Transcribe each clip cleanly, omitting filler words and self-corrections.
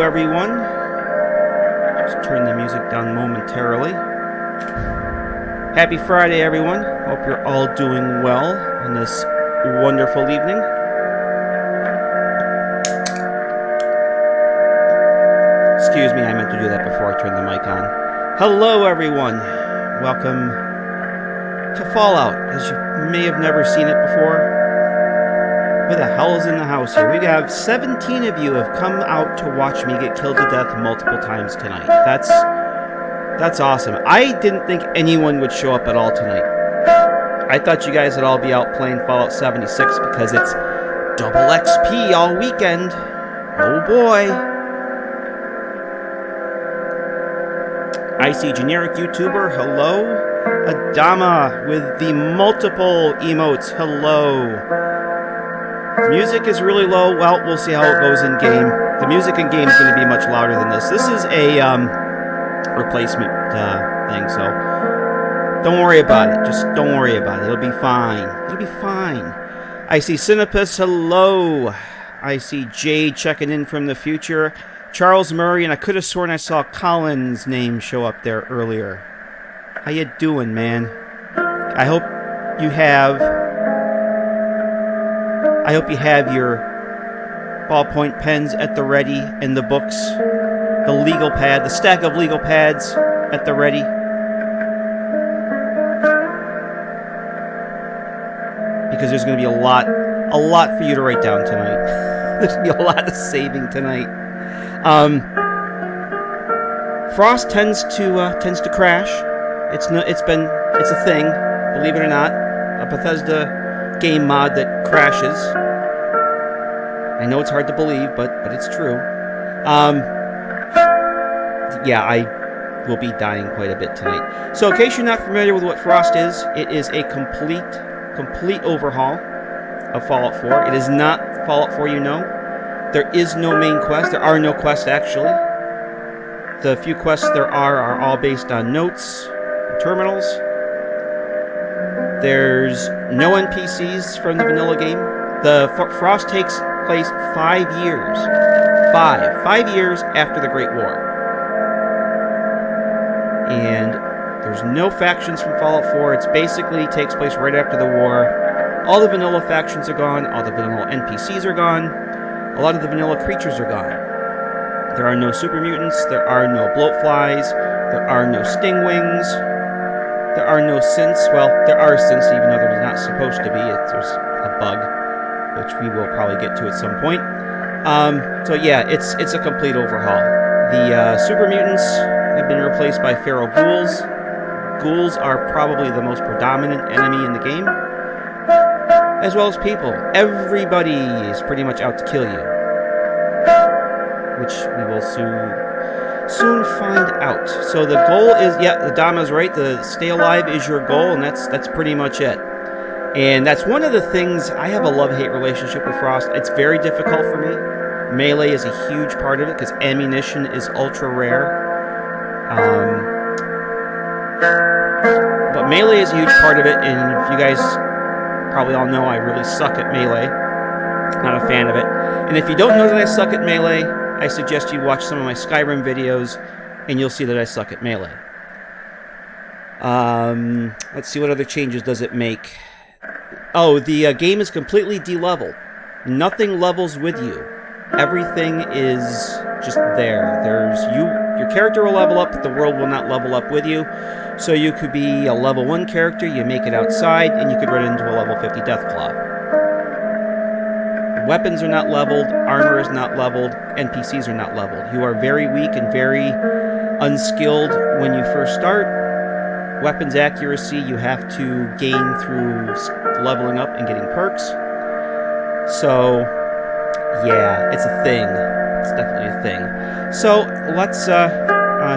everyone. Just turn the music down momentarily. Happy Friday, everyone. Hope you're all doing well on this wonderful evening. Excuse me, I meant to do that before I turned the mic on. Hello, everyone. Welcome to Fallout, as you may have never seen it before. Who the hell is in the house here? We have 17 of you have come out to watch me get killed to death multiple times tonight. That's awesome. I didn't think anyone would show up at all tonight. I thought you guys would all be out playing Fallout 76 because it's double XP all weekend. Oh boy. I see generic YouTuber, hello. Adama with the multiple emotes, hello. Music is really low. Well, we'll see how it goes in game. The music in game is going to be much louder than this. This is a replacement thing, so don't worry about it. Just don't worry about it. It'll be fine. It'll be fine. I see Cinepus, hello. I see Jade checking in from the future. Charles Murray, and I could have sworn I saw Colin's name show up there earlier. How you doing, man? I hope you have your ballpoint pens at the ready and the books, the legal pad, the stack of legal pads at the ready. Because there's going to be a lot for you to write down tonight. There's going to be a lot of saving tonight. Frost tends to crash. It's a thing, believe it or not. A Bethesda game mod that crashes. I know it's hard to believe, but it's true. Yeah, I will be dying quite a bit tonight. So, in case you're not familiar with what Frost is, it is a complete overhaul of Fallout 4. It is not Fallout 4 you know. There is no main quest. There are no quests, actually. The few quests there are all based on notes and terminals. There's no NPCs from the vanilla game. The Frost takes place 5 years. 5 years after the Great War. And there's no factions from Fallout 4. It basically takes place right after the war. All the vanilla factions are gone. All the vanilla NPCs are gone. A lot of the vanilla creatures are gone. There are no super mutants. There are no bloatflies. There are no stingwings. There are no synths. Well, there are synths, even though they're not supposed to be. There's a bug, which we will probably get to at some point. So yeah, it's a complete overhaul. The super mutants have been replaced by feral ghouls. Ghouls are probably the most predominant enemy in the game, as well as people. Everybody is pretty much out to kill you, which we will soon find out. So the goal is, yeah, the Dama's right, the stay alive is your goal, and that's pretty much it. And that's one of the things, I have a love-hate relationship with Frost. It's very difficult for me. Melee is a huge part of it, because ammunition is ultra rare. But melee is a huge part of it, and if you guys probably all know, I really suck at melee. Not a fan of it. And if you don't know that I suck at melee, I suggest you watch some of my Skyrim videos, and you'll see that I suck at melee. Let's see, what other changes does it make? Oh, the game is completely de-leveled. Nothing levels with you. Everything is just there. Your character will level up, but the world will not level up with you. So you could be a level 1 character, you make it outside, and you could run into a level 50 Deathclaw. Weapons are not leveled, armor is not leveled, NPCs are not leveled. You are very weak and very unskilled when you first start. Weapons accuracy you have to gain through leveling up and getting perks. So, yeah, it's a thing. It's definitely a thing. So, let's,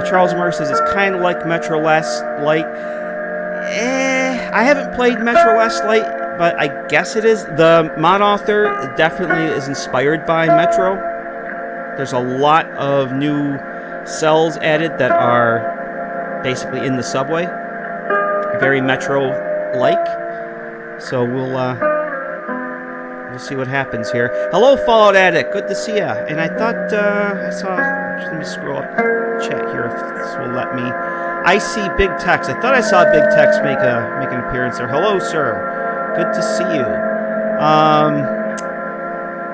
Charles Murray says it's kind of like Metro Last Light. I haven't played Metro Last Light, but I guess it is. The mod author definitely is inspired by Metro. There's a lot of new cells added that are basically in the subway. Very Metro-like. So we'll we'll see what happens here. Hello, Fallout Addict. Good to see ya. And I thought I saw. Let me scroll up chat here if this will let me. I see Big Tex. I thought I saw Big Tex make an appearance there. Hello, sir. Good to see you.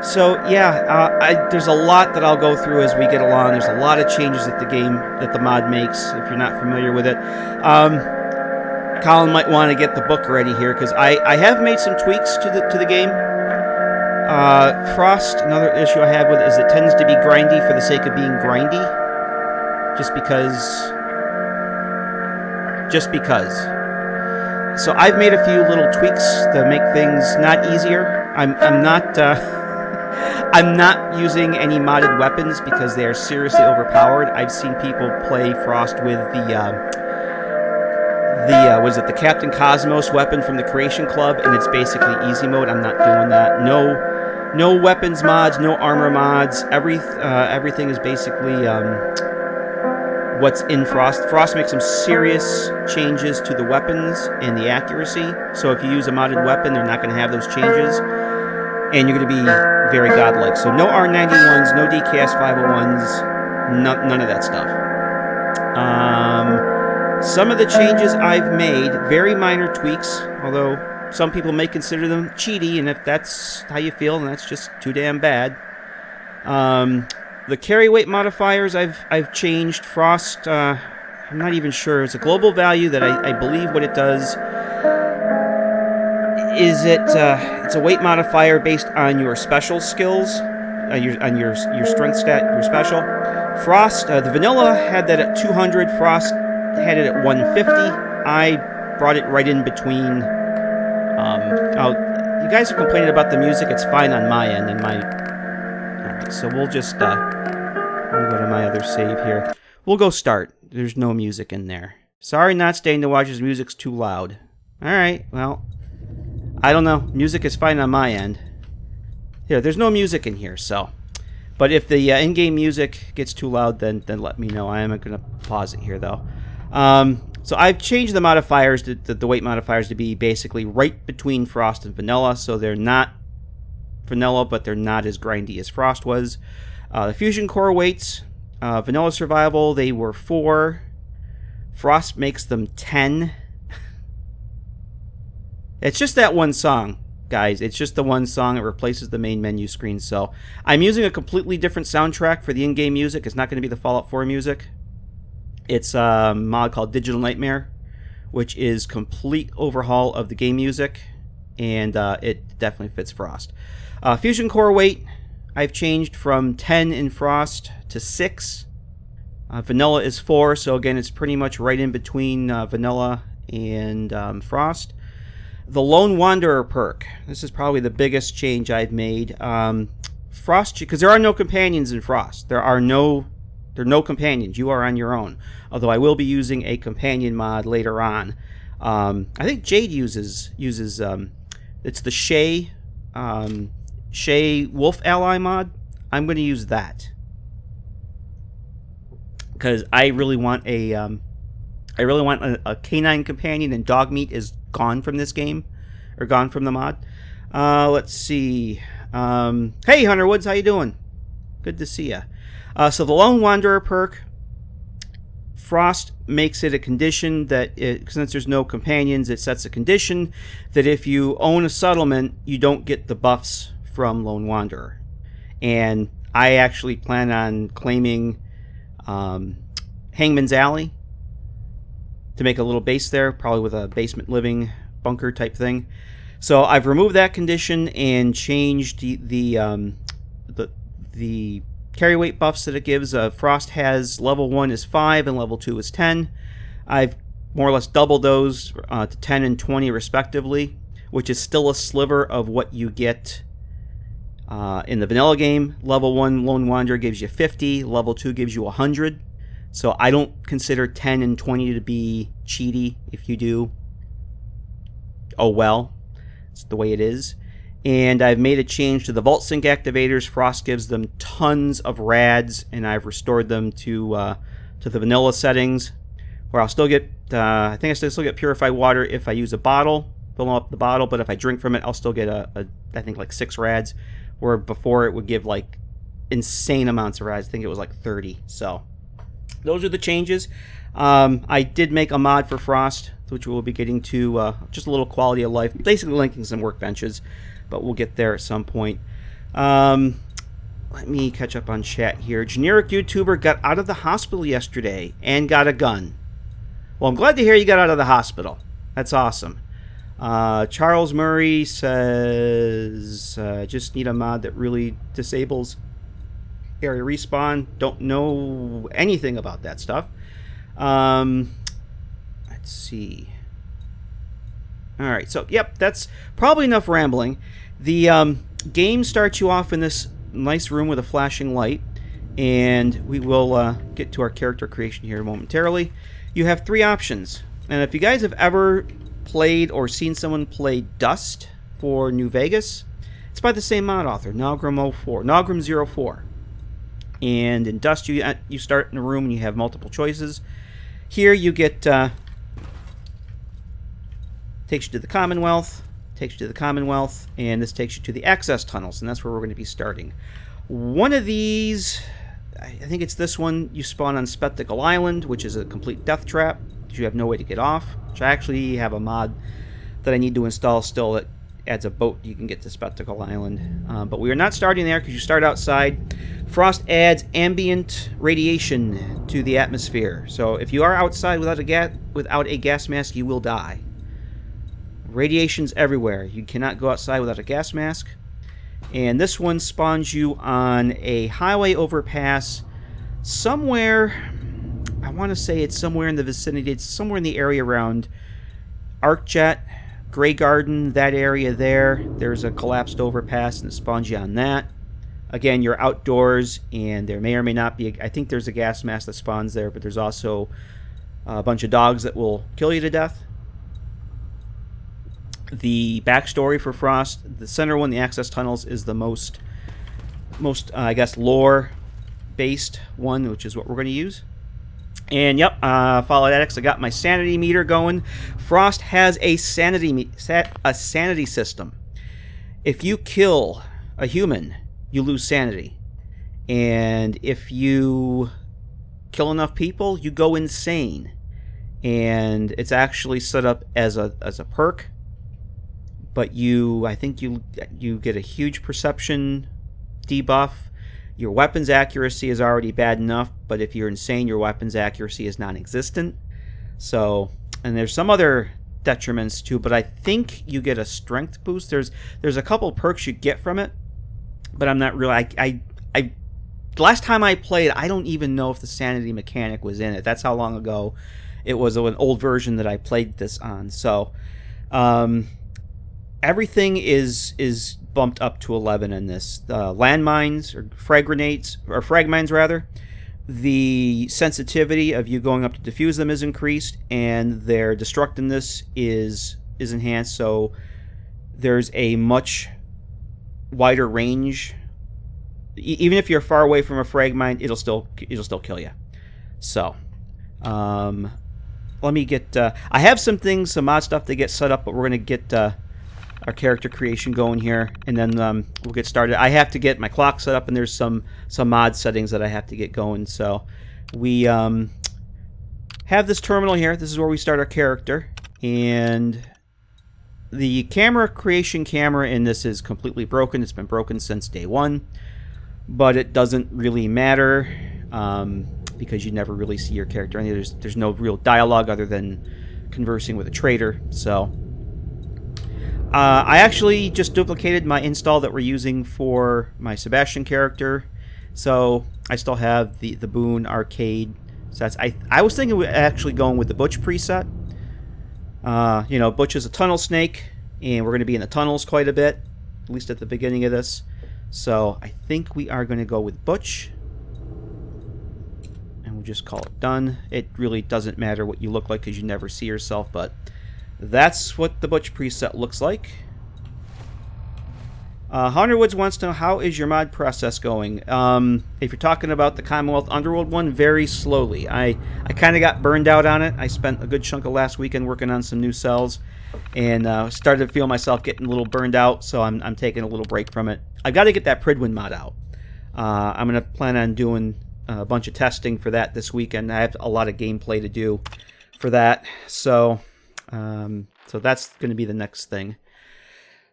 So yeah, there's a lot that I'll go through as we get along. There's a lot of changes that the mod makes. If you're not familiar with it, Colin might want to get the book ready here because I have made some tweaks to the game. Frost, another issue I have with it is it tends to be grindy for the sake of being grindy, just because. So I've made a few little tweaks to make things not easier. I'm not. I'm not using any modded weapons because they are seriously overpowered. I've seen people play Frost with the Captain Cosmos weapon from the Creation Club, and it's basically easy mode. I'm not doing that. No weapons mods, no armor mods. Everything is basically what's in Frost. Frost makes some serious changes to the weapons and the accuracy. So if you use a modded weapon, they're not going to have those changes. And you're going to be very godlike. So no R91s, no DKS 501s, none of that stuff. Some of the changes I've made, very minor tweaks, although some people may consider them cheaty, and if that's how you feel, then that's just too damn bad. The carry weight modifiers I've changed. Frost, I'm not even sure. It's a global value that I believe what it does is it's a weight modifier based on your special skills, on your strength stat, your special. Frost, the vanilla had that at 200. Frost had it at 150. I brought it right in between. You guys are complaining about the music. It's fine on my end. All right, so we'll just let me go to my other save here. We'll go start. There's no music in there. Sorry, not staying to watch. His music's too loud. All right, well. I don't know. Music is fine on my end. Yeah, there's no music in here, so. But if the in-game music gets too loud, then let me know. I am going to pause it here, though. So I've changed the modifiers, the weight modifiers, to be basically right between Frost and Vanilla. So they're not Vanilla, but they're not as grindy as Frost was. The Fusion Core weights, Vanilla Survival, they were 4. Frost makes them 10. It's just that one song, guys. It's just the one song. It replaces the main menu screen. So I'm using a completely different soundtrack for the in-game music. It's not going to be the Fallout 4 music. It's a mod called Digital Nightmare, which is complete overhaul of the game music, and it definitely fits Frost. Fusion Core weight, I've changed from 10 in Frost to 6. Vanilla is 4, so again, it's pretty much right in between Vanilla and Frost. The Lone Wanderer perk. This is probably the biggest change I've made. Frost, because there are no companions in Frost. There are no companions. You are on your own. Although I will be using a companion mod later on. I think Jade uses it's the Shay Wolf Ally mod. I'm going to use that because I really want a canine companion, and dog meat is gone from this game, or gone from the mod. Let's see. Hey, Hunter Woods, how you doing? Good to see ya. So the Lone Wanderer perk, Frost makes it a condition that, since there's no companions, it sets a condition that if you own a settlement, you don't get the buffs from Lone Wanderer. And I actually plan on claiming Hangman's Alley to make a little base there, probably with a basement living bunker type thing. So I've removed that condition and changed the carry weight buffs that it gives. Frost has level 1 is 5 and level 2 is 10. I've more or less doubled those to 10 and 20 respectively, which is still a sliver of what you get in the vanilla game. Level 1 Lone Wanderer gives you 50, level 2 gives you 100. So I don't consider 10 and 20 to be cheaty. If you do, oh well, it's the way it is. And I've made a change to the Vault Sync activators. Frost gives them tons of rads, and I've restored them to the vanilla settings, where I'll still get, I think I still get purified water if I use a bottle, filling up the bottle, but if I drink from it, I'll still get I think like 6 rads, where before it would give like insane amounts of rads. I think it was like 30. So those are the changes. I did make a mod for Frost, which we'll be getting to, just a little quality of life, basically linking some workbenches, but we'll get there at some point. Let me catch up on chat here. Generic YouTuber got out of the hospital yesterday and got a gun. Well, I'm glad to hear you got out of the hospital. That's awesome. Charles Murray says, just need a mod that really disables area respawn. Don't know anything about that stuff. Let's see. Alright, so, yep, that's probably enough rambling. The game starts you off in this nice room with a flashing light, and we will get to our character creation here momentarily. You have 3 options, and if you guys have ever played or seen someone play Dust for New Vegas, it's by the same mod author, Nogrim04. And in Dust, you start in a room and you have multiple choices. Here you get takes you to the Commonwealth, and this takes you to the access tunnels, and that's where we're going to be starting. One of these, I think it's this one, you spawn on Spectacle Island, which is a complete death trap. You have no way to get off, which I actually have a mod that I need to install still that adds a boat you can get to Spectacle Island. But we are not starting there because you start outside. Frost adds ambient radiation to the atmosphere. So if you are outside without a gas mask, you will die. Radiation's everywhere. You cannot go outside without a gas mask. And this one spawns you on a highway overpass somewhere. I want to say it's somewhere in the vicinity. It's somewhere in the area around ArcJet, Grey Garden, that area there. There's a collapsed overpass, and it spawns you on that. Again, you're outdoors, and there may or may not be... I think there's a gas mask that spawns there, but there's also a bunch of dogs that will kill you to death. The backstory for Frost, the center one, the access tunnels, is the most I guess, lore-based one, which is what we're going to use. And yep, Fallout Addicts, I got my sanity meter going. Frost has a sanity system. If you kill a human, you lose sanity. And if you kill enough people, you go insane. And it's actually set up as a perk. But I think you get a huge perception debuff. Your weapon's accuracy is already bad enough, but if you're insane, your weapon's accuracy is non-existent. So, and there's some other detriments too, but I think you get a strength boost. There's a couple perks you get from it, but I'm not really... last time I played, I don't even know if the sanity mechanic was in it. That's how long ago it was, an old version that I played this on. So, everything is bumped up to 11 in this. Landmines, or frag grenades, or frag mines rather, the sensitivity of you going up to defuse them is increased, and their destructiveness is enhanced, so there's a much wider range. Even if you're far away from a frag mine, it'll still kill you. So, let me get... I have some mod stuff to get set up, but we're going to get... our character creation going here, and then we'll get started. I have to get my clock set up, and there's some mod settings that I have to get going. So we have this terminal here. This is where we start our character, and the camera creation camera in this is completely broken. It's been broken since day 1, but it doesn't really matter because you never really see your character. And there's no real dialogue other than conversing with a trader. So I actually just duplicated my install that we're using for my Sebastian character, so I still have the Boone arcade. So that's, I was thinking of actually going with the Butch preset. You know, Butch is a tunnel snake, and we're going to be in the tunnels quite a bit, at least at the beginning of this. So I think we are going to go with Butch, and we'll just call it done. It really doesn't matter what you look like because you never see yourself, but that's what the Butch preset looks like. Hunter Woods wants to know, how is your mod process going? If you're talking about the Commonwealth Underworld one, very slowly. I kind of got burned out on it. I spent a good chunk of last weekend working on some new cells, and started to feel myself getting a little burned out, so I'm taking a little break from it. I've got to get that Pridwin mod out. I'm going to plan on doing a bunch of testing for that this weekend. I have a lot of gameplay to do for that, so that's going to be the next thing.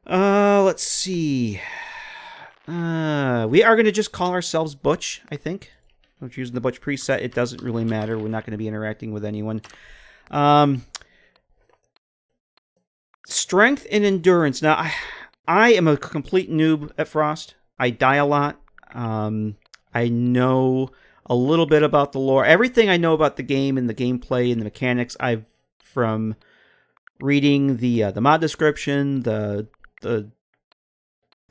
Let's see. We are going to just call ourselves Butch, I think. We're using the Butch preset. It doesn't really matter. We're not going to be interacting with anyone. Strength and endurance. Now, I am a complete noob at Frost. I die a lot. I know a little bit about the lore. Everything I know about the game and the gameplay and the mechanics, I've from reading the mod description, I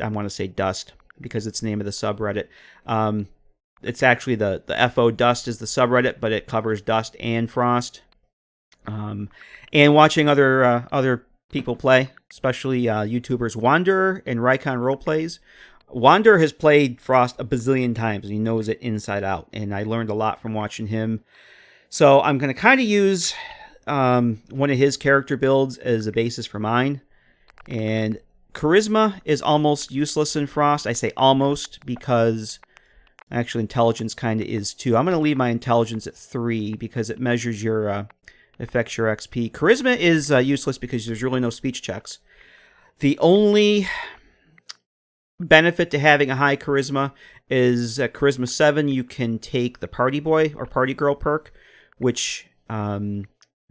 want to say Dust because it's the name of the subreddit. It's actually the FO Dust is the subreddit, but it covers Dust and Frost. And watching other people play, especially YouTubers Wanderer and Rycon Roleplays. Wanderer has played Frost a bazillion times, and he knows it inside out, and I learned a lot from watching him. So I'm going to kind of use one of his character builds as a basis for mine. And Charisma is almost useless in Frost. I say almost because actually intelligence kind of is too. I'm going to leave my intelligence at 3 because it measures your, affects your XP. Charisma is useless because there's really no speech checks. The only benefit to having a high charisma is at Charisma 7, you can take the Party Boy or Party Girl perk, which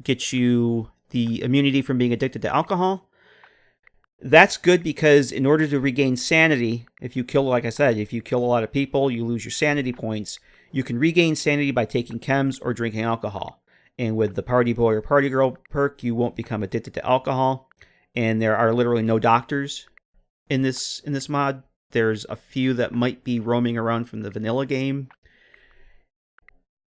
gets you the immunity from being addicted to alcohol. That's good because in order to regain sanity, if you kill, like I said, if you kill a lot of people, you lose your sanity points. You can regain sanity by taking chems or drinking alcohol. And with the Party Boy or Party Girl perk, you won't become addicted to alcohol. And there are literally no doctors in this mod. There's a few that might be roaming around from the vanilla game,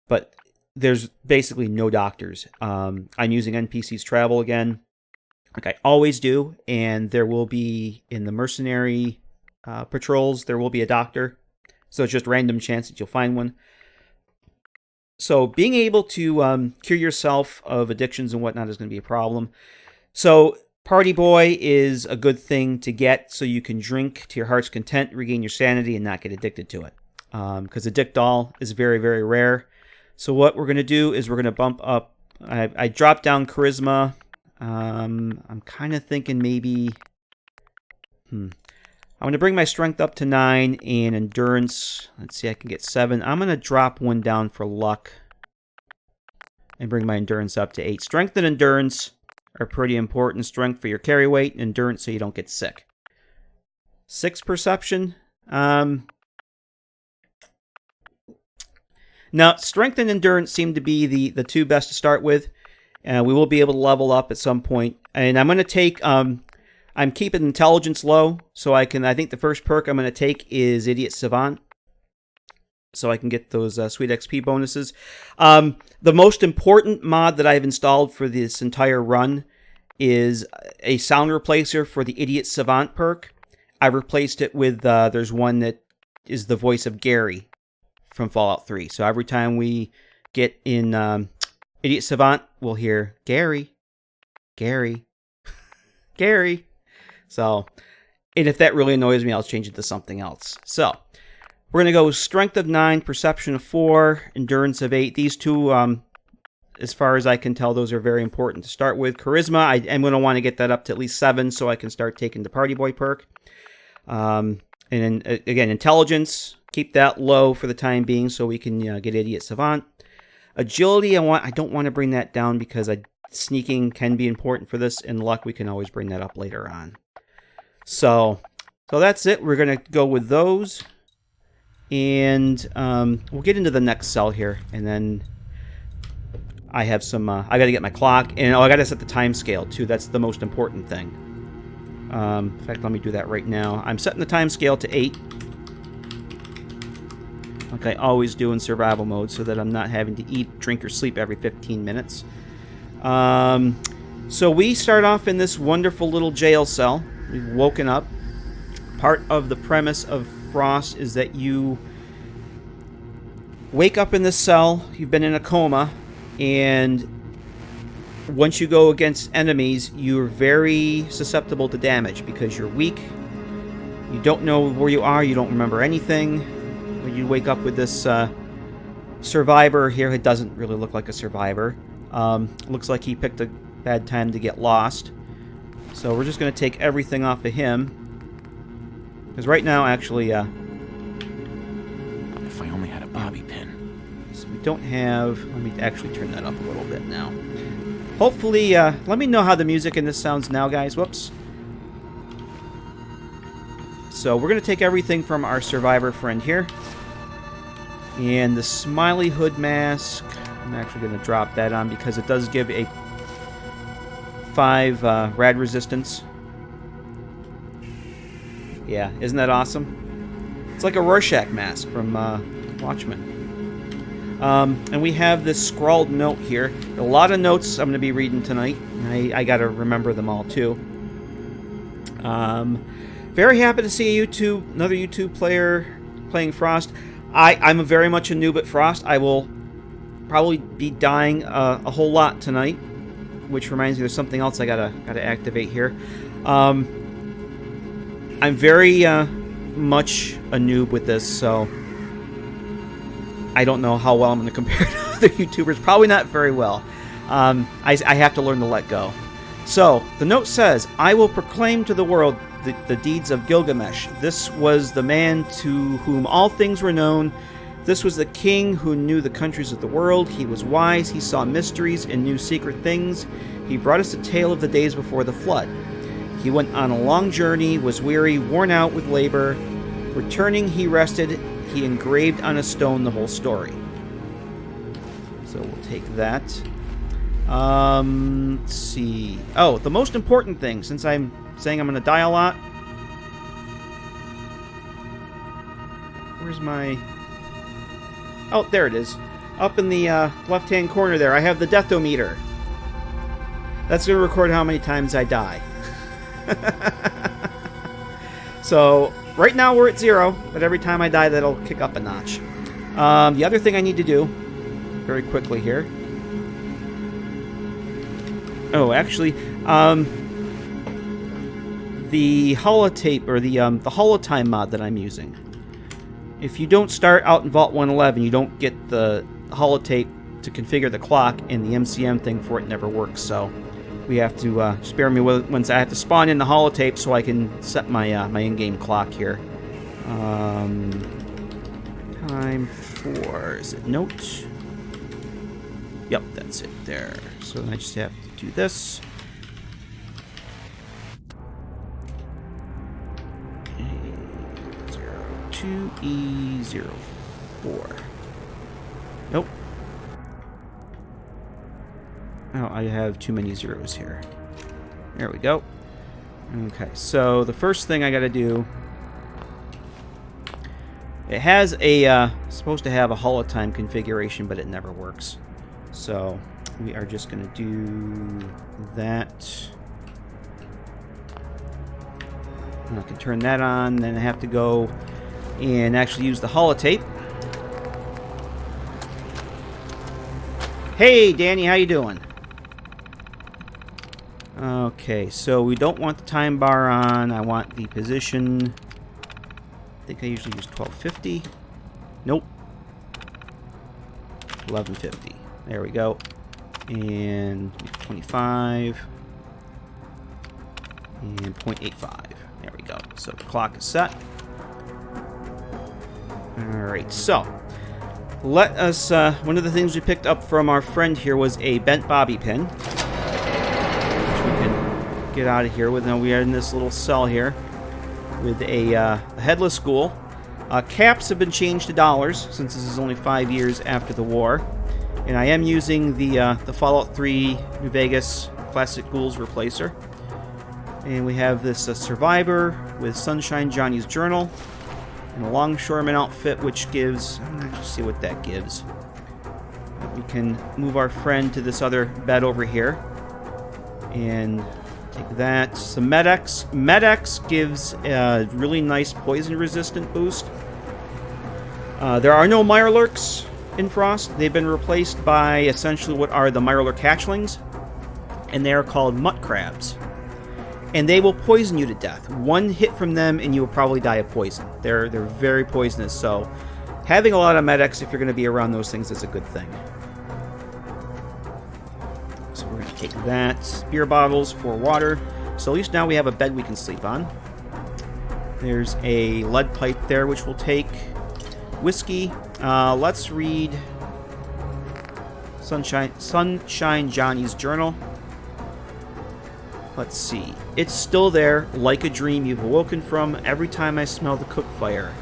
but there's basically no doctors. I'm using NPCs travel again, like I always do, and there will be, in the mercenary patrols, there will be a doctor. So it's just random chance that you'll find one. So being able to cure yourself of addictions and whatnot is going to be a problem. So Party Boy is a good thing to get so you can drink to your heart's content, regain your sanity, and not get addicted to it. Because Addict All is very, very rare. So what we're going to do is we're going to bump up. I dropped down Charisma. I'm kind of thinking maybe... I'm going to bring my Strength up to 9 and Endurance. Let's see, I can get 7. I'm going to drop 1 down for Luck and bring my Endurance up to 8. Strength and Endurance are pretty important. Strength for your carry weight, and Endurance so you don't get sick. 6 Perception. Now, Strength and Endurance seem to be the 2 best to start with. We will be able to level up at some point. And I'm going to take... I'm keeping Intelligence low, so I think the first perk I'm going to take is Idiot Savant, so I can get those sweet XP bonuses. The most important mod that I've installed for this entire run is a sound replacer for the Idiot Savant perk. I replaced it with, there's one that is the voice of Gary from Fallout 3. So every time we get in Idiot Savant, we'll hear Gary, Gary, Gary. So, and if that really annoys me, I'll change it to something else. So, we're going to go Strength of 9, Perception of 4, Endurance of 8. These two, as far as I can tell, those are very important to start with. Charisma, I am going to want to get that up to at least 7 so I can start taking the Party Boy perk. And then, again, Intelligence, keep that low for the time being so we can get Idiot Savant. Agility, I don't want to bring that down because sneaking can be important for this, and Luck, we can always bring that up later on. So that's it. We're going to go with those. And we'll get into the next cell here. And then I have some... I got to get my clock. And I got to set the time scale, too. That's the most important thing. In fact, let me do that right now. I'm setting the time scale to 8. Like I always do in survival mode, so that I'm not having to eat, drink, or sleep every 15 minutes. So we start off in this wonderful little jail cell. We've woken up. Part of the premise of Frost is that you wake up in this cell, you've been in a coma, and once you go against enemies, you're very susceptible to damage because you're weak. You don't know where you are, you don't remember anything. When you wake up with this survivor here, it doesn't really look like a survivor. Looks like he picked a bad time to get lost. So we're just going to take everything off of him. Because right now, actually... if I only had a bobby pin. So we don't have... Let me actually turn that up a little bit now. Hopefully, let me know how the music in this sounds now, guys. Whoops. So we're going to take everything from our survivor friend here. And the smiley hood mask, I'm actually going to drop that on because it does give a 5 rad resistance. Yeah, isn't that awesome? It's like a Rorschach mask from Watchmen. And we have this scrawled note here. A lot of notes I'm going to be reading tonight. I got to remember them all too. Very happy to see another YouTube player playing Frost. I'm very much a noob at Frost. I will probably be dying a whole lot tonight, which reminds me there's something else I gotta activate here. I'm very much a noob with this, so I don't know how well I'm going to compare to other YouTubers. Probably not very well. I have to learn to let go. So, the note says, I will proclaim to the world the deeds of Gilgamesh. This was the man to whom all things were known. This was the king who knew the countries of the world. He was wise. He saw mysteries and knew secret things. He brought us a tale of the days before the flood. He went on a long journey, was weary, worn out with labor. Returning, he rested. He engraved on a stone the whole story. So we'll take that. Let's see. Oh, the most important thing, since I'm saying I'm going to die a lot. Where's my... Oh, there it is. Up in the left-hand corner there, I have the deathometer. That's going to record how many times I die. So, right now we're at 0, but every time I die, that'll kick up a notch. The other thing I need to do, very quickly here... Oh, actually, the holotape, or the holotime mod that I'm using. If you don't start out in Vault 111, you don't get the holotape to configure the clock, and the MCM thing for it never works, so we have to spare me once I have to spawn in the holotape so I can set my my in-game clock here. Time for... Is it note? Yep, that's it there. So I just have to do this. A02E04. Nope. Oh, I have too many zeros here. There we go. Okay, so the first thing I gotta do... It has a... supposed to have a holotime configuration, but it never works. So... we are just going to do that. And I can turn that on. Then I have to go and actually use the holotape. Hey, Danny, how you doing? Okay, so we don't want the time bar on. I want the position. I think I usually use 1250. Nope. 1150. There we go. And 25 and 0.85. There we go. So the clock is set. Alright, so let us, one of the things we picked up from our friend here was a bent bobby pin, which we can get out of here with. Now we are in this little cell here with a headless ghoul. Caps have been changed to dollars since this is only 5 years after the war. And I am using the Fallout 3 New Vegas Classic Ghouls Replacer. And we have this Survivor with Sunshine Johnny's Journal. And a Longshoreman outfit, which gives... let's see what that gives. We can move our friend to this other bed over here. And Take that. Some Med-X. Med-X gives a really nice poison-resistant boost. There are no Mirelurks in Frost. They've been replaced by essentially what are the Mirelurk hatchlings, and they are called mutt crabs. And they will poison you to death. One hit from them and you will probably die of poison. They're very poisonous, so having a lot of Med-X if you're going to be around those things is a good thing. So we're going to take that. Beer bottles for water. So at least now we have a bed we can sleep on. There's a lead pipe there which we'll take. Whiskey. Let's read Sunshine Johnny's journal. Let's see. It's still there, like a dream you've awoken from every time I smell the cook fire.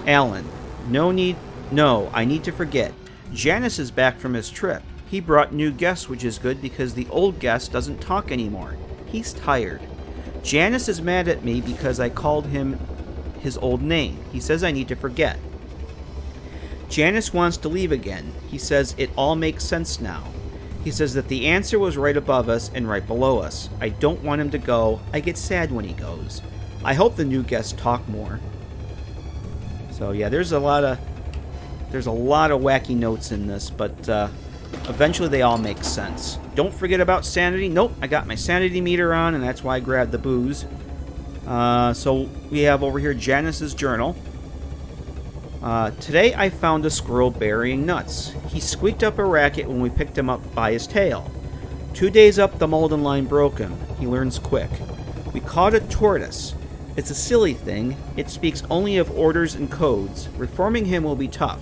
Alan. No, I need to forget. Janice is back from his trip. He brought new guests, which is good because the old guest doesn't talk anymore. He's tired. Janice is mad at me because I called him his old name. He says I need to forget. Janice wants to leave again. He says it all makes sense now. He says that the answer was right above us and right below us. I don't want him to go. I get sad when he goes. I hope the new guests talk more. So yeah, there's a lot of wacky notes in this, but eventually they all make sense. Don't forget about sanity. Nope, I got my sanity meter on, and that's why I grabbed the booze. So we have over here Janice's journal. Today I found a squirrel burying nuts. He squeaked up a racket when we picked him up by his tail. 2 days up, the Malden line broke him. He learns quick. We caught a tortoise. It's a silly thing. It speaks only of orders and codes. Reforming him will be tough.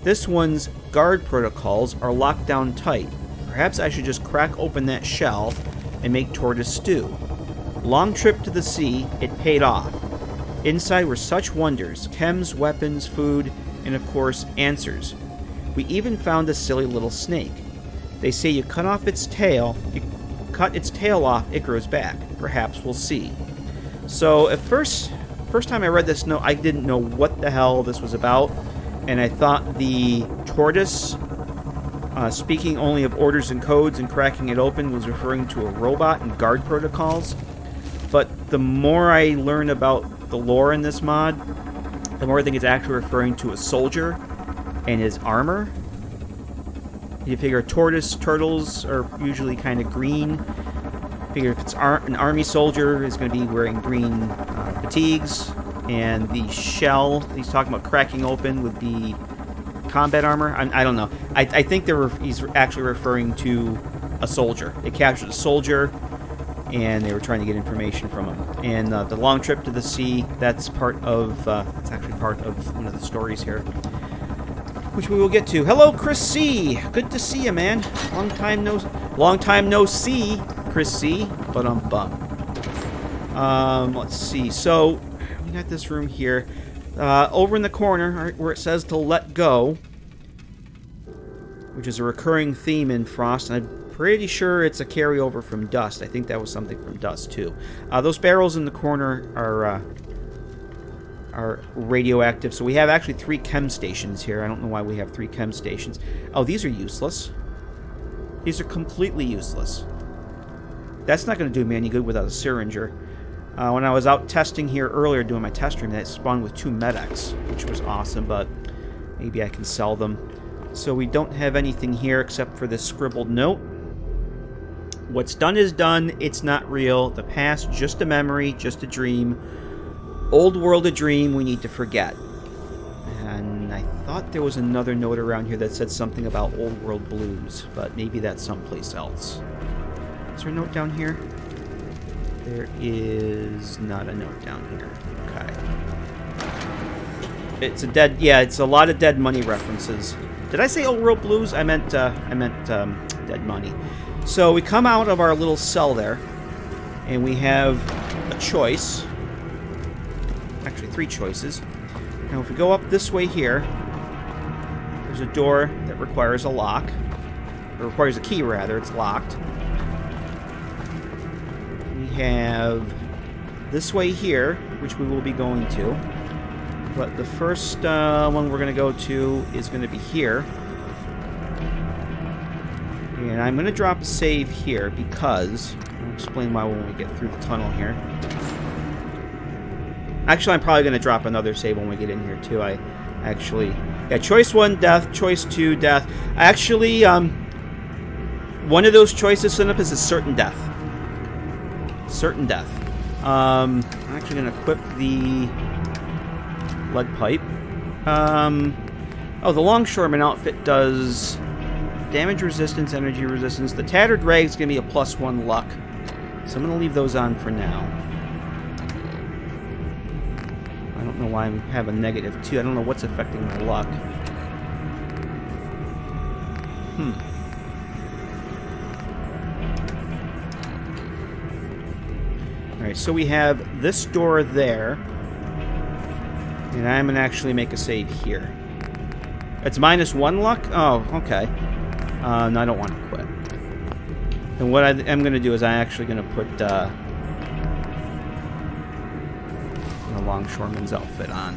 This one's guard protocols are locked down tight. Perhaps I should just crack open that shell and make tortoise stew. Long trip to the sea, it paid off. Inside were such wonders, chems, weapons, food, and of course, answers. We even found a silly little snake. They say you cut its tail off, it grows back. Perhaps we'll see. So at first time I read this note, I didn't know what the hell this was about, and I thought the tortoise speaking only of orders and codes and cracking it open was referring to a robot and guard protocols. But the more I learn about the lore in this mod, the more I think it's actually referring to a soldier and his armor. You figure turtles are usually kind of green. Figure if it's an army soldier, is going to be wearing green fatigues, and the shell he's talking about cracking open would be combat armor. I don't know. I think he's actually referring to a soldier. They captured a soldier, and they were trying to get information from him. And the long trip to the sea, that's part of it's actually part of one of the stories here, which we will get to. Hello, Chris C. Good to see you, man. Long time no see, Chris C. But I'm bummed. Let's see. So we got this room here. Over in the corner, where it says to let go, which is a recurring theme in Frost, and I'm pretty sure it's a carryover from Dust. I think that was something from Dust, too. Those barrels in the corner are radioactive, so we have actually 3 chem stations here. I don't know why we have 3 chem stations. Oh, these are useless. These are completely useless. That's not going to do me any good without a syringer. When I was out testing here earlier, doing my test stream, that spawned with 2 Med-X, which was awesome, but maybe I can sell them. So we don't have anything here except for this scribbled note. What's done is done. It's not real. The past, just a memory, just a dream. Old world, a dream we need to forget. And I thought there was another note around here that said something about old world blues, but maybe that's someplace else. Is there a note down here? There is not a note down here. Okay. It's a lot of Dead Money references. Did I say Old World Blues? I meant Dead Money. So we come out of our little cell there, and we have a choice. Actually, 3 choices. Now, if we go up this way here, there's a door that requires a lock. Or requires a key, rather. It's locked. We have this way here, which we will be going to. But the first one we're going to go to is going to be here. And I'm going to drop a save here because... explain why when we get through the tunnel here. Actually, I'm probably going to drop another save when we get in here, too. I actually... Yeah, choice 1, death. Choice 2, death. Actually, one of those choices set up is a certain death. Certain death. I'm actually going to equip the lead pipe. Oh, the longshoreman outfit does damage resistance, energy resistance. The tattered rag is going to be a +1 luck. So I'm going to leave those on for now. I don't know why I have a -2. I don't know what's affecting my luck. Alright, so we have this door there. And I'm going to actually make a save here. It's -1 luck? Oh, okay. No, I don't want to quit. And what I'm going to do is I'm actually going to put the longshoreman's outfit on.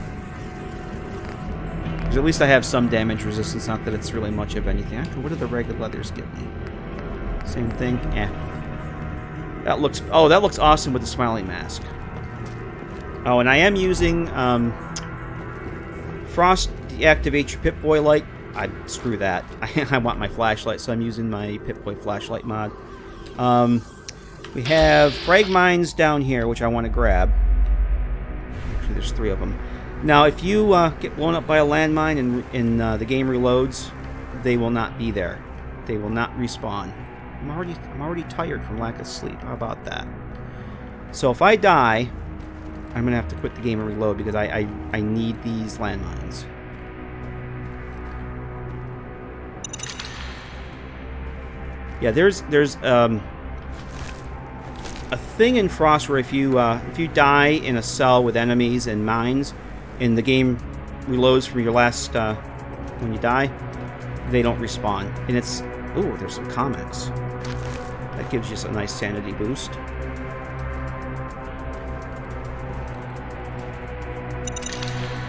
Because at least I have some damage resistance, not that it's really much of anything. Actually, what do the regular leathers give me? Same thing? Eh. That looks... Oh, that looks awesome with the smiling mask. Oh, and I am using... Frost deactivate your Pip-Boy light. Screw that. I want my flashlight, so I'm using my Pip-Boy flashlight mod. We have frag mines down here, which I want to grab. Actually, there's 3 of them. Now, if you get blown up by a landmine and the game reloads, they will not be there. They will not respawn. I'm already tired from lack of sleep. How about that? So if I die, I'm gonna have to quit the game and reload because I need these landmines. Yeah, there's a thing in Frost where if you die in a cell with enemies and mines, and the game reloads from your last when you die, they don't respawn. And it's ooh, there's some comics. That gives you a nice sanity boost.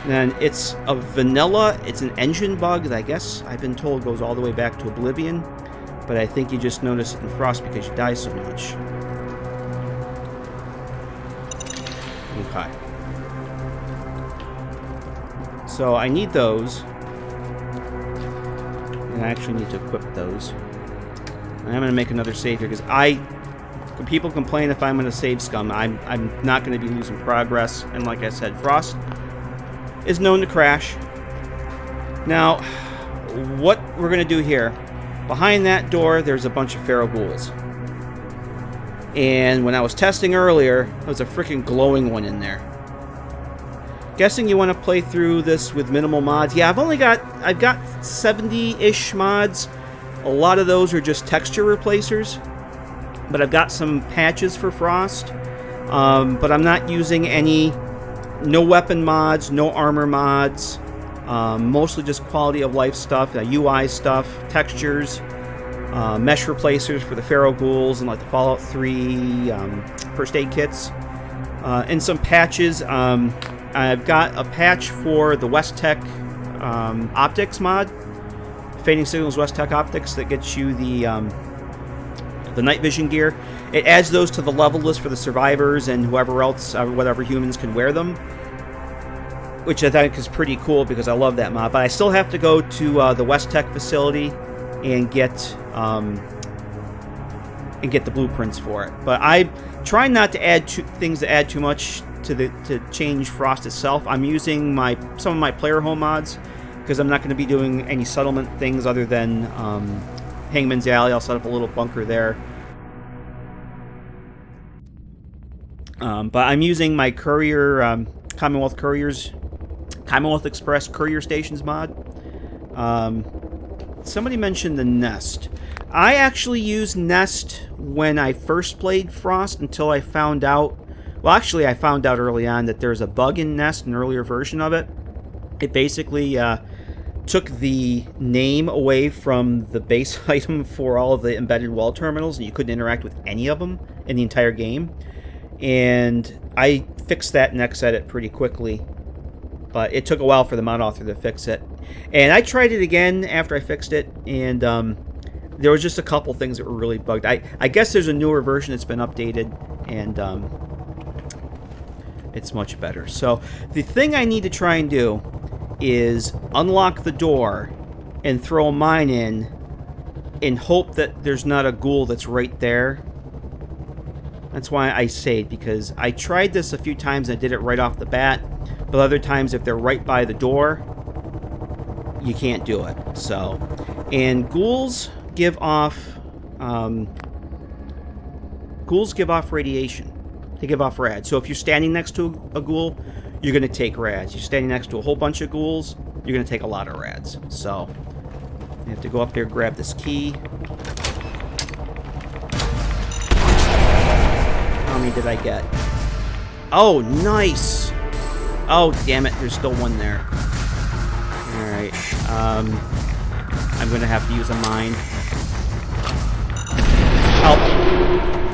And it's a vanilla, it's an engine bug that I guess I've been told goes all the way back to Oblivion, but I think you just notice it in Frost because you die so much. Okay. So I need those. And I actually need to equip those. And I'm going to make another save here because when people complain if I'm going to save scum, I'm not going to be losing progress. And like I said, Frost is known to crash. Now, what we're going to do here, behind that door, there's a bunch of feral ghouls. And when I was testing earlier, there was a freaking glowing one in there. Guessing you want to play through this with minimal mods. Yeah, I've got 70-ish mods. A lot of those are just texture replacers. But I've got some patches for Frost. But I'm not using any... No weapon mods, no armor mods, mostly just quality of life stuff, UI stuff, textures, mesh replacers for the feral ghouls and like the Fallout 3 first aid kits, and some patches. I've got a patch for the West Tech optics mod, Fading Signals West Tech optics, that gets you the night vision gear. It adds those to the level list for the survivors and whoever else, whatever humans can wear them, which I think is pretty cool because I love that mod. But I still have to go to the West Tech facility and get the blueprints for it. But I try not to add things that add too much to change Frost itself. I'm using some of my player home mods because I'm not going to be doing any settlement things other than Hangman's Alley. I'll set up a little bunker there. But I'm using my courier, Commonwealth Express courier stations mod. Somebody mentioned the Nest. I actually used Nest when I first played Frost until I found out... Well, actually, I found out early on that there's a bug in Nest, an earlier version of it. It basically took the name away from the base item for all of the embedded wall terminals, and you couldn't interact with any of them in the entire game. And I fixed that in Xedit pretty quickly, but it took a while for the mod author to fix it. And I tried it again after I fixed it, and There was just a couple things that were really bugged. I guess there's a newer version that's been updated, and it's much better. So the thing I need to try and do is unlock the door and throw a mine in and hope that there's not a ghoul that's right there. That's why I say it, because I tried this a few times and I did it right off the bat, but other times if they're right by the door, you can't do it. So, and ghouls give off radiation. They give off rad. So if you're standing next to a ghoul, you're going to take rads. You're standing next to a whole bunch of ghouls, you're going to take a lot of rads. So you have to go up there, grab this key. How many did I get? Oh, nice. Oh, damn it. There's still one there. Alright. I'm going to have to use a mine. Help.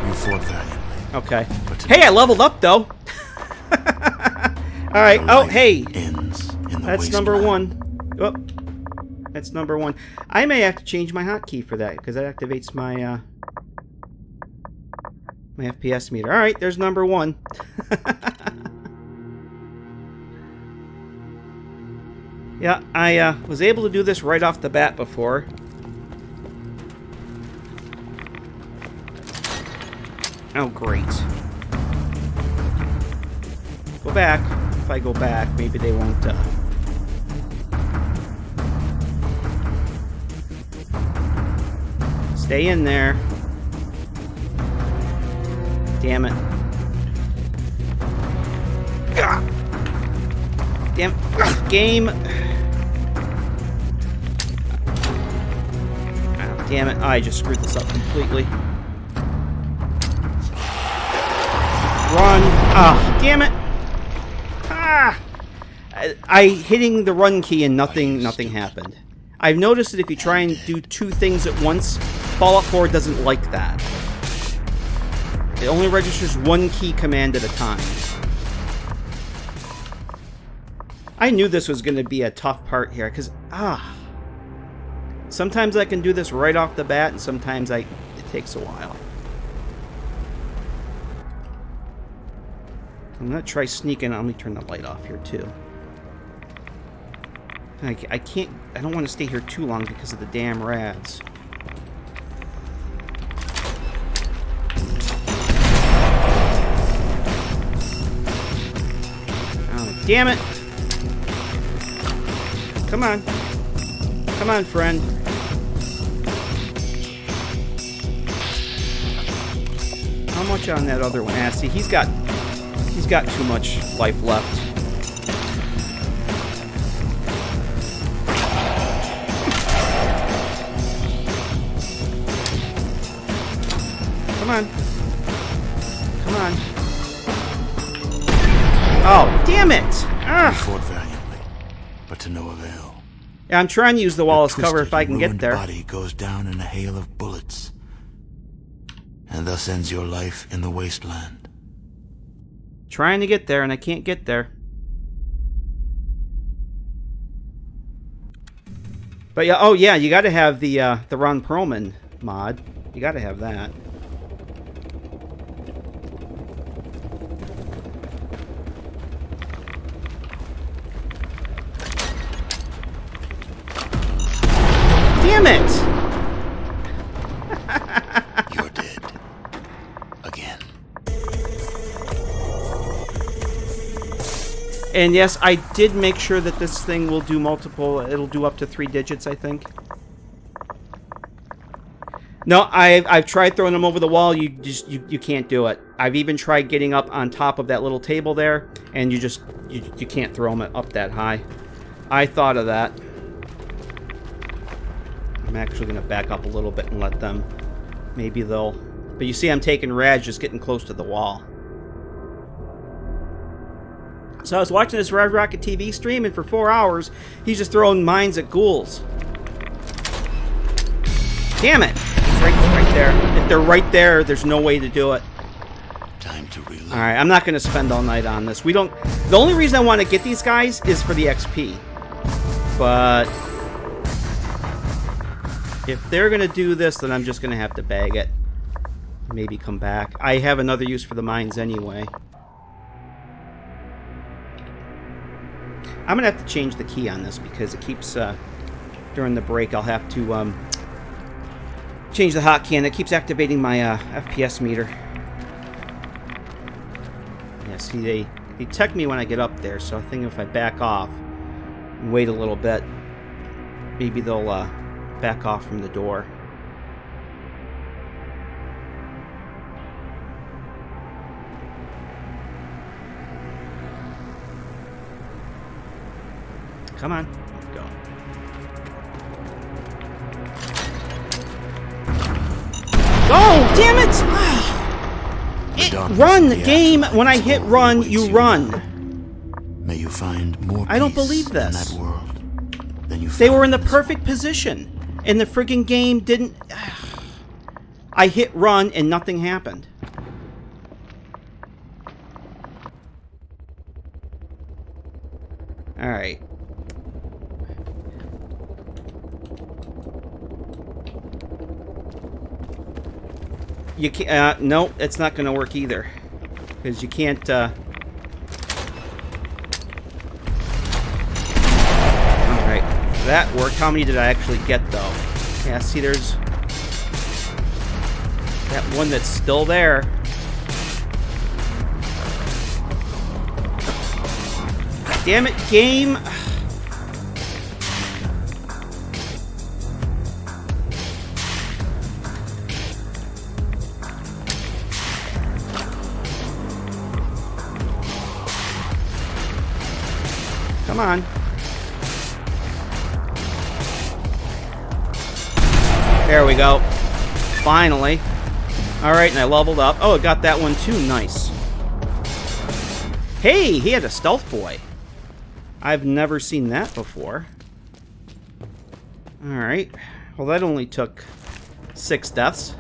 You fought valiantly. Okay. Hey, I leveled up, though. Alright. Oh, hey. That's number one. Oh, that's number one. I may have to change my hotkey for that, because that activates my my FPS meter. Alright, there's number one. Yeah, I was able to do this right off the bat before. Oh, great. Go back. If I go back, maybe they won't, Stay in there. Damn it. Gah! Damn it. Game. Oh, damn it. I just screwed this up completely. Run. Ah, damn it. Ah! I hitting the run key and nothing happened. I've noticed that if you try and do two things at once, Fallout 4 doesn't like that. It only registers one key command at a time. I knew this was going to be a tough part here, because, sometimes I can do this right off the bat, and sometimes it takes a while. I'm going to try sneaking. Let me turn the light off here, too. I can't... I don't want to stay here too long because of the damn rads. Oh, damn it! Come on. Come on, friend. How much on that other one? Ah, see, he's got too much life left. Come on. Come on. Oh, damn it! Ah. You fought valiantly, but to no avail. Yeah, I'm trying to use the wall as cover if I can get there. Your body goes down in a hail of bullets, and thus ends your life in the wasteland. Trying to get there, and I can't get there. But yeah, oh yeah, you got to have the Ron Perlman mod. You got to have that. Damn it! You're dead. Again. And yes, I did make sure that this thing will do multiple. It'll do up to 3 digits, I think. No, I've tried throwing them over the wall. You can't do it. I've even tried getting up on top of that little table there, and you can't throw them up that high. I thought of that. I'm actually going to back up a little bit and let them. Maybe they'll... But you see I'm taking Raj just getting close to the wall. So I was watching this Red Rocket TV stream, and for 4 hours, he's just throwing mines at ghouls. Damn it! It's right there. If they're right there, there's no way to do it. Time to reload. Alright, I'm not going to spend all night on this. The only reason I want to get these guys is for the XP. But... If they're going to do this, then I'm just going to have to bag it. Maybe come back. I have another use for the mines anyway. I'm going to have to change the key on this because it keeps... during the break, I'll have to change the hotkey, and it keeps activating my FPS meter. Yeah, see, they detect me when I get up there, so I think if I back off and wait a little bit, maybe they'll back off from the door. Come on, go. Oh, damn it! Run, game! When I hit run, you run. May you find more I don't peace believe this. in that world than you They found were in the this perfect one. position, and the friggin' game didn't... I hit run, and nothing happened. Alright. You can't... no, it's not going to work either. Because you can't... Alright. That worked. How many did I actually get, though? Yeah, see, there's... that one that's still there. Damn it, game! Come on. There we go. Finally. Alright, and I leveled up. Oh, I got that one too. Nice. Hey, he had a stealth boy. I've never seen that before. Alright. Well, that only took 6 deaths.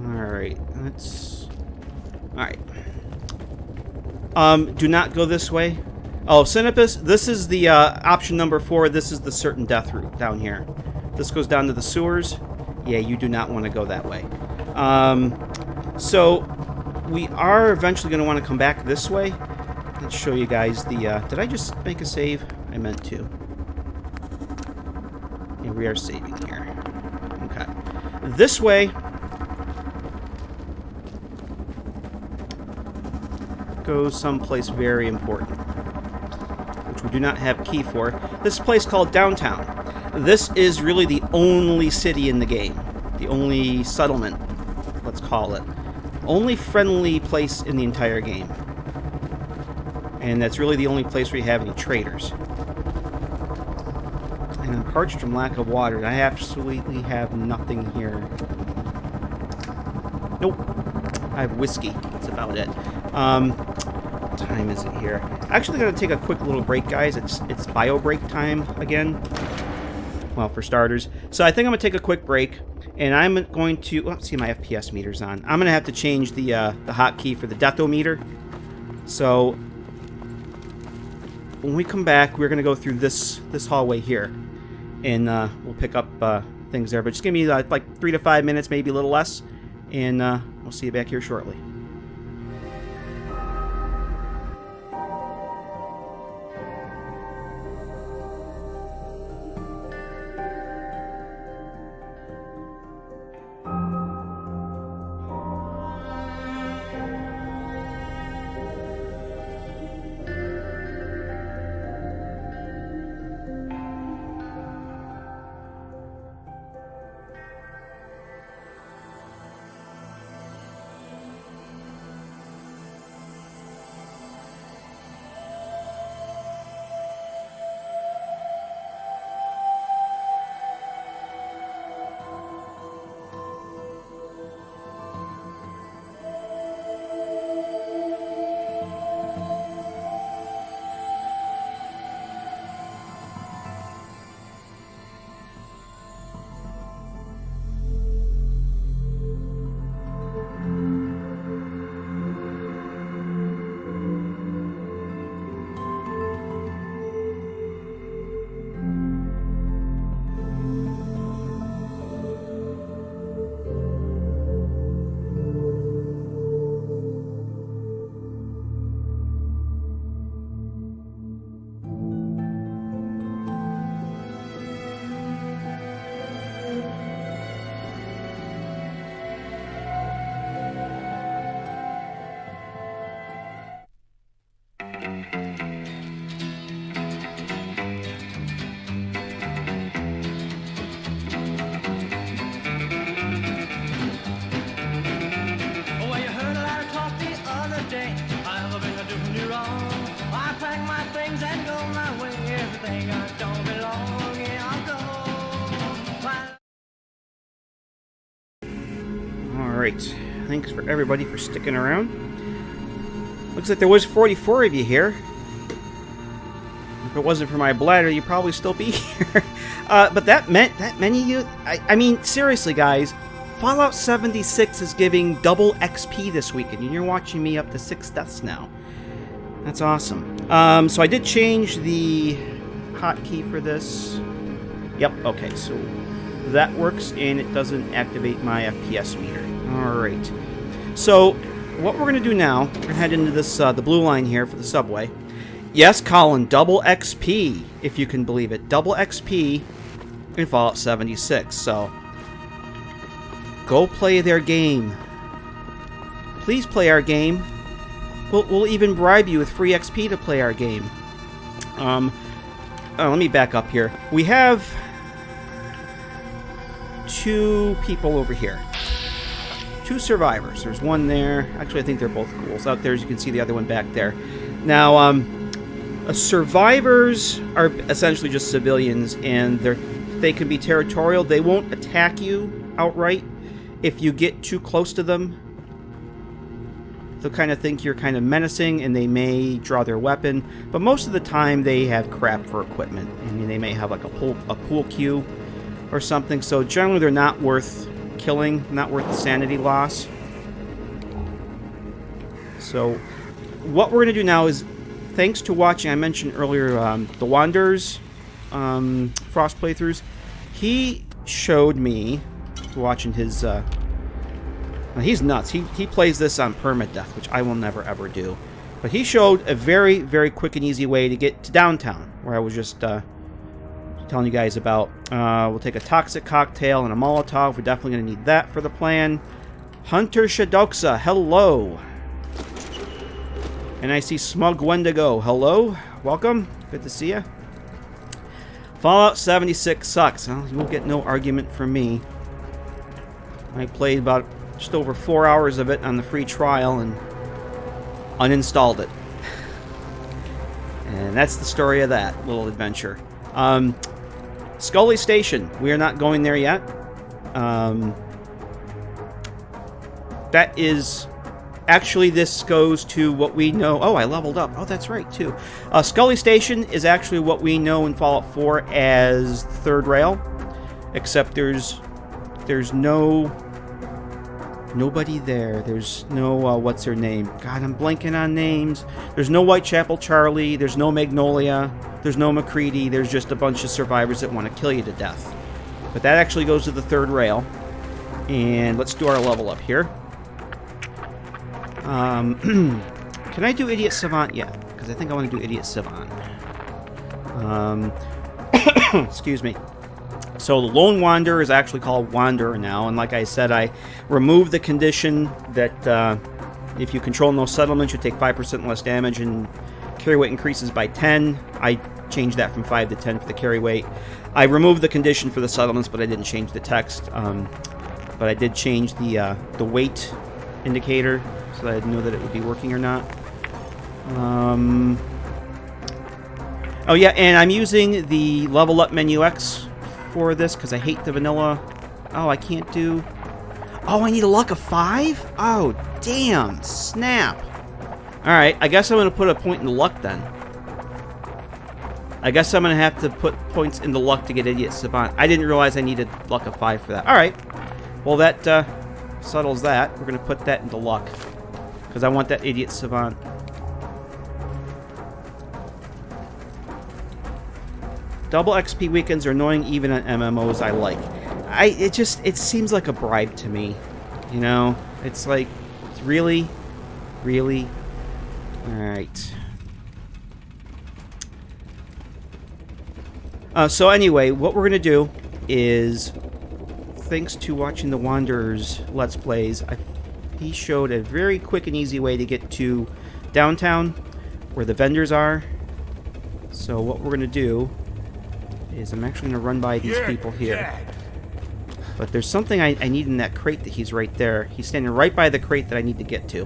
Alright, let's... Alright. Do not go this way. Oh, Sinopus, this is the option number 4. This is the certain death route down here. This goes down to the sewers. Yeah, you do not want to go that way. So, we are eventually going to want to come back this way. Let's show you guys the... did I just make a save? I meant to. Yeah, we are saving here. Okay. This way... goes someplace very important, which we do not have a key for. This place called Downtown. This is really the only city in the game. The only settlement, let's call it. Only friendly place in the entire game. And that's really the only place where you have any traders. And I'm parched from lack of water. I absolutely have nothing here. Nope. I have whiskey. That's about it. What time is it here? Actually going to take a quick little break, guys. It's bio break time again. Well, for starters. So I think I'm going to take a quick break. And I'm going to... let's see, my FPS meter's on. I'm going to have to change the hotkey for the deathometer. So when we come back, we're going to go through this hallway here. And we'll pick up things there. But just give me like 3 to 5 minutes, maybe a little less. And we'll see you back here shortly. Alright. Thanks for everybody for sticking around. Looks like there was 44 of you here. If it wasn't for my bladder, you'd probably still be here. But that many of you... I mean, seriously, guys. Fallout 76 is giving double XP this weekend, and you're watching me up to 6 deaths now. That's awesome. So I did change the hotkey for this. Yep, okay, so that works, and it doesn't activate my FPS meter. Alright. So, what we're going to do now, we're going to head into this, the blue line here for the subway. Yes, Colin, double XP, if you can believe it. Double XP in Fallout 76, so... go play their game. Please play our game. We'll even bribe you with free XP to play our game. Let me back up here. We have 2 people over here. 2 survivors. There's one there. Actually, I think they're both ghouls. Out there, as you can see, the other one back there. Now, survivors are essentially just civilians, and they can be territorial. They won't attack you outright. If you get too close to them, they'll kind of think you're kind of menacing, and they may draw their weapon. But most of the time, they have crap for equipment. I mean, they may have like a pool cue or something. So generally, they're not worth killing, not worth the sanity loss. So what we're going to do now is, thanks to watching, I mentioned earlier, the Wanderer's Frost playthroughs, he showed me, watching his, he's nuts. He plays this on permadeath, which I will never ever do. But he showed a very, very quick and easy way to get to downtown, where I was just telling you guys about. We'll take a toxic cocktail and a Molotov. We're definitely going to need that for the plan. Hunter Shadoxa, hello. And I see Smug Wendigo, hello. Welcome. Good to see you. Fallout 76 sucks. Well, you won't get no argument from me. I played about just over 4 hours of it on the free trial and uninstalled it. And that's the story of that little adventure. Scully Station. We are not going there yet. That is... Actually, this goes to what we know... Oh, I leveled up. Oh, that's right, too. Scully Station is actually what we know in Fallout 4 as Third Rail. Except there's nobody there. There's no, what's her name? God, I'm blanking on names. There's no Whitechapel Charlie. There's no Magnolia. There's no McCready. There's just a bunch of survivors that want to kill you to death. But that actually goes to the Third Rail. And let's do our level up here. Can I do Idiot Savant yet? Because I think I want to do Idiot Savant. Excuse me. So the Lone Wanderer is actually called Wanderer now, and like I said, I removed the condition that if you control no settlements, you take 5% less damage, and carry weight increases by 10. I changed that from 5 to 10 for the carry weight. I removed the condition for the settlements, but I didn't change the text. But I did change the weight indicator, so that I'd know that it would be working or not. Oh yeah, and I'm using the Level Up Menu X for this, because I hate the vanilla. Oh, I can't do... Oh, I need a luck of 5? Oh, damn. Snap. Alright, I guess I'm going to put a point in the luck then. I guess I'm going to have to put points in the luck to get Idiot Savant. I didn't realize I needed luck of 5 for that. Alright. Well, that settles that. We're going to put that into luck, because I want that Idiot Savant. Double XP weekends are annoying even on MMOs I like. It seems like a bribe to me. You know? It's like, really? Really? Alright. So anyway, what we're going to do is, thanks to watching the Wanderer's Let's Plays, he showed a very quick and easy way to get to downtown, where the vendors are. So what we're going to do is I'm actually going to run by these people here. But there's something I need in that crate that he's right there. He's standing right by the crate that I need to get to.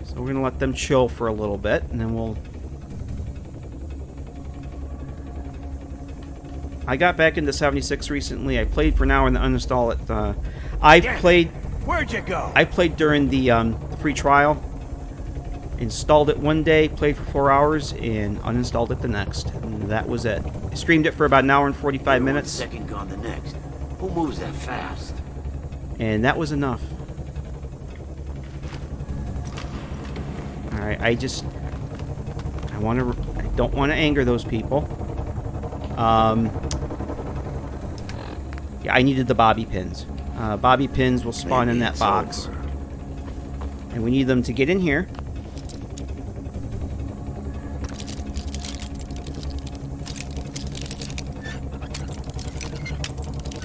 So we're going to let them chill for a little bit, and then we'll... I got back into 76 recently. I played for now and uninstall it. Where'd you go? I played during the free trial. Installed it one day, played for 4 hours, and uninstalled it the next. And that was it. I streamed it for about an hour and 45 minutes. Second gone the next. Who moves that fast? And that was enough. Alright, I don't want to anger those people. Yeah, I needed the bobby pins. Bobby pins will spawn in that box. And we need them to get in here.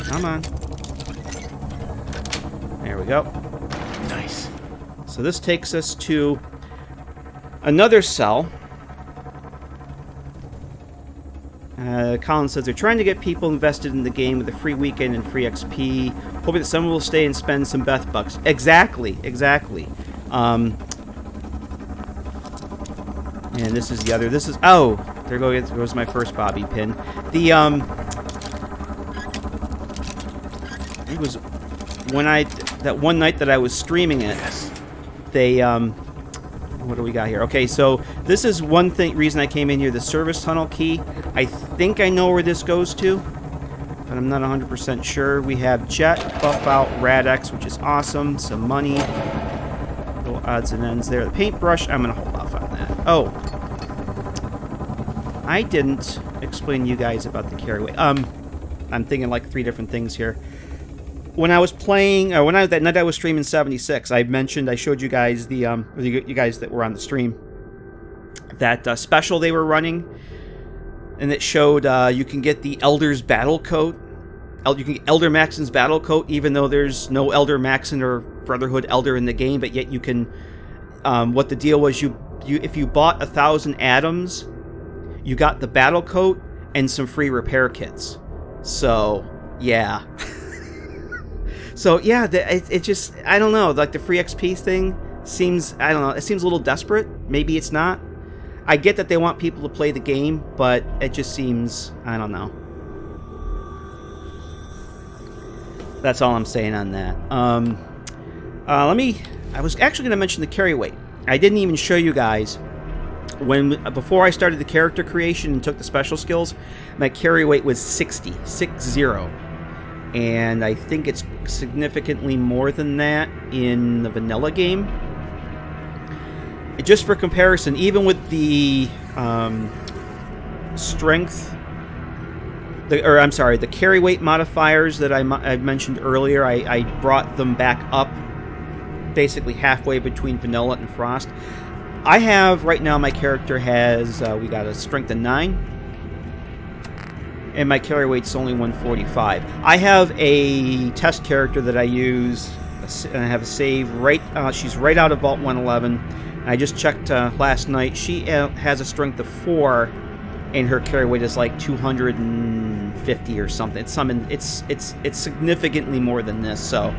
Come on. There we go. Nice. So this takes us to another cell. Colin says they're trying to get people invested in the game with a free weekend and free XP, hoping that someone will stay and spend some Beth bucks. Exactly. And this is the other. This is there goes my first bobby pin. It was that one night that I was streaming it. They what do we got here? Okay, so this is one reason I came in here. The service tunnel key. I think I know where this goes to, but I'm not 100% sure. We have Jet, Buff Out, Radex, which is awesome. Some money. Little odds and ends there. The paintbrush. I'm gonna hold off on that. Oh, I didn't explain to you guys about the carry weight. I'm thinking like 3 different things here. When I was playing, that night I was streaming 76, I showed you guys you guys that were on the stream, that special they were running, and it showed you can get the Elder's battle coat. You can get Elder Maxon's battle coat, even though there's no Elder Maxon or Brotherhood Elder in the game, but yet you can. What the deal was, you if you bought 1,000 atoms, you got the battle coat and some free repair kits. So yeah. So yeah, it just, I don't know, like the free XP thing seems, I don't know, it seems a little desperate. Maybe it's not. I get that they want people to play the game, but it just seems, I don't know. That's all I'm saying on that. I was actually going to mention the carry weight. I didn't even show you guys before I started the character creation and took the special skills, my carry weight was 60. And I think it's significantly more than that in the vanilla game. Just for comparison, even with the the carry weight modifiers that I mentioned earlier, I brought them back up basically halfway between vanilla and frost. I have, right now, my character has, we got a strength of 9. And my carry weight's only 145. I have a test character that I use, and I have a save right. She's right out of Vault 111. I just checked last night. She has a strength of 4, and her carry weight is like 250 or something. It's significantly more than this. So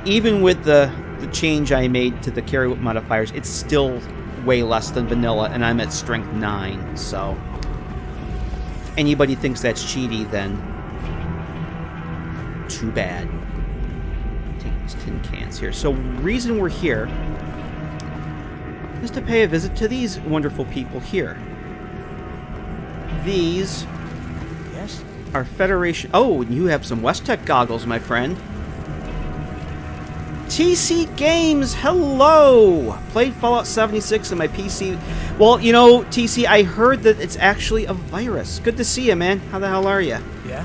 even with the change I made to the carry weight modifiers, it's still way less than vanilla, and I'm at strength 9. So. Anybody thinks that's cheaty, then too bad. Take these tin cans here. So, reason we're here is to pay a visit to these wonderful people here. These are Federation. Oh, and you have some West-Tech goggles, my friend. TC Games, hello! Played Fallout 76 on my PC. Well, you know, TC, I heard that it's actually a virus. Good to see you, man. How the hell are you? Yeah.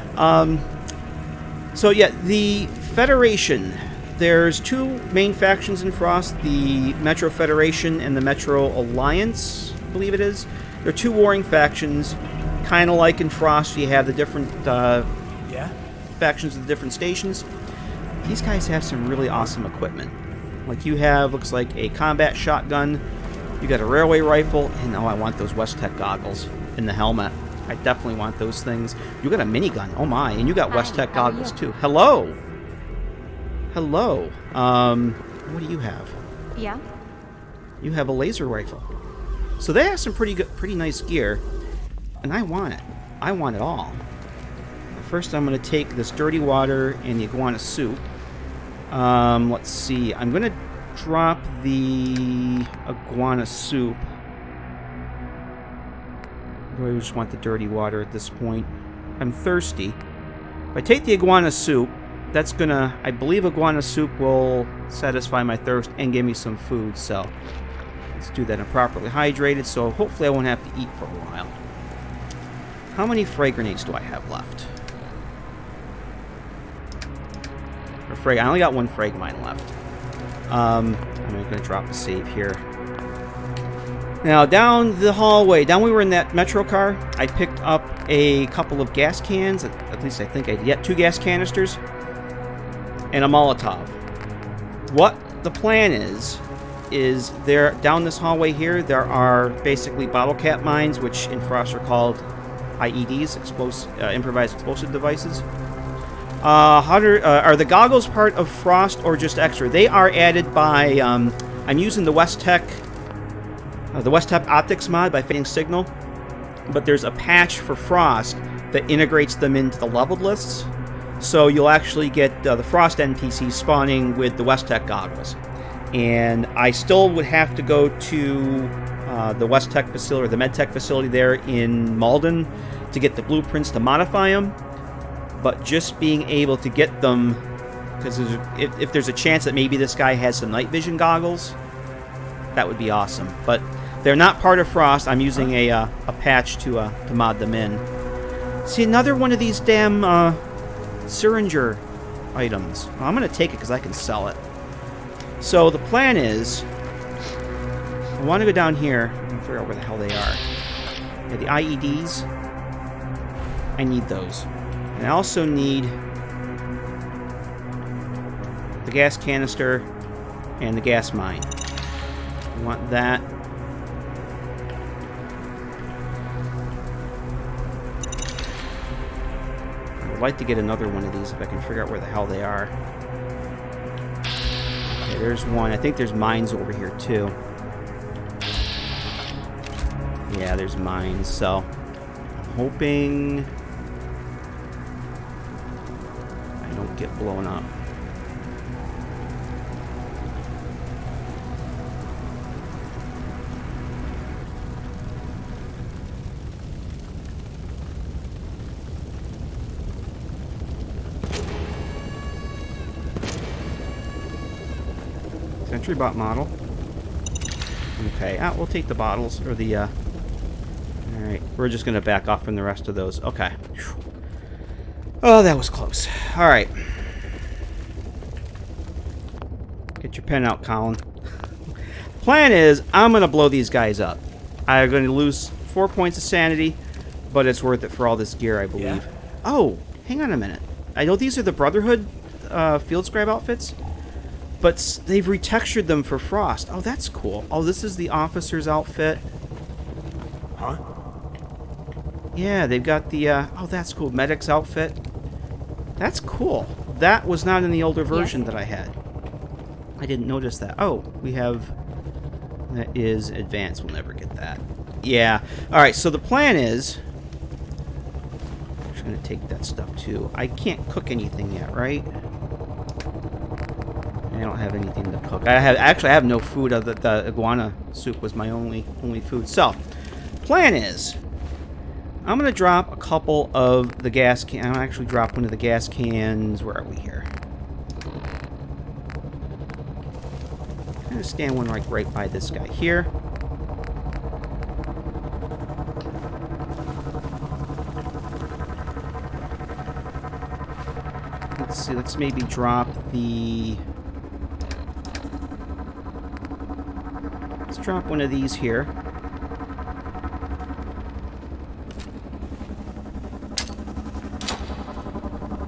So, yeah, the Federation. There's 2 main factions in Frost, the Metro Federation and the Metro Alliance, I believe it is. They're 2 warring factions, kind of like in Frost. You have the different factions of the different stations. These guys have some really awesome equipment. Like you have, looks like a combat shotgun. You got a railway rifle, and I want those West-Tech goggles in the helmet. I definitely want those things. You got a minigun. Oh my! And you got West-Tech goggles too. Hello. Hello. What do you have? Yeah. You have a laser rifle. So they have some pretty nice gear, and I want it. I want it all. first I'm going to take this dirty water and the iguana soup. Let's see. I'm going to drop the iguana soup. I just want the dirty water at this point. I'm thirsty. If I take the iguana soup, that's gonna... I believe iguana soup will satisfy my thirst and give me some food, so... Let's do that. I'm properly hydrated, so hopefully I won't have to eat for a while. How many frag grenades do I have left? I only got one frag mine left. I'm going to drop a save here. Now, down the hallway, down we were in that metro car, I picked up a couple of gas cans, at least I think I did. Yeah, 2 gas canisters, and a Molotov. What the plan is there, down this hallway here, there are basically bottle cap mines, which in Frost are called IEDs, improvised explosive devices. Are the goggles part of Frost or just extra? They are added by, I'm using the West Tech optics mod by Fading Signal, but there's a patch for Frost that integrates them into the leveled lists, so you'll actually get the Frost NPCs spawning with the West Tech goggles. And I still would have to go to the West Tech facility, or the Med Tech facility there in Malden, to get the blueprints to modify them. But just being able to get them, because if there's a chance that maybe this guy has some night vision goggles, that would be awesome. But they're not part of Frost. I'm using a patch to mod them in. See, another one of these damn Syringer items. Well, I'm going to take it because I can sell it. So the plan is, I want to go down here and figure out where the hell they are. Yeah, the IEDs. I need those. And I also need the gas canister and the gas mine. I want that. I would like to get another one of these if I can figure out where the hell they are. Okay, there's one. I think there's mines over here too. Yeah, there's mines. So I'm hoping I don't get blown up. Sentry bot model. Okay, we'll take the bottles, or the, Alright, we're just going to back off from the rest of those. Okay. Oh, that was close. Alright. Get your pen out, Colin. Plan is, I'm going to blow these guys up. I'm going to lose 4 points of sanity, but it's worth it for all this gear, I believe. Yeah. Oh, hang on a minute. I know these are the Brotherhood field scribe outfits, but they've retextured them for Frost. Oh, that's cool. Oh, this is the officer's outfit. Huh? Yeah, they've got the, oh, that's cool. Medic's outfit. That's cool. That was not in the older version that I had. I didn't notice that. Oh, we have... That is advanced. We'll never get that. Yeah. Alright, so the plan is... I'm just going to take that stuff, too. I can't cook anything yet, right? I don't have anything to cook. I have no food. The iguana soup was my only food. So, plan is... I'm going to drop a couple of the gas cans. I'm going to actually drop one of the gas cans. Where are we here? I'm going to stand one like right by this guy here. Let's see. Let's maybe drop the... Let's drop one of these here.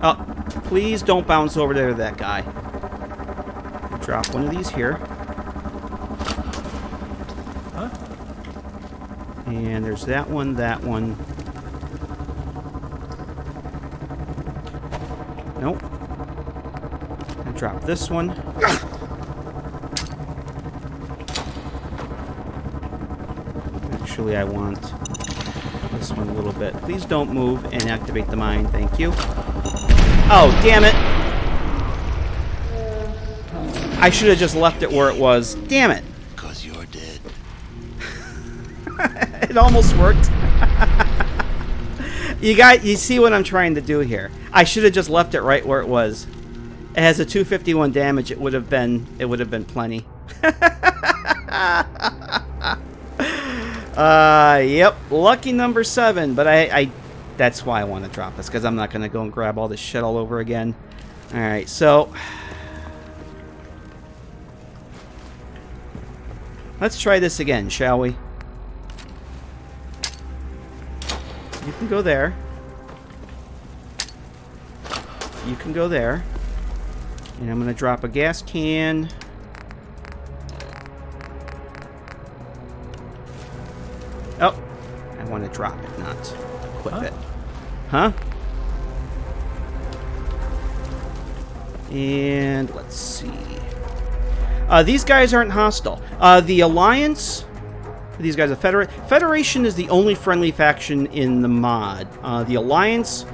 Oh, please don't bounce over there to that guy. Drop one of these here. Huh? And there's that one, that one. Nope. And drop this one. Actually, I want this one a little bit. Please don't move and activate the mine. Thank you. Oh, damn it. I should have just left it where it was. Damn it. Because you're dead. It almost worked. You see what I'm trying to do here. I should have just left it right where it was. It has a 251 damage. It would have been plenty. Yep, lucky number 7, but I that's why I want to drop this, because I'm not going to go and grab all this shit all over again. Alright, so let's try this again, shall we? You can go there. You can go there. And I'm going to drop a gas can. Oh, I want to drop it, not equip it. Huh? And let's see. These guys aren't hostile. The Alliance, these guys are Federation is the only friendly faction in the mod. The Alliance,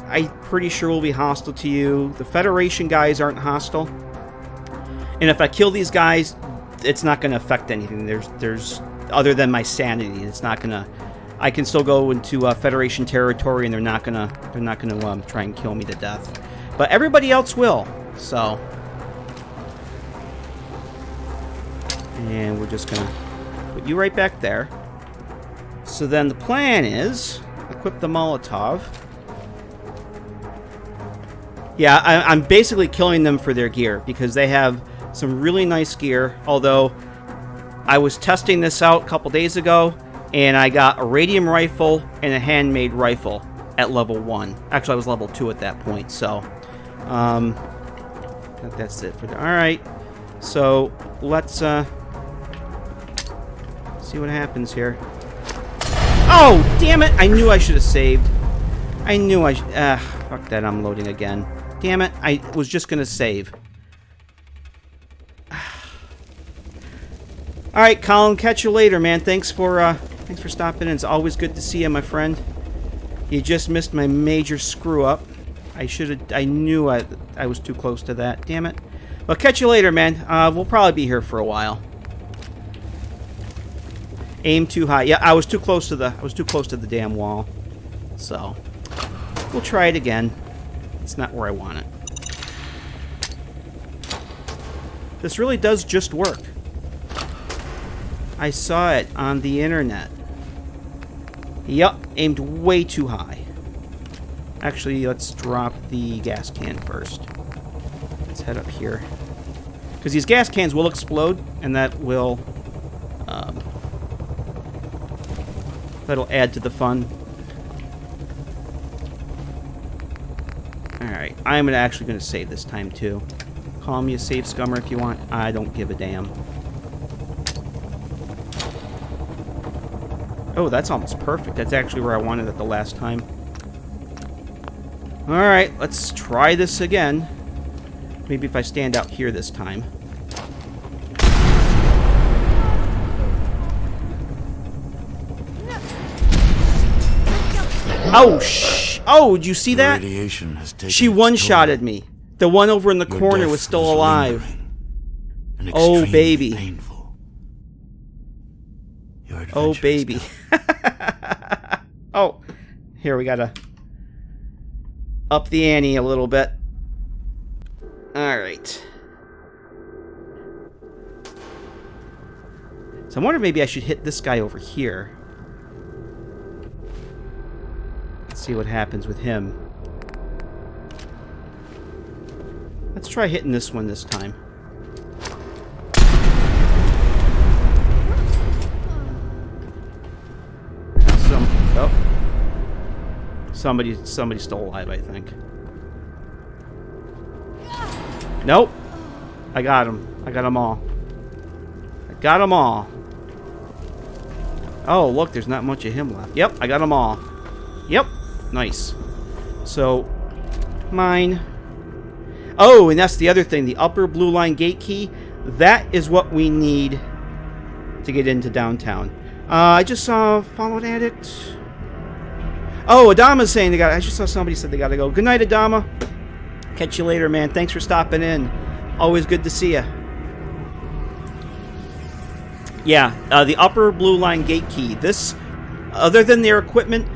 I'm pretty sure will be hostile to you. The Federation guys aren't hostile. And if I kill these guys, it's not going to affect anything. There's other than my sanity, it's not going to. I can still go into Federation territory, and they're not gonna try and kill me to death. But everybody else will. So, and we're just gonna put you right back there. So then the plan is equip the Molotov. Yeah, I'm basically killing them for their gear, because they have some really nice gear. Although I was testing this out a couple days ago, and I got a radium rifle and a handmade rifle at level 1. Actually, I was level 2 at that point, so that's it for the. All right, so let's see what happens here. Oh, damn it! I knew I should have saved. I knew I. Fuck that! I'm loading again. Damn it! I was just gonna save. All right, Colin. Catch you later, man. Thanks for stopping in. It's always good to see you, my friend. You just missed my major screw up. I knew I was too close to that. Damn it. Well, catch you later, man. We'll probably be here for a while. Aim too high. Yeah, I was too close to the damn wall. So, we'll try it again. It's not where I want it. This really does just work. I saw it on the internet. Yup, aimed way too high. Actually, let's drop the gas can first. Let's head up here. Because these gas cans will explode, and that will... that'll add to the fun. Alright, I'm actually going to save this time, too. Call me a safe scummer if you want. I don't give a damn. Oh, that's almost perfect. That's actually where I wanted it the last time. Alright, let's try this again. Maybe if I stand out here this time. Oh, oh, did you see that? Radiation has taken She one-shotted me. The one over in the corner was still alive. Oh, baby. Painful. Oh, baby. Oh, here we gotta up the ante a little bit. Alright. So I wonder if maybe I should hit this guy over here. Let's see what happens with him. Let's try hitting this one this time. Oh. Somebody's still alive, I think. Nope. I got him. I got them all. I got them all. Oh, look, there's not much of him left. Yep, I got them all. Yep. Nice. So, mine. Oh, and that's the other thing. The upper blue line gate key. That is what we need to get into downtown. I just saw Fallout Addict. Oh, Adama's saying they got... I just saw somebody said they got to go. Good night, Adama. Catch you later, man. Thanks for stopping in. Always good to see you. Yeah, the upper blue line gate key. This, other than their equipment,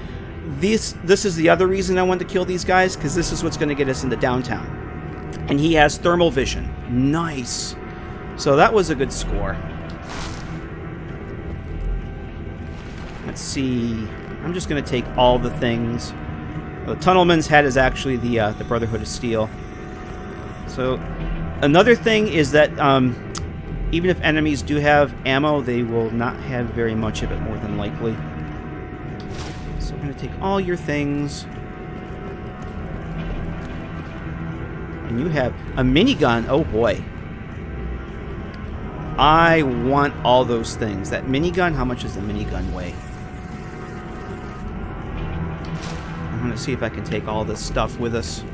this is the other reason I wanted to kill these guys, because this is what's going to get us into downtown. And he has thermal vision. Nice. So that was a good score. Let's see. I'm just going to take all the things. The Tunnelman's head is actually the Brotherhood of Steel. So another thing is that even if enemies do have ammo, they will not have very much of it, more than likely. So I'm going to take all your things. And you have a minigun. Oh boy. I want all those things. That minigun, how much does the minigun weigh? I'm going to see if I can take all this stuff with us.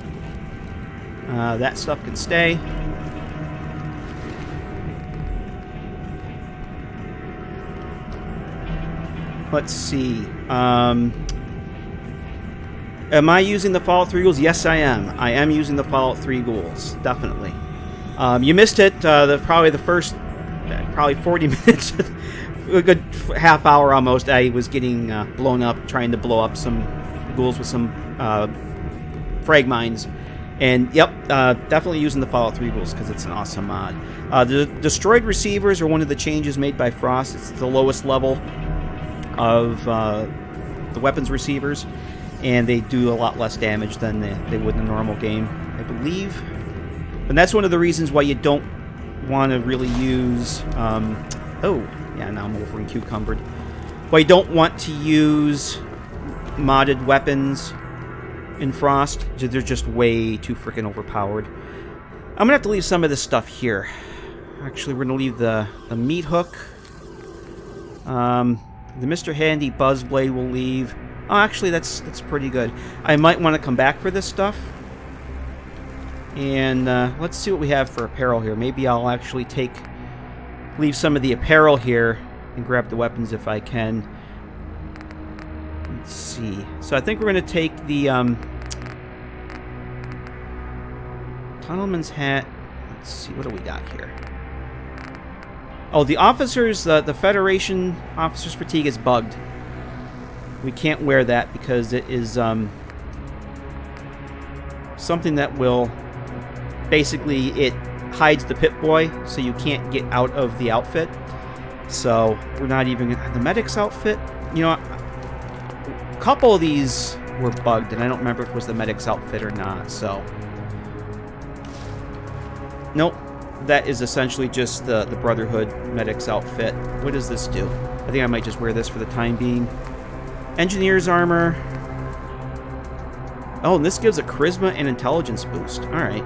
That stuff can stay. Let's see. Am I using the Fallout 3 ghouls? Yes, I am. I am using the Fallout 3 ghouls. Definitely. You missed it. Probably the first... probably 40 minutes. A good half hour almost. I was getting blown up, trying to blow up some ghouls with some frag mines. And, yep, definitely using the Fallout 3 ghouls because it's an awesome mod. The destroyed receivers are one of the changes made by Frost. It's the lowest level of the weapons receivers, and they do a lot less damage than they would in a normal game, I believe. And that's one of the reasons why you don't want to really use... oh, yeah, now I'm over and cucumbered. Why you don't want to use modded weapons in Frost. They're just way too freaking overpowered. I'm going to have to leave some of this stuff here. Actually, we're going to leave the meat hook. The Mr. Handy Buzzblade will leave. Oh, actually, that's pretty good. I might want to come back for this stuff. And let's see what we have for apparel here. Maybe I'll actually leave some of the apparel here and grab the weapons if I can. Let's see. So I think we're going to take the Tunnelman's hat. Let's see. What do we got here? Oh, the officers, the Federation officers' fatigue is bugged. We can't wear that because it is something that will... Basically, it hides the Pip-Boy, so you can't get out of the outfit. So, we're not even... The medic's outfit? You know, a couple of these were bugged, and I don't remember if it was the medic's outfit or not, so... Nope. That is essentially just the Brotherhood medic's outfit. What does this do? I think I might just wear this for the time being. Engineer's armor. Oh, and this gives a charisma and intelligence boost. Alright.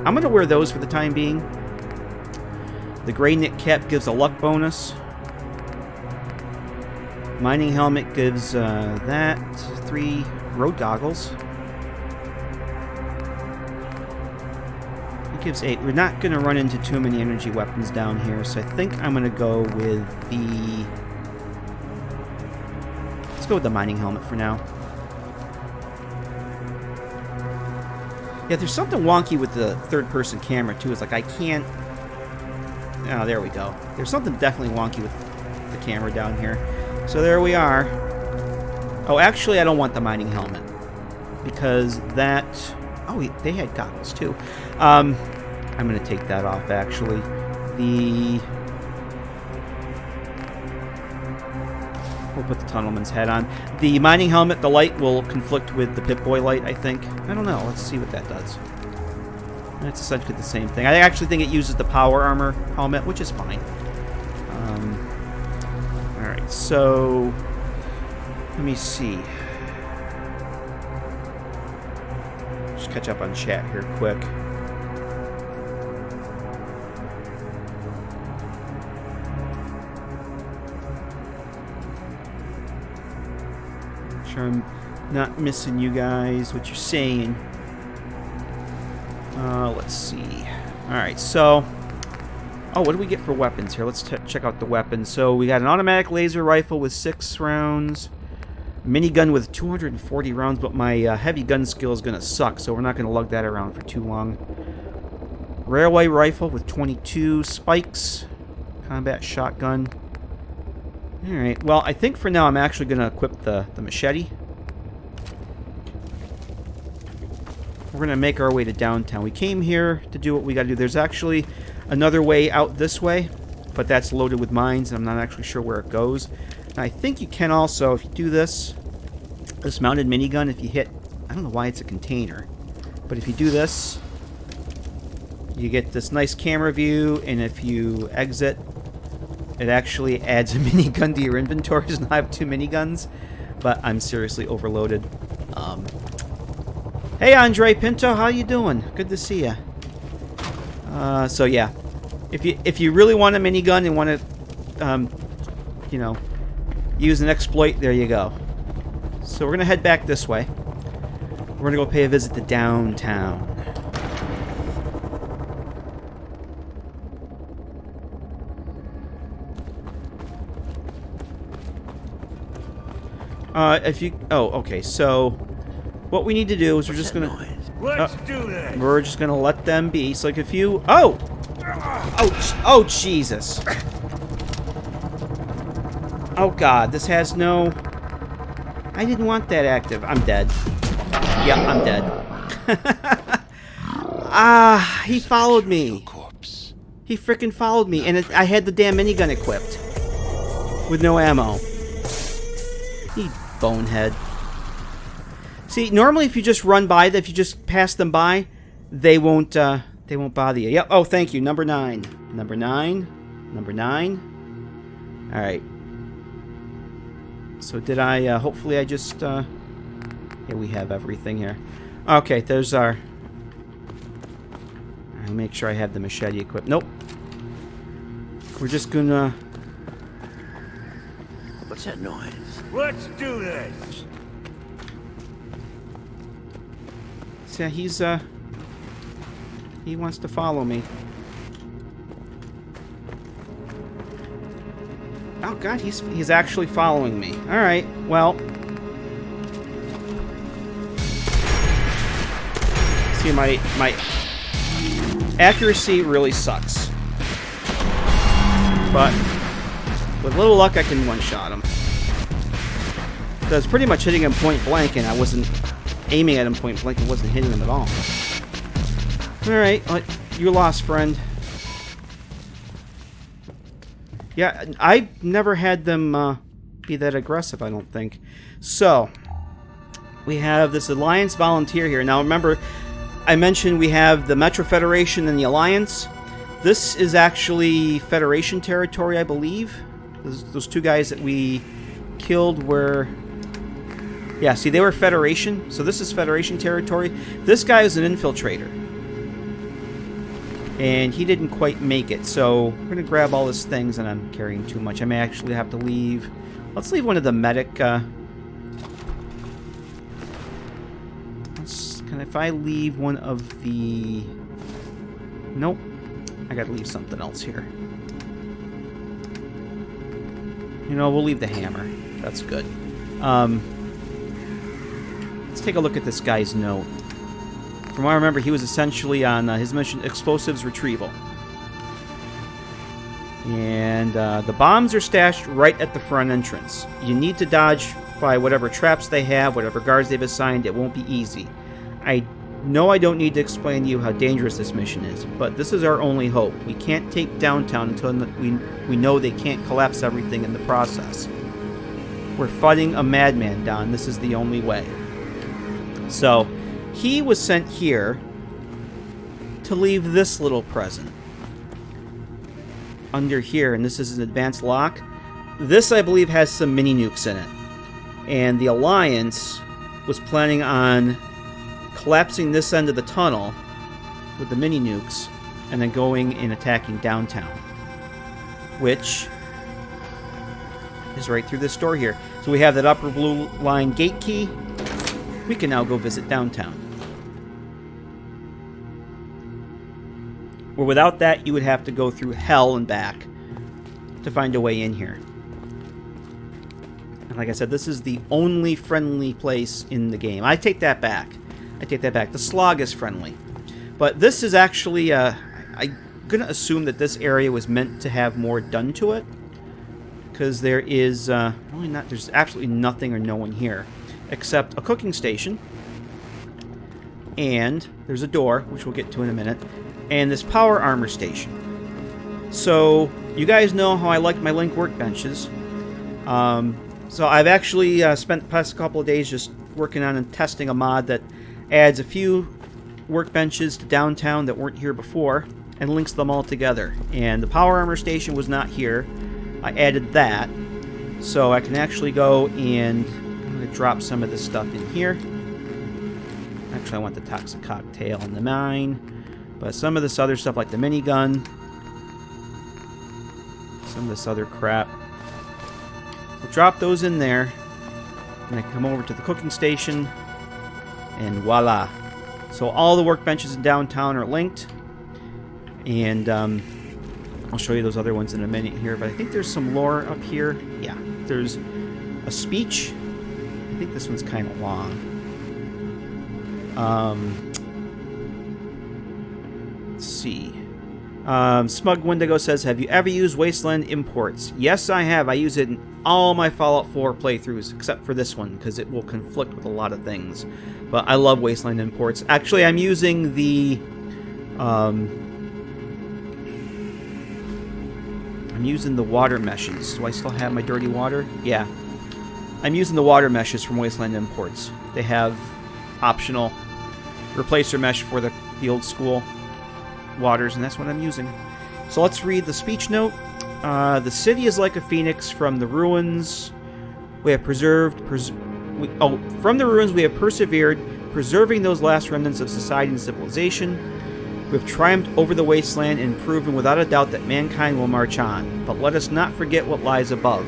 I'm going to wear those for the time being. The gray knit cap gives a luck bonus. Mining helmet gives that. 3 road goggles. Gives 8. We're not going to run into too many energy weapons down here, so I think I'm going to go with the... Let's go with the mining helmet for now. Yeah, there's something wonky with the third-person camera, too. It's like I can't... Oh, there we go. There's something definitely wonky with the camera down here. So there we are. Oh, actually, I don't want the mining helmet. Because that... Oh, they had goggles, too. I'm going to take that off, actually. We'll put the Tunnelman's head on. The mining helmet, the light will conflict with the Pip-Boy light, I think. I don't know. Let's see what that does. That's essentially the same thing. I actually think it uses the power armor helmet, which is fine. Alright, so... Let me see. Just catch up on chat here quick. Make sure I'm not missing you guys, what you're saying. Let's see. Alright, so... Oh, what do we get for weapons here? Let's check out the weapons. So we got an automatic laser rifle with 6 rounds. Minigun with 240 rounds, but my heavy gun skill is going to suck, so we're not going to lug that around for too long. Railway rifle with 22 spikes. Combat shotgun. Alright, well, I think for now I'm actually going to equip the machete. We're going to make our way to downtown. We came here to do what we got to do. There's actually another way out this way, but that's loaded with mines, and I'm not actually sure where it goes. And I think you can also, if you do this mounted minigun, if you hit, I don't know why it's a container, but if you do this, you get this nice camera view, and if you exit, it actually adds a minigun to your inventory. So now I have 2 miniguns, but I'm seriously overloaded. Hey, Andre Pinto, how you doing? Good to see you. So yeah, if you really want a minigun and want to, you know, use an exploit, there you go. So we're gonna head back this way. We're gonna go pay a visit to downtown. Okay, so what we need to do is we're just gonna Let's do this. we're just gonna let them be. So like if you oh Jesus. Oh god, this has no... I didn't want that active. I'm dead. Yeah, I'm dead. He followed me. He frickin' followed me, and I had the damn minigun equipped. With no ammo. You bonehead. See, normally if you just run by them, if you just pass them by, they won't bother you. Yep, oh, thank you. Number 9. Number 9. Number 9. Alright. So did I, hopefully I just, yeah, we have everything here. Okay, there's our... I'll make sure I have the machete equipped. Nope. We're just gonna... What's that noise? Let's do this. See, he's, he wants to follow me. Oh god, he's actually following me. Alright, well. See, my accuracy really sucks. But with a little luck I can one-shot him. So I was pretty much hitting him point blank, and I wasn't aiming at him point blank and wasn't hitting him at all. Alright, you lost, friend. Yeah, I never had them be that aggressive, I don't think. So, we have this Alliance volunteer here. Now remember, I mentioned we have the Metro Federation and the Alliance. This is actually Federation territory, I believe. Those 2 guys that we killed were... Yeah, see, they were Federation. So this is Federation territory. This guy is an infiltrator. And he didn't quite make it. So we're going to grab all his things, and I'm carrying too much. I may actually have to leave. Let's leave one of the medic... if I leave one of the... Nope. I gotta leave something else here. You know, we'll leave the hammer. That's good. Let's take a look at this guy's note. From what I remember, he was essentially on his mission, explosives retrieval. And the bombs are stashed right at the front entrance. You need to dodge by whatever traps they have, whatever guards they've assigned. It won't be easy. I know I don't need to explain to you how dangerous this mission is, but this is our only hope. We can't take downtown until we know they can't collapse everything in the process. We're fighting a madman, Don. This is the only way. So, he was sent here to leave this little present. Under here, and this is an advanced lock. This, I believe, has some mini nukes in it. And the Alliance was planning on collapsing this end of the tunnel with the mini nukes and then going and attacking downtown, which is right through this door here. So we have that upper blue line gate key. We can now go visit downtown. Or without that, you would have to go through hell and back to find a way in here. And like I said, this is the only friendly place in the game. I take that back. I take that back. The slog is friendly. But this is actually, I'm going to assume that this area was meant to have more done to it. Because there is, there's absolutely nothing or no one here. Except a cooking station. And there's a door, which we'll get to in a minute. And this power armor station. So, you guys know how I like my Link workbenches. So I've actually spent the past couple of days just working on and testing a mod that adds a few workbenches to downtown that weren't here before and links them all together. And the power armor station was not here. I added that. So I can actually go and I'm going to drop some of this stuff in here. Actually, I want the toxic cocktail and the mine. But some of this other stuff like the minigun. Some of this other crap. We'll drop those in there. And I come over to the cooking station. And voila. So all the workbenches in downtown are linked. And I'll show you those other ones in a minute here. But I think there's some lore up here. Yeah. There's a speech. I think this one's kind of long. Let's see. Smug Wendigo says, have you ever used Wasteland Imports? Yes, I have. I use it in all my Fallout 4 playthroughs, except for this one, because it will conflict with a lot of things. But I love Wasteland Imports. Actually, I'm using the... I'm using the water meshes. Do I still have my dirty water? Yeah. I'm using the water meshes from Wasteland Imports. They have optional replacer mesh for the old school waters, and that's what I'm using. So let's read the speech note. The city is like a phoenix from the ruins. We have from the ruins we have persevered, preserving those last remnants of society and civilization. We have triumphed over the wasteland and proven without a doubt that mankind will march on. But let us not forget what lies above.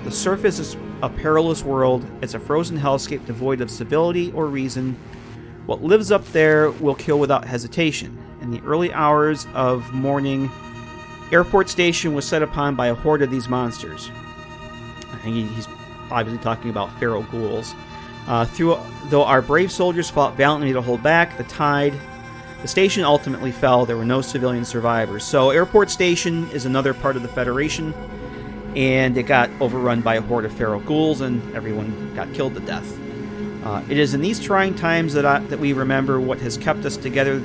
The surface is a perilous world. It's a frozen hellscape devoid of civility or reason. What lives up there will kill without hesitation. In the early hours of morning, Airport Station was set upon by a horde of these monsters. I think he's obviously talking about feral ghouls. Though our brave soldiers fought valiantly to hold back the station ultimately fell. There were no civilian survivors. So Airport Station is another part of the Federation, and it got overrun by a horde of feral ghouls, and everyone got killed to death. It is in these trying times that we remember what has kept us together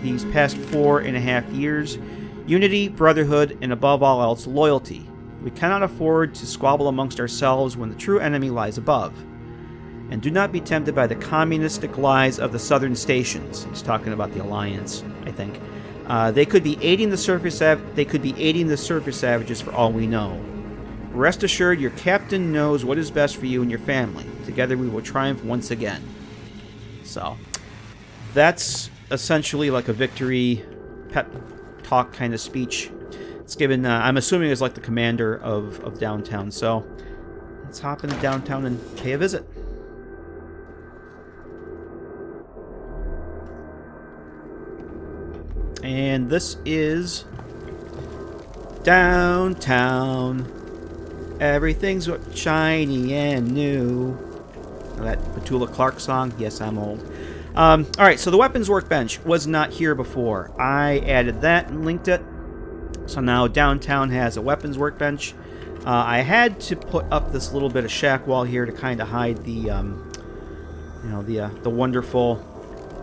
these past 4.5 years. Unity, brotherhood, and above all else, loyalty. We cannot afford to squabble amongst ourselves when the true enemy lies above. And do not be tempted by the communistic lies of the southern stations. He's talking about the Alliance, I think. They could be aiding the surface savages for all we know. Rest assured, your captain knows what is best for you and your family. Together we will triumph once again. So, that's essentially like a victory pep talk kind of speech. It's given, I'm assuming it's like the commander of downtown. So, let's hop into downtown and pay a visit. And this is downtown. Everything's shiny and new. That Petula Clark song? Yes, I'm old. Alright, so the weapons workbench was not here before. I added that and linked it. So now downtown has a weapons workbench. I had to put up this little bit of shack wall here to kind of hide the, the wonderful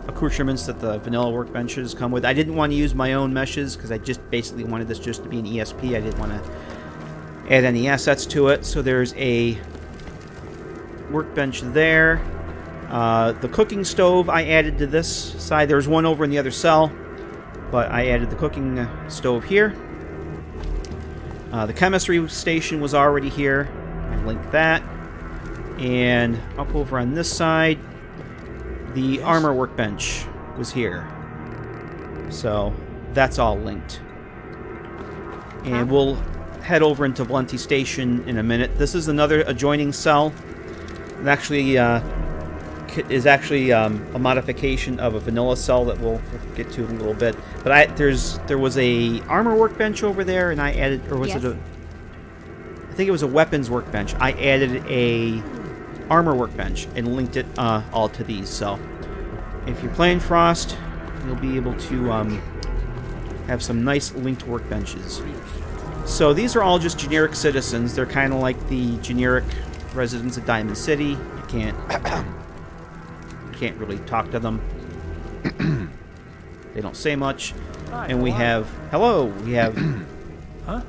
accoutrements that the vanilla workbenches come with. I didn't want to use my own meshes because I just basically wanted this just to be an ESP. I didn't want to add any assets to it. So there's a workbench there. The cooking stove I added to this side. There's one over in the other cell, but I added the cooking stove here. The chemistry station was already here. I linked that. And up over on this side, the armor workbench was here. So that's all linked. And we'll head over into Valenti Station in a minute. This is another adjoining cell. It actually is actually a modification of a vanilla cell that we'll get to in a little bit. But there was a armor workbench over there, and I added, or was it a? I think it was a weapons workbench. I added a armor workbench and linked it all to these. So if you're playing Frost, you'll be able to have some nice linked workbenches. So these are all just generic citizens. They're kind of like the generic residents of Diamond City. You can't really talk to them. They don't say much. And we have we have Huh?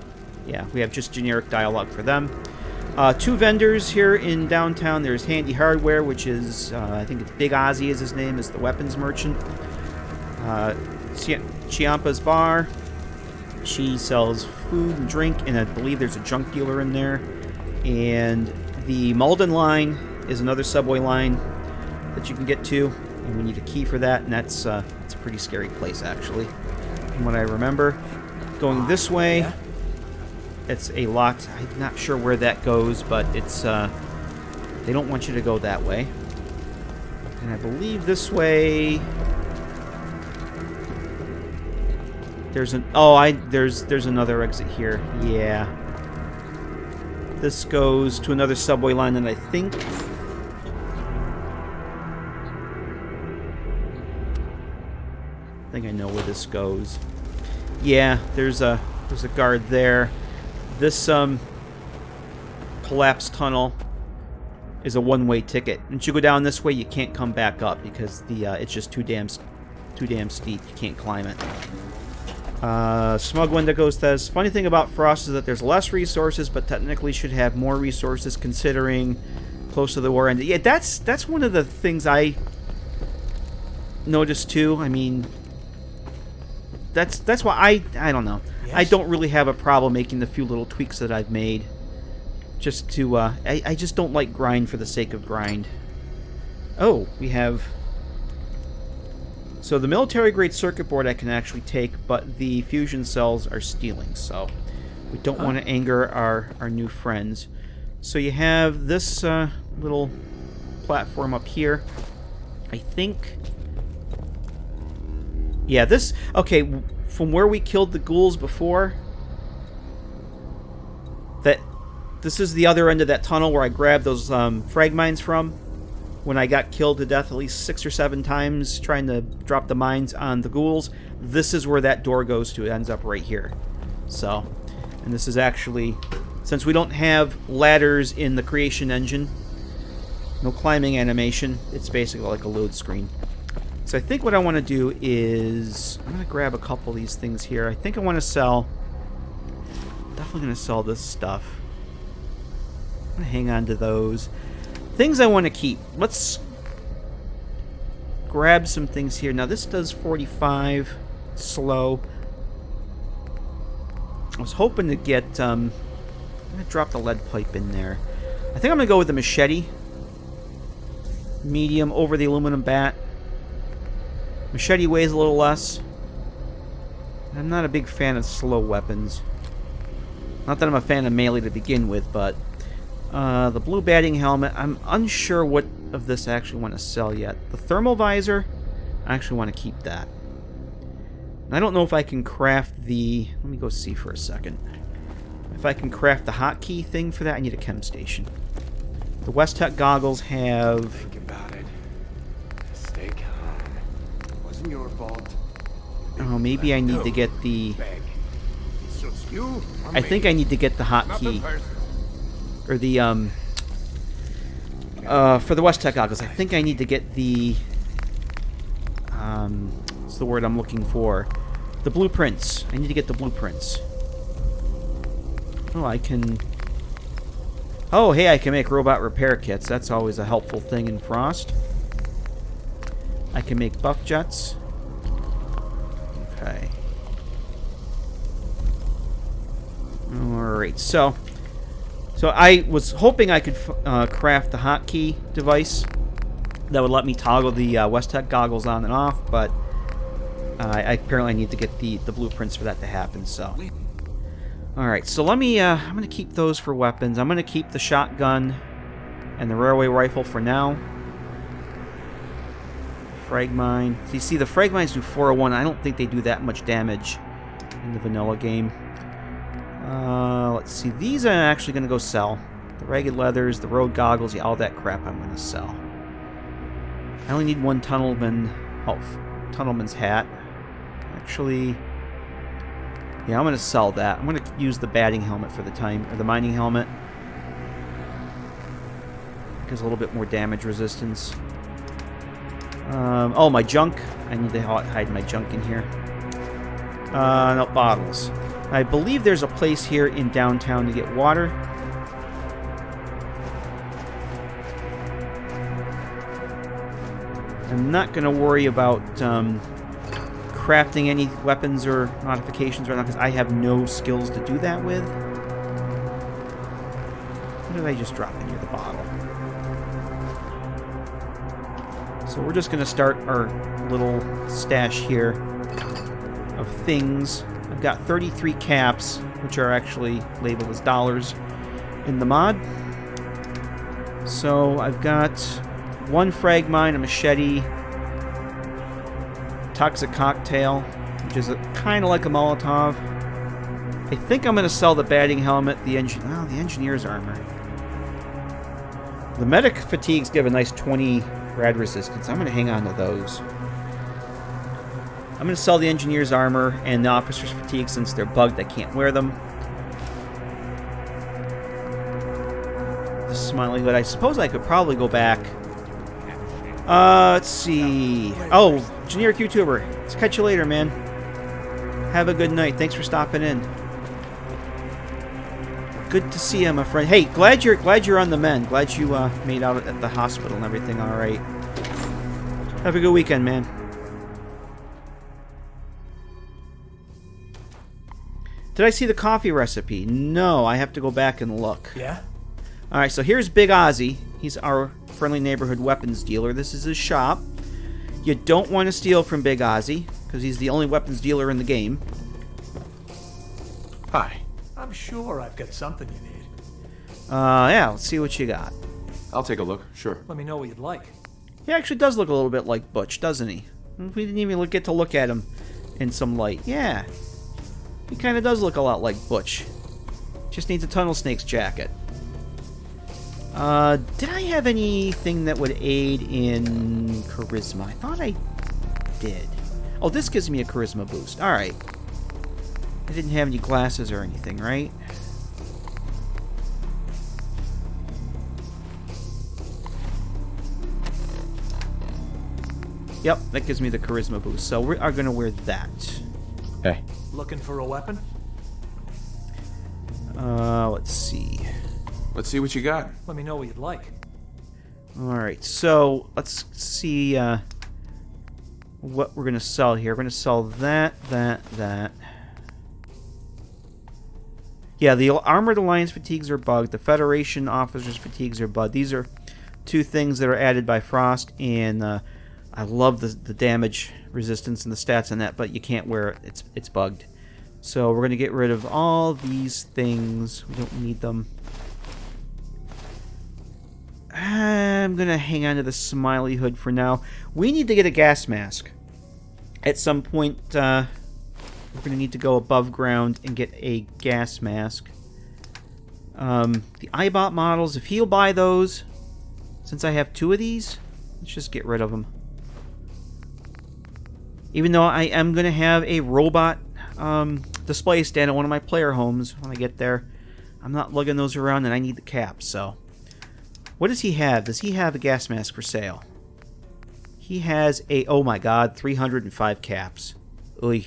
yeah, we have just generic dialogue for them. 2 vendors here in downtown. There's Handy Hardware, which is I think it's Big Ozzy is his name, is the weapons merchant. Chiampa's Bar. She sells food and drink, and I believe there's a junk dealer in there. And the Malden line is another subway line that you can get to, and we need a key for that, and it's a pretty scary place, actually, from what I remember. Going this way, it's a lot. I'm not sure where that goes, but it's they don't want you to go that way. And I believe this way there's there's another exit here. Yeah. This goes to another subway line, and I think I know where this goes. Yeah, there's a guard there. This collapsed tunnel is a one-way ticket. Once you go down this way, you can't come back up because it's just too damn steep. You can't climb it. Smug Wendigo says, funny thing about Frost is that there's less resources, but technically should have more resources considering close to the war end. Yeah, that's one of the things I noticed too. I mean, that's why I don't know. Yes. I don't really have a problem making the few little tweaks that I've made. Just to I just don't like grind for the sake of grind. Oh, we have. So the military-grade circuit board I can actually take, but the fusion cells are stealing, so we don't want to anger our new friends. So you have this little platform up here. I think... Yeah, this... Okay, from where we killed the ghouls before, this is the other end of that tunnel where I grabbed those frag mines from. When I got killed to death at least 6 or 7 times trying to drop the mines on the ghouls, this is where that door goes to. It ends up right here. So, and this is actually, since we don't have ladders in the creation engine, no climbing animation, it's basically like a load screen. So I think what I want to do is, I'm going to grab a couple of these things here. I think I want to sell, definitely going to sell this stuff. I'm going to hang on to those. Things I want to keep. Let's grab some things here. Now this does 45. Slow. I was hoping to get... I'm going to drop the lead pipe in there. I think I'm going to go with the machete. Medium over the aluminum bat. Machete weighs a little less. I'm not a big fan of slow weapons. Not that I'm a fan of melee to begin with, but... the blue batting helmet, I'm unsure what of this I actually want to sell yet. The thermal visor, I actually want to keep that. And I don't know if I can craft the... Let me go see for a second. If I can craft the hotkey thing for that, I need a chem station. The West Tech goggles have... Think about it. Stay calm. It wasn't your fault. Oh, maybe I need to get the... I think I need to get the hotkey. Or the, for the West Tech goggles, I think I need to get the, what's the word I'm looking for? The blueprints. I need to get the blueprints. Oh, I can... Oh, hey, I can make robot repair kits. That's always a helpful thing in Frost. I can make buff jets. Okay. Alright, so I was hoping I could craft the hotkey device that would let me toggle the West Tech goggles on and off, but I apparently need to get the blueprints for that to happen, so... Alright, so let me... I'm going to keep those for weapons. I'm going to keep the shotgun and the railway rifle for now. Frag mine. So you see, the frag mines do 401. I don't think they do that much damage in the vanilla game. Let's see. These I'm actually going to go sell. The ragged leathers, the road goggles, yeah, all that crap I'm going to sell. I only need one tunnelman. Oh, tunnelman's hat. Actually, yeah, I'm going to sell that. I'm going to use the batting helmet for the time, or the mining helmet. Gives a little bit more damage resistance. Oh, my junk. I need to hide my junk in here. No, bottles. I believe there's a place here in downtown to get water. I'm not going to worry about crafting any weapons or modifications right now because I have no skills to do that with. What did I just drop in here? The bottle. So we're just going to start our little stash here of things. I've got 33 caps, which are actually labeled as dollars in the mod. So I've got one frag mine, a machete, toxic cocktail, which is kind of like a Molotov. I think I'm going to sell the batting helmet, the engineer's armor. The medic fatigues give a nice 20 rad resistance. I'm going to hang on to those. I'm going to sell the engineer's armor and the officer's fatigue since they're bugged. I can't wear them. The smiley hood. I suppose I could probably go back. Let's see. Oh, generic YouTuber. Let's catch you later, man. Have a good night. Thanks for stopping in. Good to see you, my friend. Hey, glad you're on the mend. Glad you made out at the hospital and everything. All right. Have a good weekend, man. Did I see the coffee recipe? No, I have to go back and look. Yeah? All right, so here's Big Ozzy. He's our friendly neighborhood weapons dealer. This is his shop. You don't want to steal from Big Ozzy because he's the only weapons dealer in the game. Hi. I'm sure I've got something you need. Yeah, let's see what you got. I'll take a look, sure. Let me know what you'd like. He actually does look a little bit like Butch, doesn't he? We didn't even get to look at him in some light. Yeah. He kind of does look a lot like Butch. Just needs a Tunnel Snake's jacket. Did I have anything that would aid in charisma? I thought I did. Oh, this gives me a charisma boost. Alright. I didn't have any glasses or anything, right? Yep, that gives me the charisma boost. So we are going to wear that. Hey. Looking for a weapon? Let's see. Let's see what you got. Let me know what you'd like. Alright, so let's see what we're going to sell here. We're going to sell that. Yeah, the Armored Alliance fatigues are bugged. The Federation officers' fatigues are bugged. These are two things that are added by Frost, and I love the damage resistance and the stats on that, but you can't wear it. It's bugged. So we're going to get rid of all these things. We don't need them. I'm going to hang on to the smiley hood for now. We need to get a gas mask. At some point, we're going to need to go above ground and get a gas mask. The iBot models, if he'll buy those, since I have two of these, let's just get rid of them. Even though I am going to have a robot display stand at one of my player homes when I get there, I'm not lugging those around, and I need the caps, so... What does he have? Does he have a gas mask for sale? He has a, oh my god, 305 caps. Oy.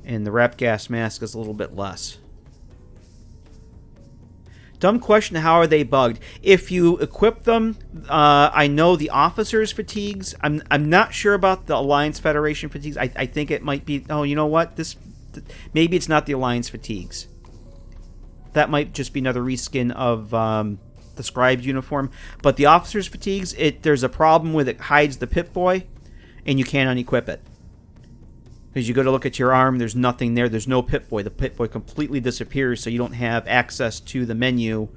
And the wrap gas mask is a little bit less. Dumb question, how are they bugged? If you equip them, I know the officers' fatigues. I'm not sure about the Alliance Federation fatigues. I think it might be, oh, you know what? Maybe it's not the Alliance fatigues. That might just be another reskin of the Scribe's uniform. But the officers' fatigues, there's a problem with it hides the Pip-Boy, and you can't unequip it. Because you go to look at your arm, there's nothing there. There's no Pip-Boy. The Pip-Boy completely disappears, so you don't have access to the menu,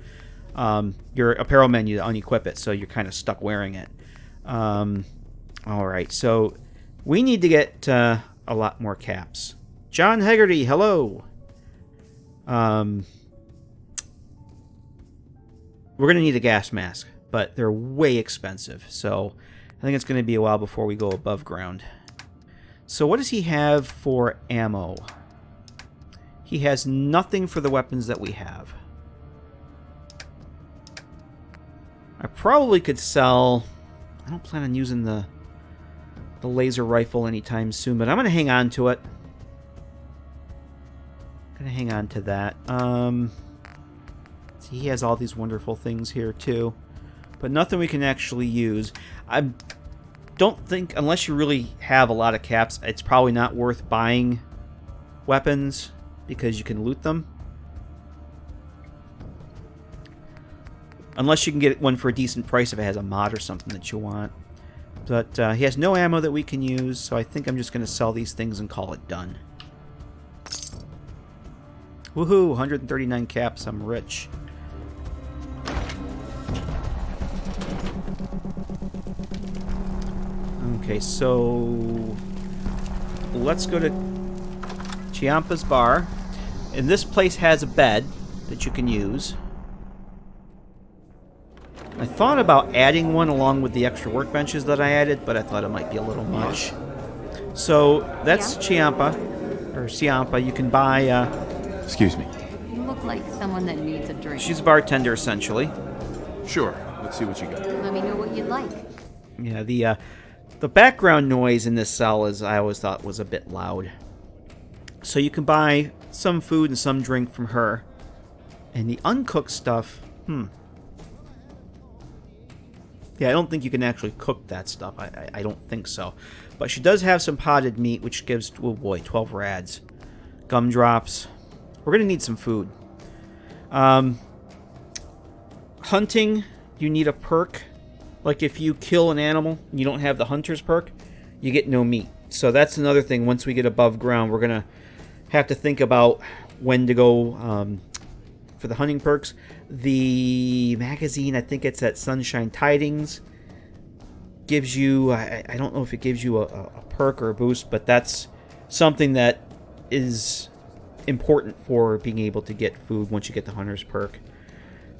your apparel menu, to unequip it. So you're kind of stuck wearing it. Alright, so we need to get a lot more caps. John Hegarty, hello. We're going to need a gas mask, but they're way expensive. So I think it's going to be a while before we go above ground. So what does he have for ammo? He has nothing for the weapons that we have. I probably could sell... I don't plan on using the laser rifle anytime soon, but I'm going to hang on to it. I'm going to hang on to that. See, he has all these wonderful things here too, but nothing we can actually use. I don't think, unless you really have a lot of caps, it's probably not worth buying weapons because you can loot them. Unless you can get one for a decent price if it has a mod or something that you want. But he has no ammo that we can use, so I think I'm just going to sell these things and call it done. Woohoo! 139 caps, I'm rich. Okay, so let's go to Chiampa's bar. And this place has a bed that you can use. I thought about adding one along with the extra workbenches that I added, but I thought it might be a little much. So that's Chiampa, or Ciampa. You can buy... Excuse me. You look like someone that needs a drink. she's a bartender, essentially. Sure. Let's see what you got. Let me know what you'd like. Yeah, the background noise in this cell is, I always thought, was a bit loud. So you can buy some food and some drink from her. And the uncooked stuff, yeah, I don't think you can actually cook that stuff. I don't think so. But she does have some potted meat, which gives, oh boy, 12 rads. Gumdrops. We're going to need some food. Hunting, you need a perk. Like if you kill an animal and you don't have the hunter's perk, you get no meat. So that's another thing. Once we get above ground, we're going to have to think about when to go for the hunting perks. The magazine, I think it's at Sunshine Tidings, gives you, I don't know if it gives you a perk or a boost, but that's something that is important for being able to get food once you get the hunter's perk.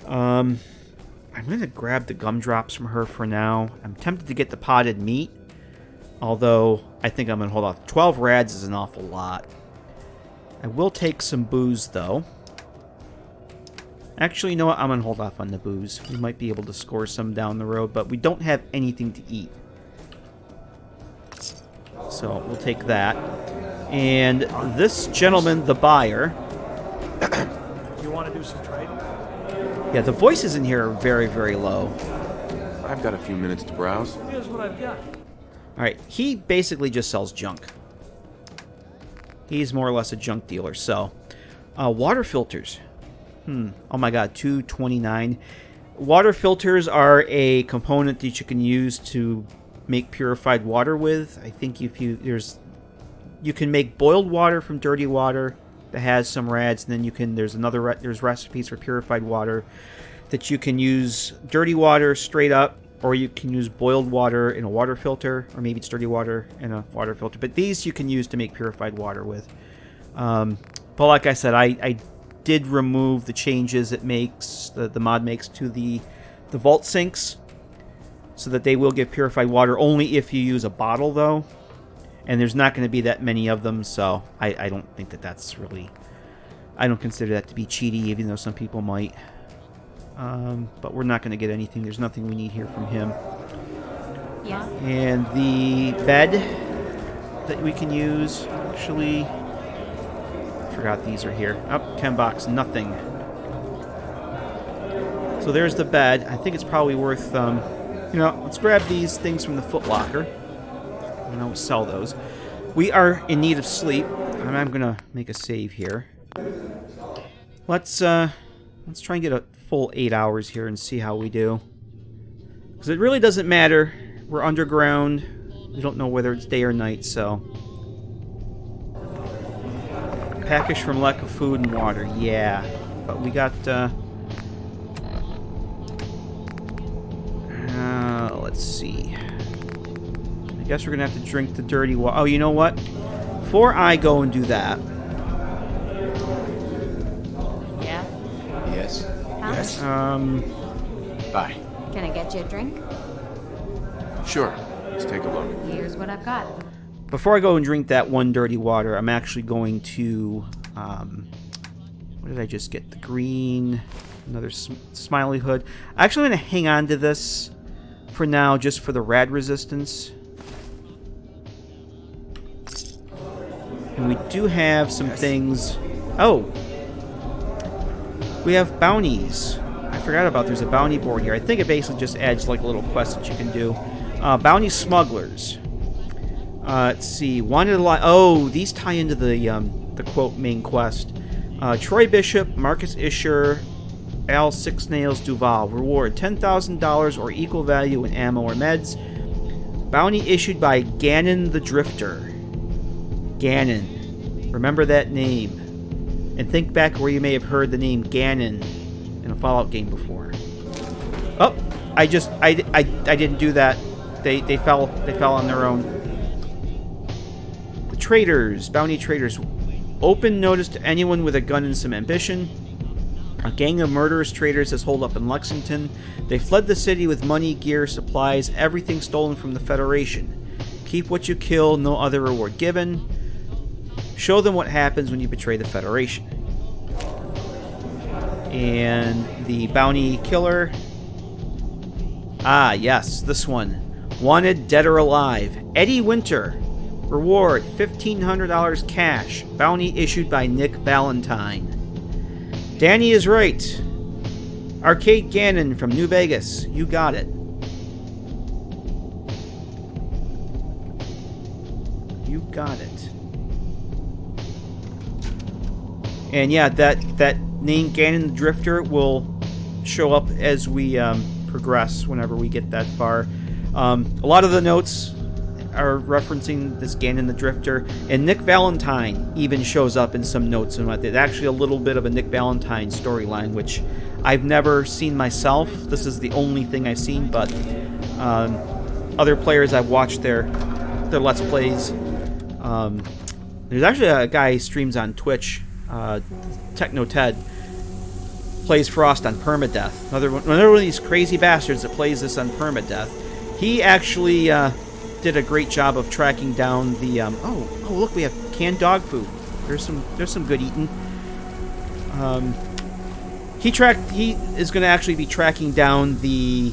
I'm going to grab the gumdrops from her for now. I'm tempted to get the potted meat, although I think I'm going to hold off. 12 rads is an awful lot. I will take some booze, though. Actually, you know what? I'm going to hold off on the booze. We might be able to score some down the road, but we don't have anything to eat. So we'll take that. And this gentleman, the buyer... You want to do some trading? Yeah, the voices in here are very, very low. I've got a few minutes to browse. Here's what I've got. Alright, he basically just sells junk. He's more or less a junk dealer, so... water filters. Oh my god, 229. Water filters are a component that you can use to make purified water with. I think if you... You can make boiled water from dirty water that has some rads, and then there's recipes for purified water that you can use dirty water straight up, or you can use boiled water in a water filter, or maybe it's dirty water in a water filter. But these you can use to make purified water with. But like I said, I did remove the changes it makes, the mod makes to the vault sinks, so that they will give purified water only if you use a bottle, though. And there's not going to be that many of them, so I don't think that's really... I don't consider that to be cheaty, even though some people might. But we're not going to get anything. There's nothing we need here from him. Yes. And the bed that we can use, actually... I forgot these are here. Oh, chem box, nothing. So there's the bed. I think it's probably worth... let's grab these things from the Foot Locker. And I'll sell those. We are in need of sleep. And I'm gonna make a save here. Let's try and get a full 8 hours here and see how we do. Because it really doesn't matter. We're underground. We don't know whether it's day or night, so. Package from lack of food and water. Yeah. But we got, let's see. I guess we're going to have to drink the dirty water. Oh, you know what? Before I go and do that, Yes. Bye. Can I get you a drink? Sure. Let's take a look. Here's what I've got. Before I go and drink that one dirty water, I'm actually going to... what did I just get? The green... Another smiley hood. Actually, I'm going to hang on to this for now, just for the rad resistance. And we do have some things... Oh! We have bounties. I forgot about there's a bounty board here. I think it basically just adds like a little quest that you can do. Bounty smugglers. Let's see. Wanted a lot. Oh, these tie into the quote main quest. Troy Bishop, Marcus Isher, Al Six Nails Duval. Reward $10,000 or equal value in ammo or meds. Bounty issued by Gannon the Drifter. Gannon. Remember that name. And think back where you may have heard the name Gannon in a Fallout game before. Oh, I didn't do that. They fell on their own. The traders, bounty traders. Open notice to anyone with a gun and some ambition. A gang of murderous traders has holed up in Lexington. They fled the city with money, gear, supplies, everything stolen from the Federation. Keep what you kill, no other reward given. Show them what happens when you betray the Federation. And the bounty killer. Ah, yes, this one. Wanted, dead or alive. Eddie Winter. Reward, $1,500 cash. Bounty issued by Nick Valentine. Danny is right. Arcade Gannon from New Vegas. You got it. You got it. And yeah, that name Gannon the Drifter will show up as we progress whenever we get that far. A lot of the notes are referencing this Gannon the Drifter, and Nick Valentine even shows up in some notes and what. There's actually a little bit of a Nick Valentine storyline, which I've never seen myself. This is the only thing I've seen, but other players I've watched their Let's Plays. There's actually a guy who streams on Twitch, Techno Ted, plays Frost on permadeath. Another one of these crazy bastards that plays this on permadeath. He actually did a great job of tracking down the. Oh, look, we have canned dog food. There's some good eating. He is going to actually be tracking down the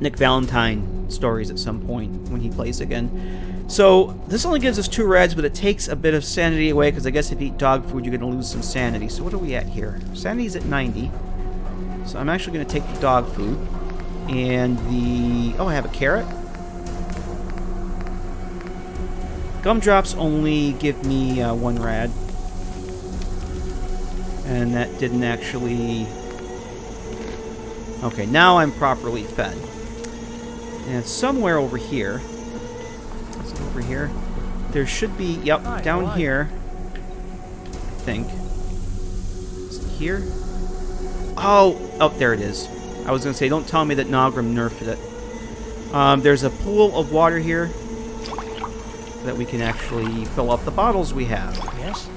Nick Valentine stories at some point when he plays again. So this only gives us 2 reds, but it takes a bit of sanity away, because I guess if you eat dog food, you're going to lose some sanity. So what are we at here? Sanity's at 90. So I'm actually going to take the dog food. And the... Oh, I have a carrot. Gumdrops only give me 1 rad. And that didn't actually... Okay, now I'm properly fed. And somewhere over here... Over here. There should be... Yep, Hi, down hi. here. I think. Is it here? Oh, there it is. I was going to say, don't tell me that Nogrim nerfed it. There's a pool of water here that we can actually fill up the bottles we have. Yes?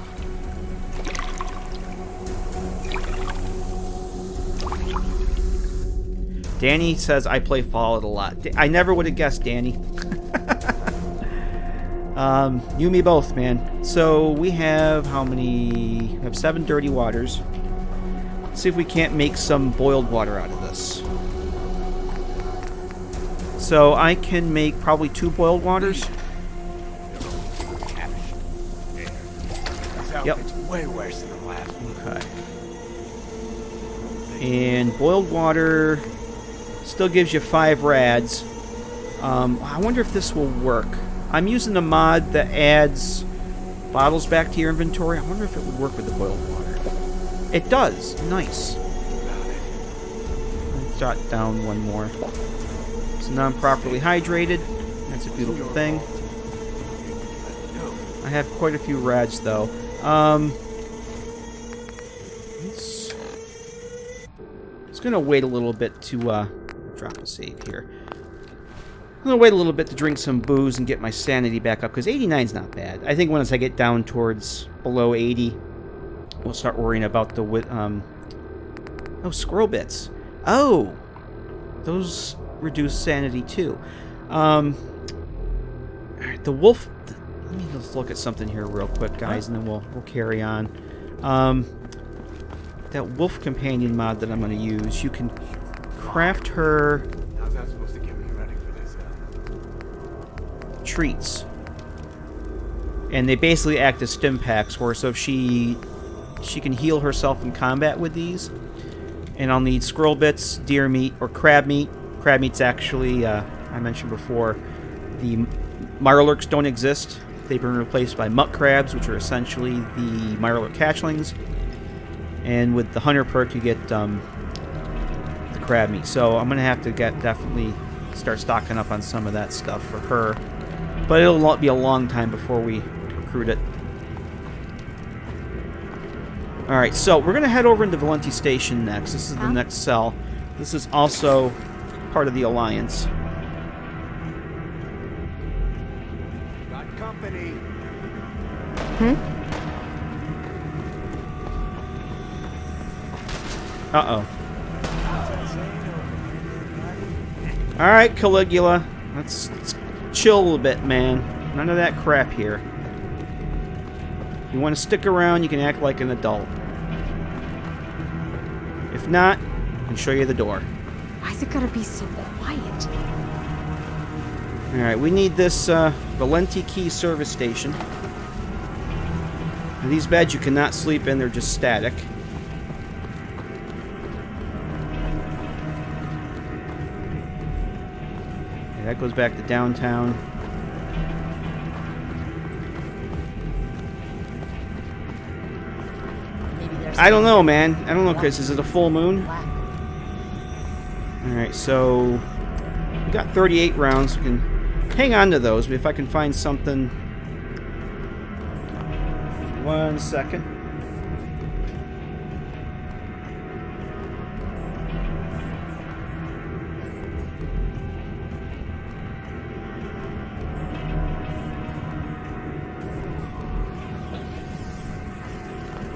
Danny says I play Fallout a lot. I never would have guessed, Danny. You and me both, man. So we have how many? We have 7 dirty waters. Let's see if we can't make some boiled water out of this. So I can make probably 2 boiled waters. Yep. It's way worse than the last one. Okay. And boiled water still gives you 5 rads. I wonder if this will work. I'm using a mod that adds bottles back to your inventory. I wonder if it would work with the boiled water. It does. Nice. I'll jot down 1 more. So now I'm properly hydrated. That's a beautiful thing. I have quite a few rads, though. It's going to wait a little bit to drop a save here. I'm going to wait a little bit to drink some booze and get my sanity back up, because 89's not bad. I think once I get down towards below 80, we'll start worrying about the Oh, scroll bits. Oh! Those reduce sanity too. Alright, the wolf... Let me just look at something here real quick, guys, and then we'll carry on. That wolf companion mod that I'm going to use, you can craft her How's that supposed to get me ready for this treats. And they basically act as stim packs, where so if she can heal herself in combat with these. And I'll need squirrel bits, deer meat, or crab meat. Crab meat's actually, I mentioned before, the mirelurks don't exist. They've been replaced by muck crabs, which are essentially the mirelurk hatchlings. And with the hunter perk, you get the crab meat. So I'm going to have to definitely start stocking up on some of that stuff for her. But it'll be a long time before we recruit it. Alright, so we're going to head over into Valenti Station next. This is the next cell. This is also part of the Alliance. Got company. Uh-oh. Alright, Caligula. Let's chill a little bit, man. None of that crap here. You want to stick around, you can act like an adult. If not, I can show you the door. Why is it gotta be so quiet? Alright, we need this Valenti key service station. And these beds you cannot sleep in, they're just static. Okay, that goes back to downtown. Maybe there's I don't know, man. I don't know, Chris. Is it a full moon? black. Alright, so we got 38 rounds. We can hang on to those. If I can find something. 1 second.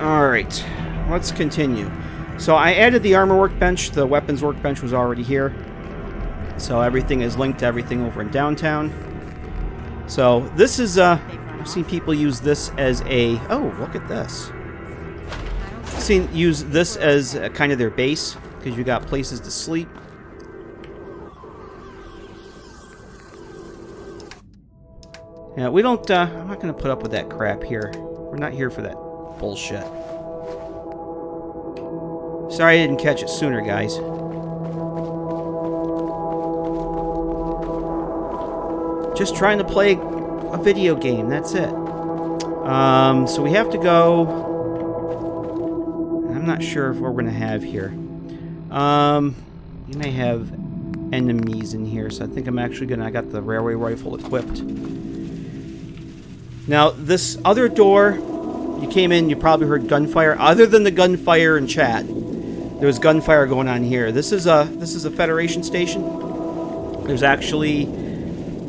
Alright, let's continue. So I added the armor workbench. The weapons workbench was already here. So everything is linked to everything over in downtown. So this is, I've seen people use this as a... Oh, look at this. I've seen use this as a, kind of their base, because you got places to sleep. Yeah, we don't, I'm not going to put up with that crap here. We're not here for that bullshit. Sorry I didn't catch it sooner, guys. Just trying to play a video game, that's it. So we have to go... I'm not sure if what we're going to have here. You may have enemies in here, so I think I'm actually going to... I got the railway rifle equipped. Now, this other door, you came in, you probably heard gunfire. Other than the gunfire in chat, there was gunfire going on here. This is a Federation station. There's actually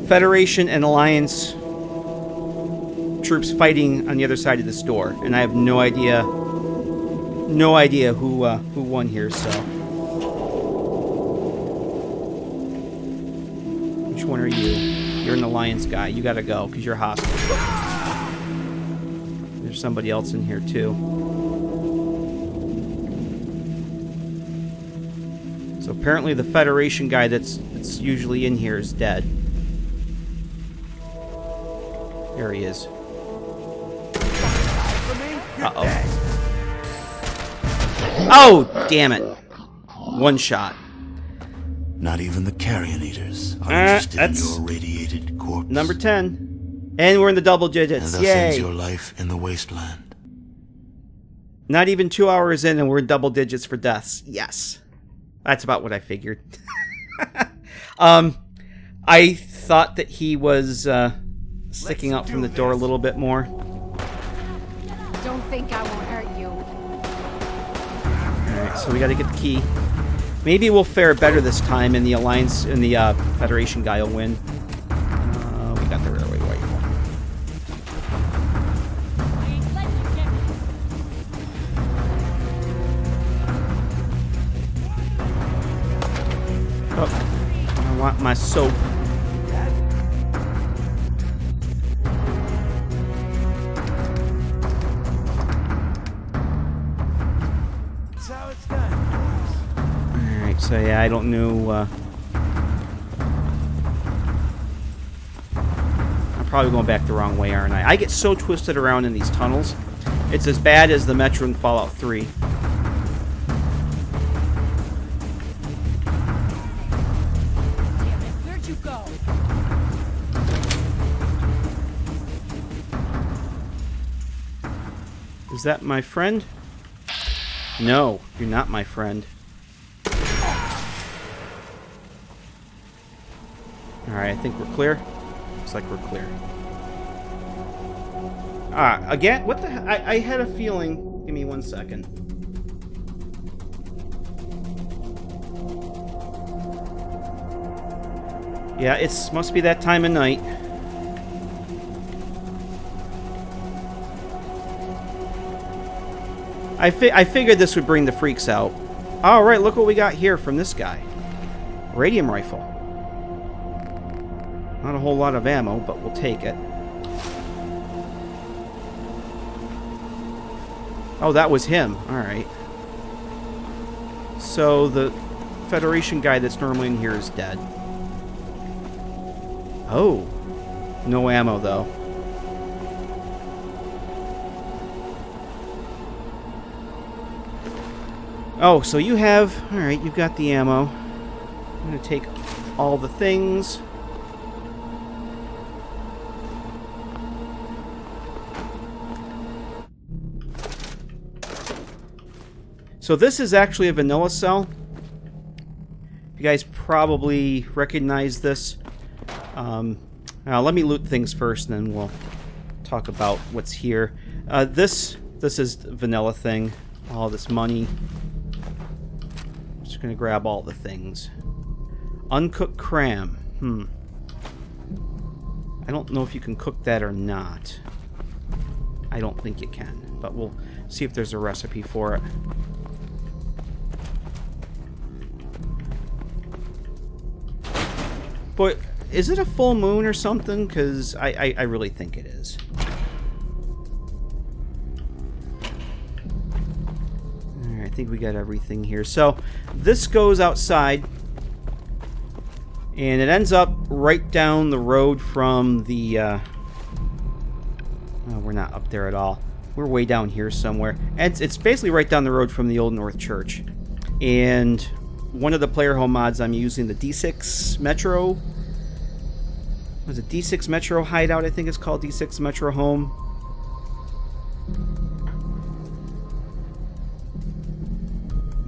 Federation and Alliance troops fighting on the other side of this door, and I have no idea who won here. So, which one are you? You're an Alliance guy. You gotta go because you're hostile. There's somebody else in here too. So apparently the Federation guy that's usually in here is dead. There he is. Uh-oh. Oh, damn it. One shot. Not even the carrion eaters are interested in your radiated corpse. Number 10. And we're in the double digits. And thus Yay. ends your life in the wasteland. Not even 2 hours in and we're in double digits for deaths. Yes. That's about what I figured. I thought that he was sticking out from the door a little bit more. Don't think I won't hurt you. Alright, so we gotta get the key. Maybe we'll fare better this time and the Alliance and the Federation guy will win. We got the railway rifle. Oh, I want my soap. That's how it's done. Alright, so yeah, I don't know. I'm probably going back the wrong way, aren't I? I get so twisted around in these tunnels. It's as bad as the Metro in Fallout 3. Damn it, where'd you go? Is that my friend? No, you're not my friend. Alright, I think we're clear. Looks like we're clear. Again? What the hell? I had a feeling. Give me 1 second. Yeah, it's must be that time of night. I figured this would bring the freaks out. Alright, look what we got here from this guy. Radium rifle. Not a whole lot of ammo, but we'll take it. Oh, that was him. Alright. So the Federation guy that's normally in here is dead. Oh. No ammo, though. Oh, so you have... Alright, you've got the ammo. I'm going to take all the things. So this is actually a vanilla cell. You guys probably recognize this. Let me loot things first, and then we'll talk about what's here. This is the vanilla thing. All this money. Just gonna grab all the things. Uncooked cram. I don't know if you can cook that or not. I don't think you can, but we'll see if there's a recipe for it. But is it a full moon or something? Because I really think it is. Alright, I think we got everything here. So, this goes outside. And it ends up right down the road from the... Oh, we're not up there at all. We're way down here somewhere. And it's basically right down the road from the Old North Church. And... one of the player home mods I'm using, the D6 Metro. Was it D6 Metro Hideout? I think it's called D6 Metro Home.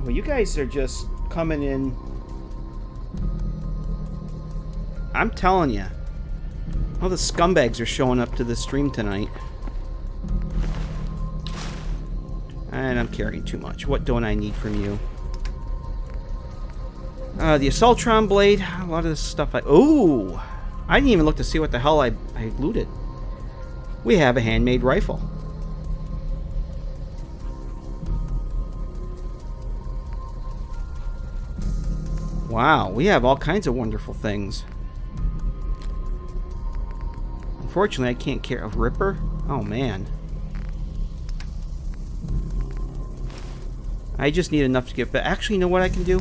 Well, you guys are just coming in. I'm telling you. All the scumbags are showing up to the stream tonight. And I'm carrying too much. What don't I need from you? The Assaultron Blade. A lot of this stuff Ooh! I didn't even look to see what the hell I looted. We have a handmade rifle. Wow, we have all kinds of wonderful things. Unfortunately, I can't carry a Ripper. Oh, man. I just need enough to get back. Actually, you know what I can do?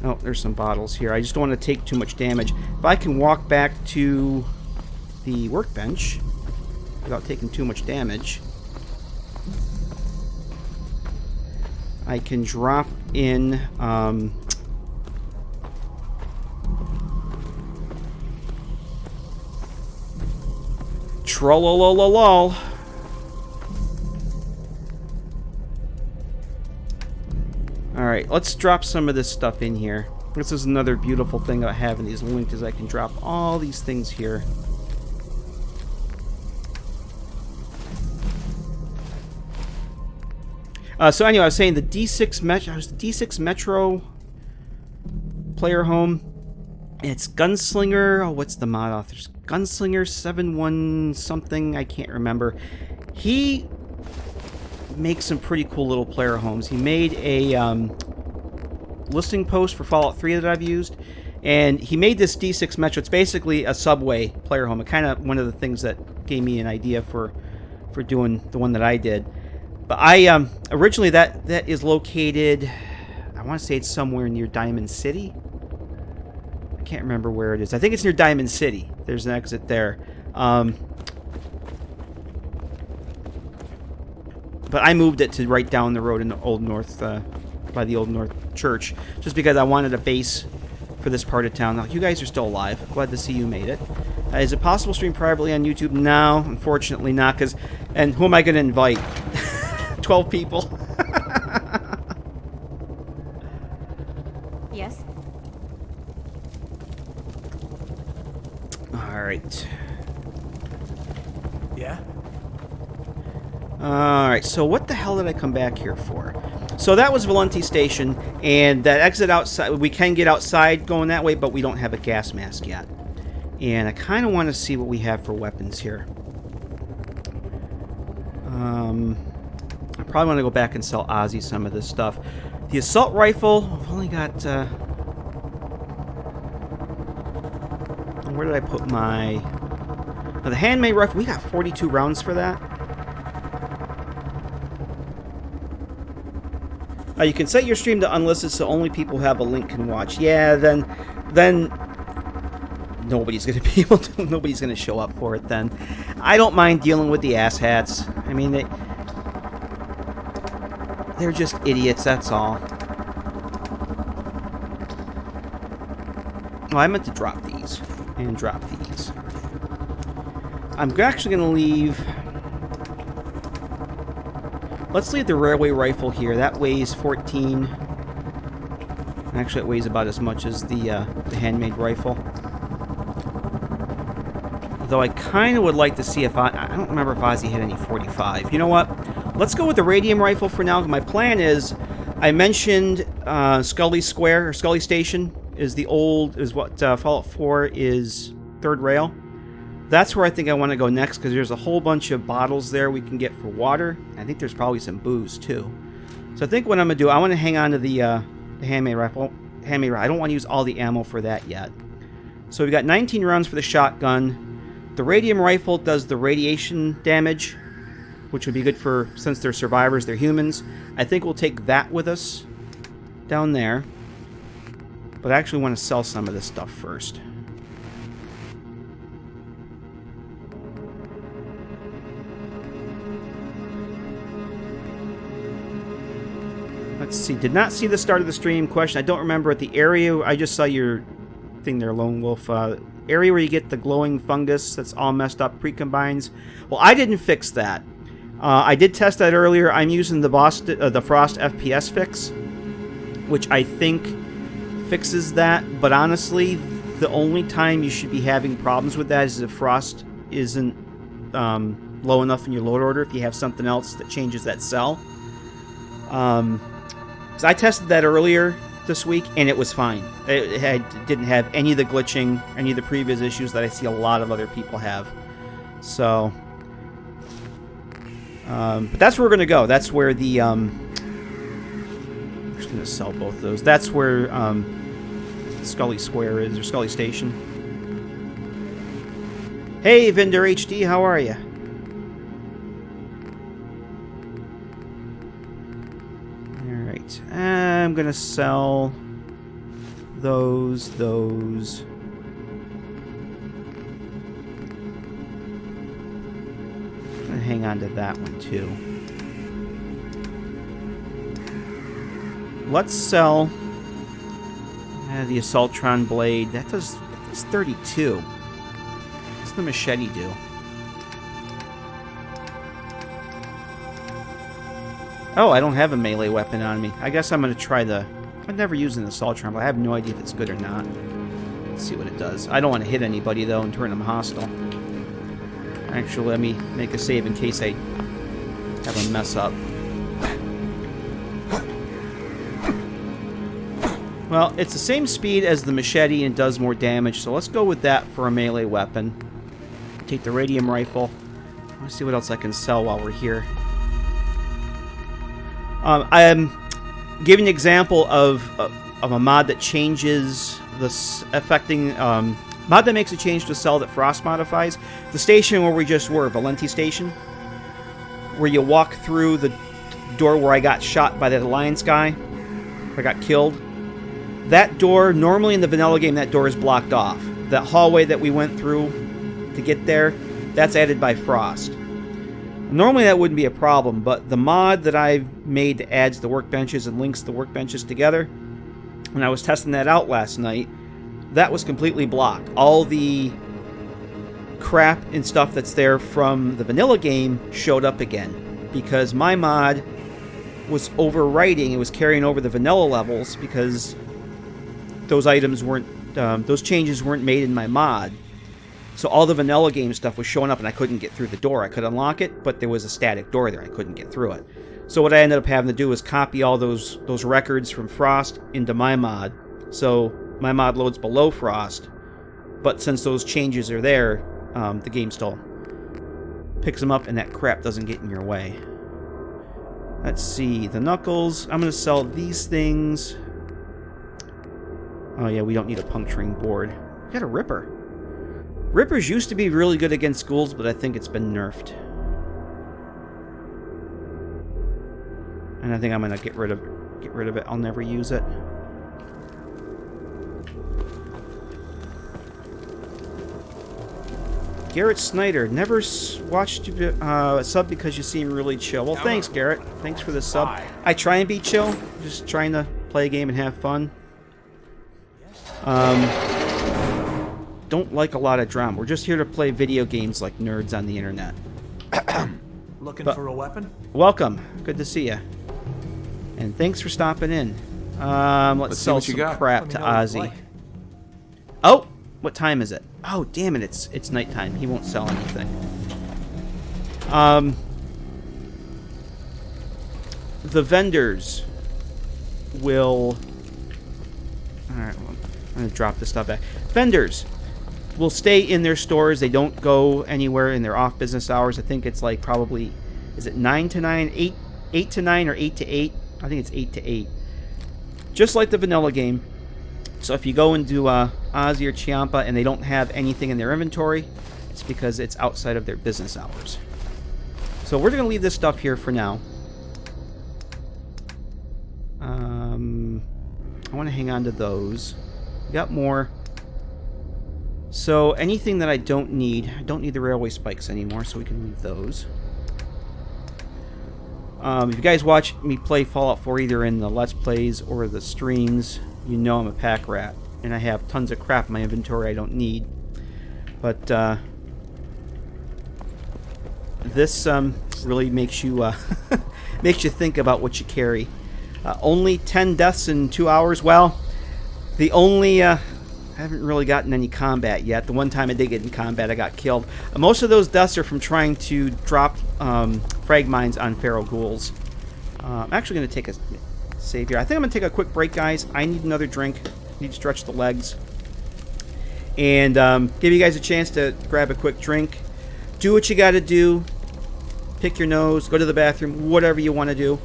Oh, there's some bottles here. I just don't want to take too much damage. If I can walk back to the workbench without taking too much damage, I can drop in Trollololol. Alright, let's drop some of this stuff in here. This is another beautiful thing I have in these links, is I can drop all these things here. So anyway, I was saying the D6 Metro player home. It's Gunslinger. Oh, what's the mod authors? Gunslinger 71 something. I can't remember. He make some pretty cool little player homes. He made a listing post for Fallout 3 that I've used, and he made this D6 Metro. It's basically a subway player home. It kind of one of the things that gave me an idea for doing the one that I did. But I originally that is located, I want to say it's somewhere near Diamond City. I can't remember where it is. I think it's near Diamond City. There's an exit there. But I moved it to right down the road in the Old North, by the Old North Church, just because I wanted a base for this part of town. Now, you guys are still alive. Glad to see you made it. Is it possible to stream privately on YouTube? No, unfortunately not. And who am I going to invite? 12 people. Yes? Alright. Yeah? Alright, so what the hell did I come back here for? So that was Valenti Station, and that exit outside, we can get outside going that way, but we don't have a gas mask yet. And I kind of want to see what we have for weapons here. I probably want to go back and sell Ozzy some of this stuff. The assault rifle, I've only got... where did I put my... Now, the handmade rifle, we got 42 rounds for that. You can set your stream to unlisted so only people who have a link can watch. Yeah, then nobody's going to be able to, nobody's going to show up for it then. I don't mind dealing with the asshats. I mean, they're just idiots, that's all. Oh, I meant to drop these. And drop these. I'm actually going to leave... Let's leave the railway rifle here. That weighs 14. Actually, it weighs about as much as the handmade rifle. Though I kind of would like to see if I don't remember if Ozzy had any 45. You know what? Let's go with the radium rifle for now. My plan is, I mentioned Scully Square or Scully Station is what Fallout 4 is, third rail. That's where I think I want to go next, because there's a whole bunch of bottles there we can get for water. I think there's probably some booze too. So I think what I'm gonna do, I want to hang on to the handmade rifle. I don't want to use all the ammo for that yet. So we've got 19 rounds for the shotgun. The radium rifle does the radiation damage, which would be good for, since they're survivors, they're humans. I think we'll take that with us down there. But I actually want to sell some of this stuff first. Let's see. Did not see the start of the stream. Question. I don't remember at the area. I just saw your thing there, Lone Wolf. Area where you get the glowing fungus that's all messed up. Pre-combines. Well, I didn't fix that. I did test that earlier. I'm using the Frost FPS fix, which I think fixes that. But honestly, the only time you should be having problems with that is if Frost isn't low enough in your load order. If you have something else that changes that cell. I tested that earlier this week, and it was fine. It didn't have any of the glitching, any of the previous issues that I see a lot of other people have. So, but that's where we're going to go. That's where the, I'm just going to sell both of those. That's where Scully Square is, or Scully Station. Hey, Vendor HD, how are you? I'm gonna sell those. I'm gonna hang on to that one too. Let's sell the Assaultron blade. That's 32. What's the machete do? Oh, I don't have a melee weapon on me. I guess I'm going to try I've never used an Assaultron, but I have no idea if it's good or not. Let's see what it does. I don't want to hit anybody, though, and turn them hostile. Actually, let me make a save in case I have a mess up. Well, it's the same speed as the machete and does more damage, so let's go with that for a melee weapon. Take the radium rifle. Let's see what else I can sell while we're here. I'm giving an example of a mod that changes affecting mod that makes a change to a cell that Frost modifies. The station where we just were, Valenti station, where you walk through the door where I got shot by that Alliance guy, where I got killed. That door, normally in the vanilla game, that door is blocked off. That hallway that we went through to get there, that's added by Frost. Normally that wouldn't be a problem, but the mod that I've made that adds the workbenches and links the workbenches together, when I was testing that out last night, that was completely blocked. All the crap and stuff that's there from the vanilla game showed up again, because my mod was overwriting, it was carrying over the vanilla levels, because those items weren't, those changes weren't made in my mod. So all the vanilla game stuff was showing up and I couldn't get through the door. I could unlock it, but there was a static door there. I couldn't get through it. So what I ended up having to do was copy all those records from Frost into my mod. So my mod loads below Frost, but since those changes are there, the game still picks them up and that crap doesn't get in your way. Let's see, the knuckles. I'm going to sell these things. Oh yeah, we don't need a puncturing board. We got a Ripper. Rippers used to be really good against ghouls, but I think it's been nerfed. And I think I'm gonna get rid of it. I'll never use it. Garrett Snyder, never watched a sub because you seem really chill. Well, thanks, Garrett. Thanks for the sub. I try and be chill, just trying to play a game and have fun. Don't like a lot of drama. We're just here to play video games like nerds on the internet. Looking for a weapon? Welcome. Good to see you. And thanks for stopping in. Let's sell some crap to Ozzy. Oh! What time is it? Oh, damn it. It's nighttime. He won't sell anything. The vendors will... Alright, well, I'm going to drop this stuff back. Vendors will stay in their stores. They don't go anywhere in their off business hours. I think it's like probably, is it 9 to 9, 8 to 9, or 8 to 8? I think it's 8 to 8. Just like the vanilla game. So if you go into Ozzy or Chiampa and they don't have anything in their inventory, it's because it's outside of their business hours. So we're going to leave this stuff here for now. I want to hang on to those. We got more. So anything that I don't need the railway spikes anymore, so we can leave those. If you guys watch me play Fallout 4 either in the Let's Plays or the streams, you know I'm a pack rat, and I have tons of crap in my inventory I don't need. But this really makes you makes you think about what you carry. Only 10 deaths in 2 hours. Well, the only I haven't really gotten any combat yet. The one time I did get in combat, I got killed. Most of those deaths are from trying to drop frag mines on feral ghouls. I'm actually going to take a save here. I think I'm going to take a quick break, guys. I need another drink. Need to stretch the legs. And give you guys a chance to grab a quick drink. Do what you got to do. Pick your nose. Go to the bathroom. Whatever you want to do.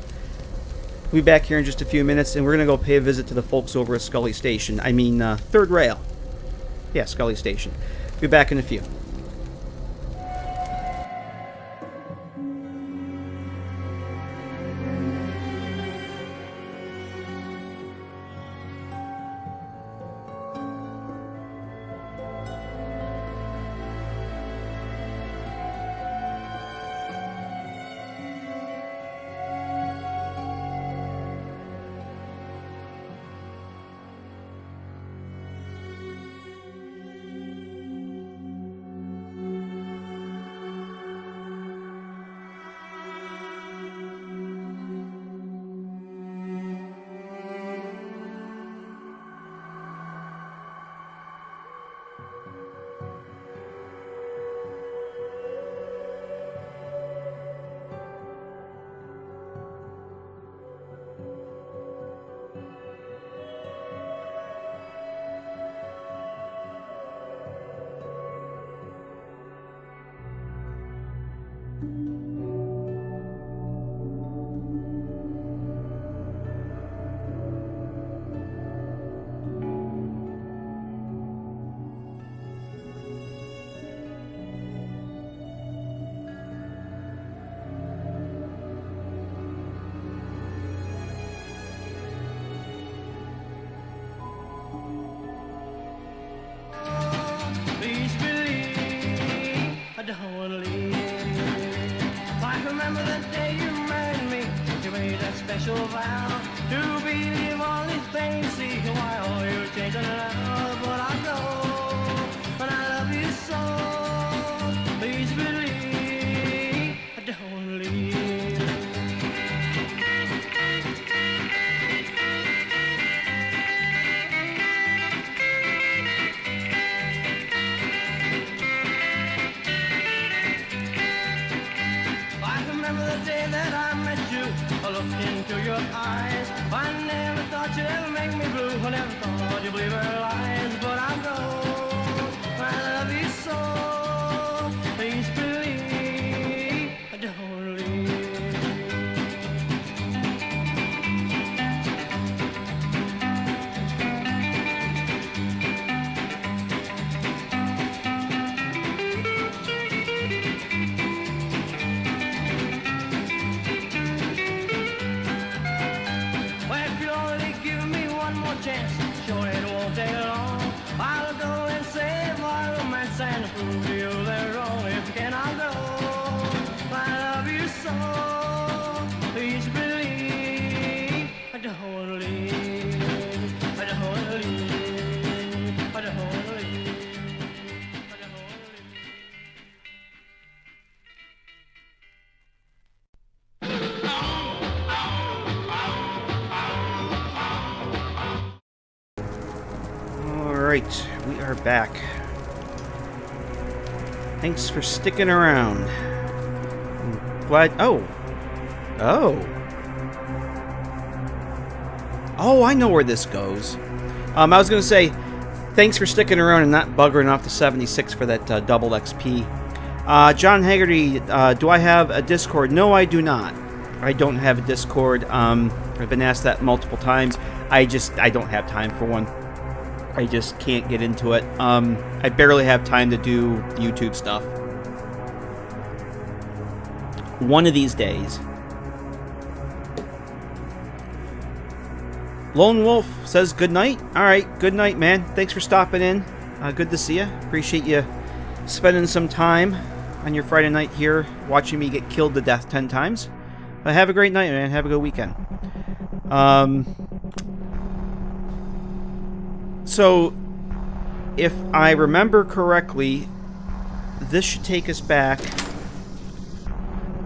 We'll be back here in just a few minutes, and we're going to go pay a visit to the folks over at Scully Station. I mean, Third Rail. Yeah, Scully Station. Be back in a few. special vow to believe all these things. See why all you're changing now, but I know when I love you so. Please believe, don't leave. I remember the day that I met you. I looked into your eyes. I never thought you'd ever make me blue. I never thought you'd believe her lies. But I know I love you so. Please believe, don't leave. Well, if you only give me one more chance, sure it won't take long. I'll go and save our romance and prove to you they're wrong. If you can, I'll go. I love you so. Please believe, don't leave. Don't leave. Don't leave. Alright, we are back. Thanks for sticking around. I'm glad. Oh, I know where this goes. I was going to say, thanks for sticking around and not buggering off the 76 for that double XP. John Haggerty, do I have a Discord? No, I do not. I don't have a Discord. I've been asked that multiple times. I don't have time for one. I just can't get into it. I barely have time to do the YouTube stuff. One of these days. Lone Wolf says good night. Alright, good night, man. Thanks for stopping in. Good to see you. Appreciate you spending some time on your Friday night here watching me get killed to death 10 times. Have a great night, man. Have a good weekend. So, if I remember correctly, this should take us back.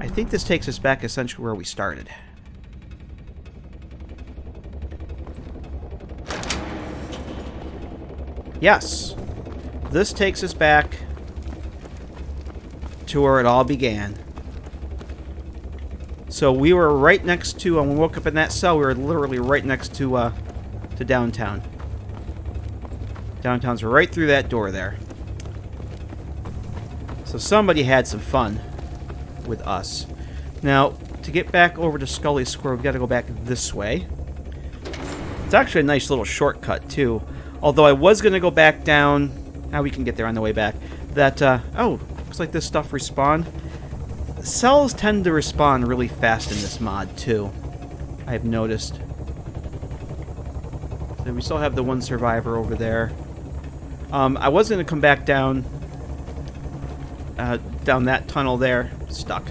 I think this takes us back essentially where we started. Yes. This takes us back to where it all began. So we were right next to, when we woke up in that cell, we were literally right next to downtown. Downtown's right through that door there. So somebody had some fun with us. Now, to get back over to Scully Square, we've got to go back this way. It's actually a nice little shortcut, too. Although I was going to go back down... Now we can get there on the way back. That, oh, looks like this stuff respawned. Cells tend to respawn really fast in this mod, too. I've noticed. So we still have the one survivor over there. I was going to come back down that tunnel there. Stuck.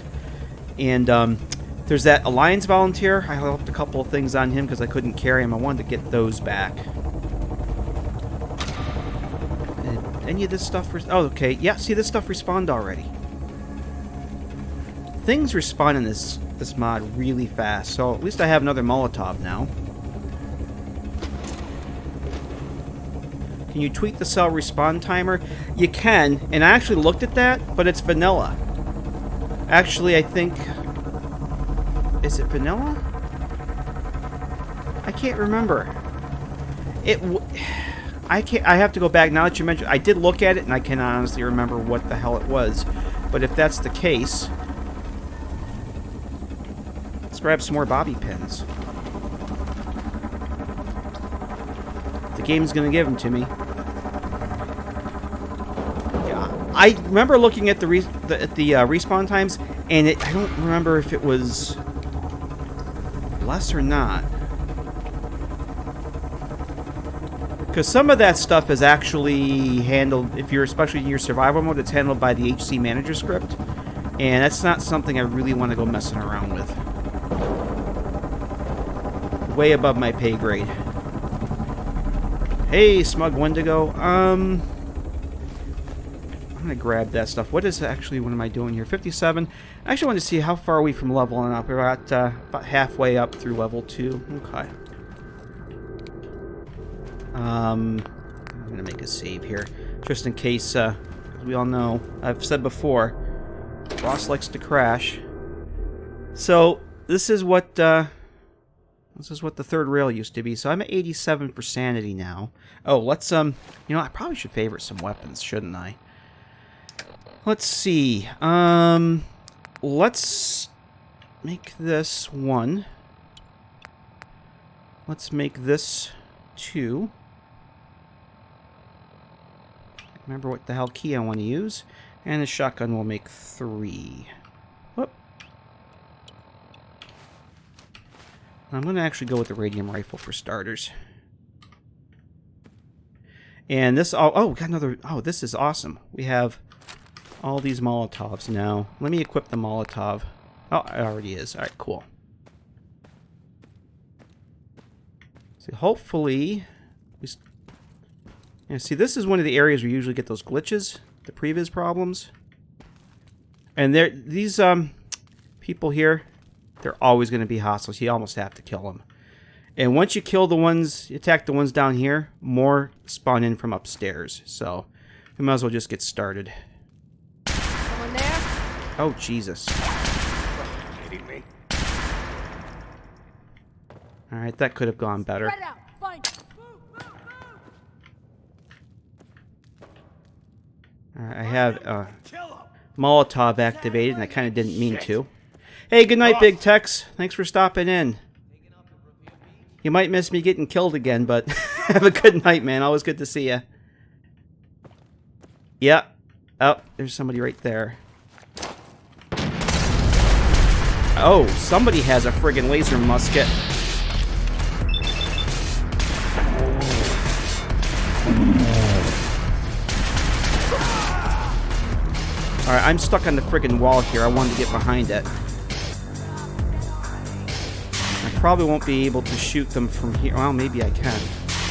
And there's that Alliance volunteer. I left a couple of things on him because I couldn't carry him. I wanted to get those back. Did any of this stuff... Oh, okay. Yeah, see, this stuff respawned already. Things respawn in this mod really fast. So at least I have another Molotov now. Can you tweak the cell respawn timer? You can, and I actually looked at that, but it's vanilla. Actually, I think... Is it vanilla? I can't remember. I have to go back, now that you mentioned... I did look at it, and I cannot honestly remember what the hell it was. But if that's the case... Let's grab some more bobby pins. The game's gonna give them to me. I remember looking at the respawn times, and I don't remember if it was less or not. Because some of that stuff is actually handled, if you're especially in your survival mode, it's handled by the HC Manager script, and that's not something I really want to go messing around with. way above my pay grade. Hey, Smug Wendigo. I'm gonna grab that stuff. What is actually, what am I doing here? 57. I actually want to see how far are we from leveling up. We're at about halfway up through level 2. Okay. I'm gonna make a save here, just in case. As we all know, I've said before, Frost likes to crash. So this is what the third rail used to be. So I'm at 87 for sanity now. Oh, let's you know, I probably should favorite some weapons, shouldn't I? Let's see. Let's make this 1. Let's make this 2. Remember what the hell key I want to use. And the shotgun will make 3. Whoop. I'm going to actually go with the radium rifle for starters. And this, oh, we got another, oh, this is awesome. We have all these Molotovs now. Let me equip the Molotov. Oh, it already is. All right, cool. So hopefully, yeah, see, this is one of the areas where you usually get those glitches, the previous problems. And these people here, they're always going to be hostile. So you almost have to kill them. And once you kill the ones, you attack the ones down here, more spawn in from upstairs. So we might as well just get started. Someone there? Oh, Jesus. Kidding me? Alright, that could have gone better. Spread out. Find. Alright, I have Molotov activated, and I kind of didn't mean to. Hey, good night, Big Tex. Thanks for stopping in. You might miss me getting killed again, but have a good night, man. Always good to see you. Yeah. Oh, there's somebody right there. Oh, somebody has a friggin' laser musket. Alright, I'm stuck on the friggin' wall here. I wanted to get behind it. I probably won't be able to shoot them from here. Well, maybe I can.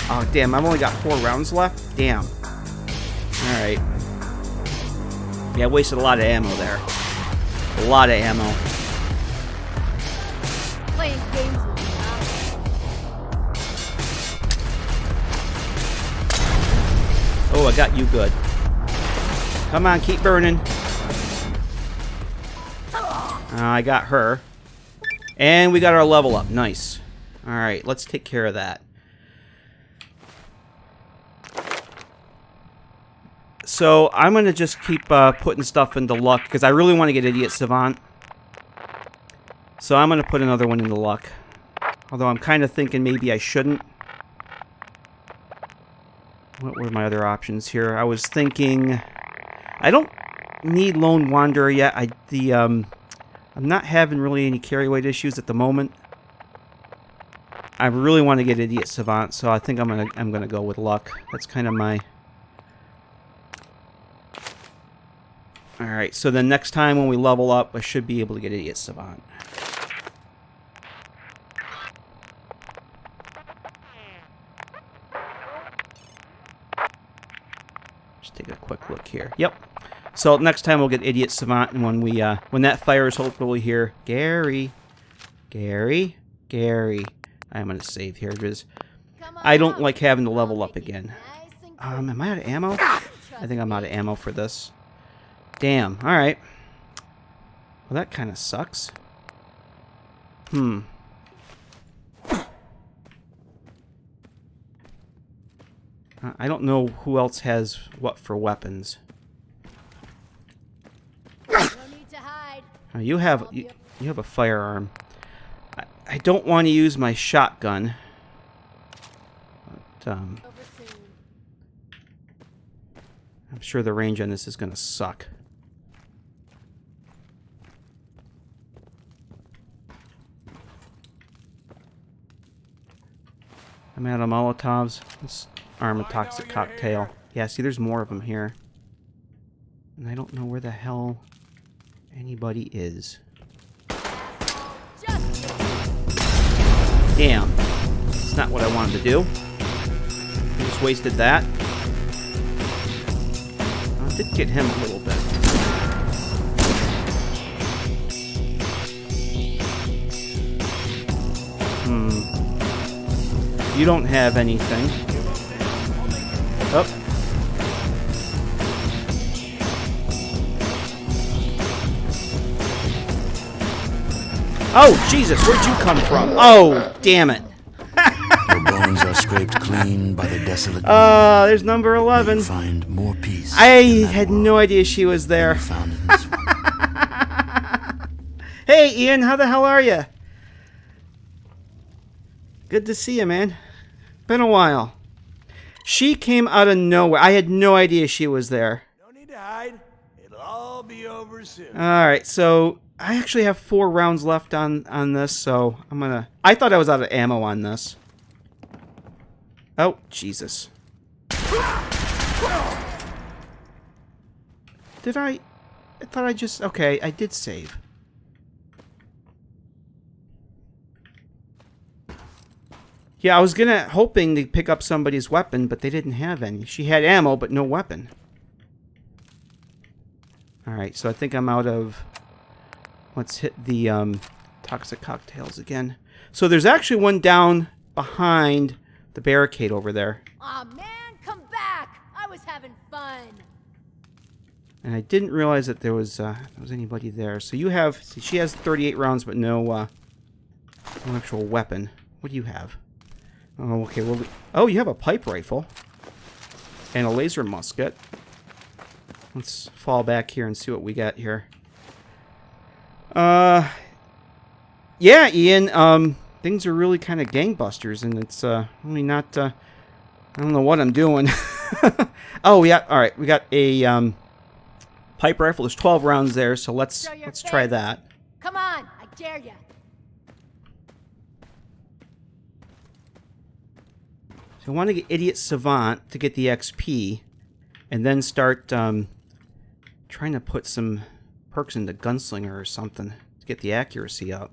Oh, damn. I've only got 4 rounds left. Damn. Alright. Yeah, I wasted a lot of ammo there. A lot of ammo. Playing games with me, huh? Oh, I got you good. Come on, keep burning. I got her. And we got our level up. Nice. Alright, let's take care of that. So, I'm going to just keep putting stuff into luck, because I really want to get Idiot Savant. So, I'm going to put another one into luck. Although, I'm kind of thinking maybe I shouldn't. What were my other options here? I was thinking... I don't need Lone Wanderer yet. I'm not having really any carry weight issues at the moment. I really want to get Idiot Savant, so I think I'm gonna go with luck. That's kind of my... Alright, so then next time when we level up, I should be able to get Idiot Savant. Just take a quick look here. Yep. So next time we'll get Idiot Savant, and when that fire is hopefully here, Gary. I'm gonna save here because I don't like having to level up again. Am I out of ammo? I think I'm out of ammo for this. Damn. All right. Well, that kind of sucks. I don't know who else has what for weapons. No need to hide. You have a firearm. I don't want to use my shotgun. But, Over soon. I'm sure the range on this is going to suck. I'm out of Molotovs. Let's arm a toxic cocktail. Yeah, see, there's more of them here. And I don't know where the hell anybody is. Just Damn. That's not what I wanted to do. I just wasted that. I did get him a little bit. You don't have anything. Oh. Oh, Jesus, where'd you come from? Oh, damn it. Your bones are scraped clean by the desolate There's number 11. you find more peace. I had no idea she was there. Found in this world. Hey, Ian, how the hell are you? Good to see you, man. Been a while. She came out of nowhere. I had no idea she was there. No need to hide. It'll all be over soon. Alright, so I actually have 4 rounds left on this, so I'm gonna... I thought I was out of ammo on this. Oh, Jesus. Did I... I thought I just... Okay, I did save. Yeah, I was hoping to pick up somebody's weapon, but they didn't have any. She had ammo, but no weapon. Alright, so I think I'm out of... Let's hit the toxic cocktails again. So there's actually one down behind the barricade over there. Aw, man, come back! I was having fun. And I didn't realize that there was anybody there. So you have... See, she has 38 rounds, but no actual weapon. What do you have? Oh, okay. Well, oh, you have a pipe rifle. And a laser musket. Let's fall back here and see what we got here. Yeah, Ian, things are really kind of gangbusters, and it's really not, I don't know what I'm doing. Oh, yeah, alright, we got a pipe rifle. There's 12 rounds there, so let's try that. Come on, I dare ya. So I want to get Idiot Savant to get the XP, and then start trying to put some perks into Gunslinger or something to get the accuracy up.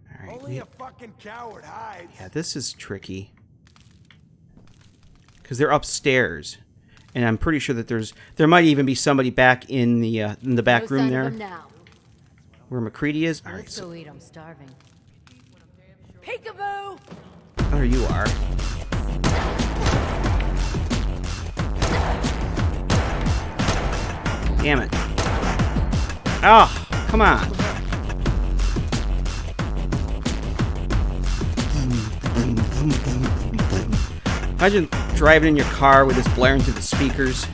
All right. Only a fucking coward hides. Yeah, this is tricky because they're upstairs, and I'm pretty sure that there might even be somebody back in the back room there, where McCready is. All right, so eat. I'm starving. Peekaboo! There you are. Damn it. Oh, come on. Imagine driving in your car with this blaring through the speakers.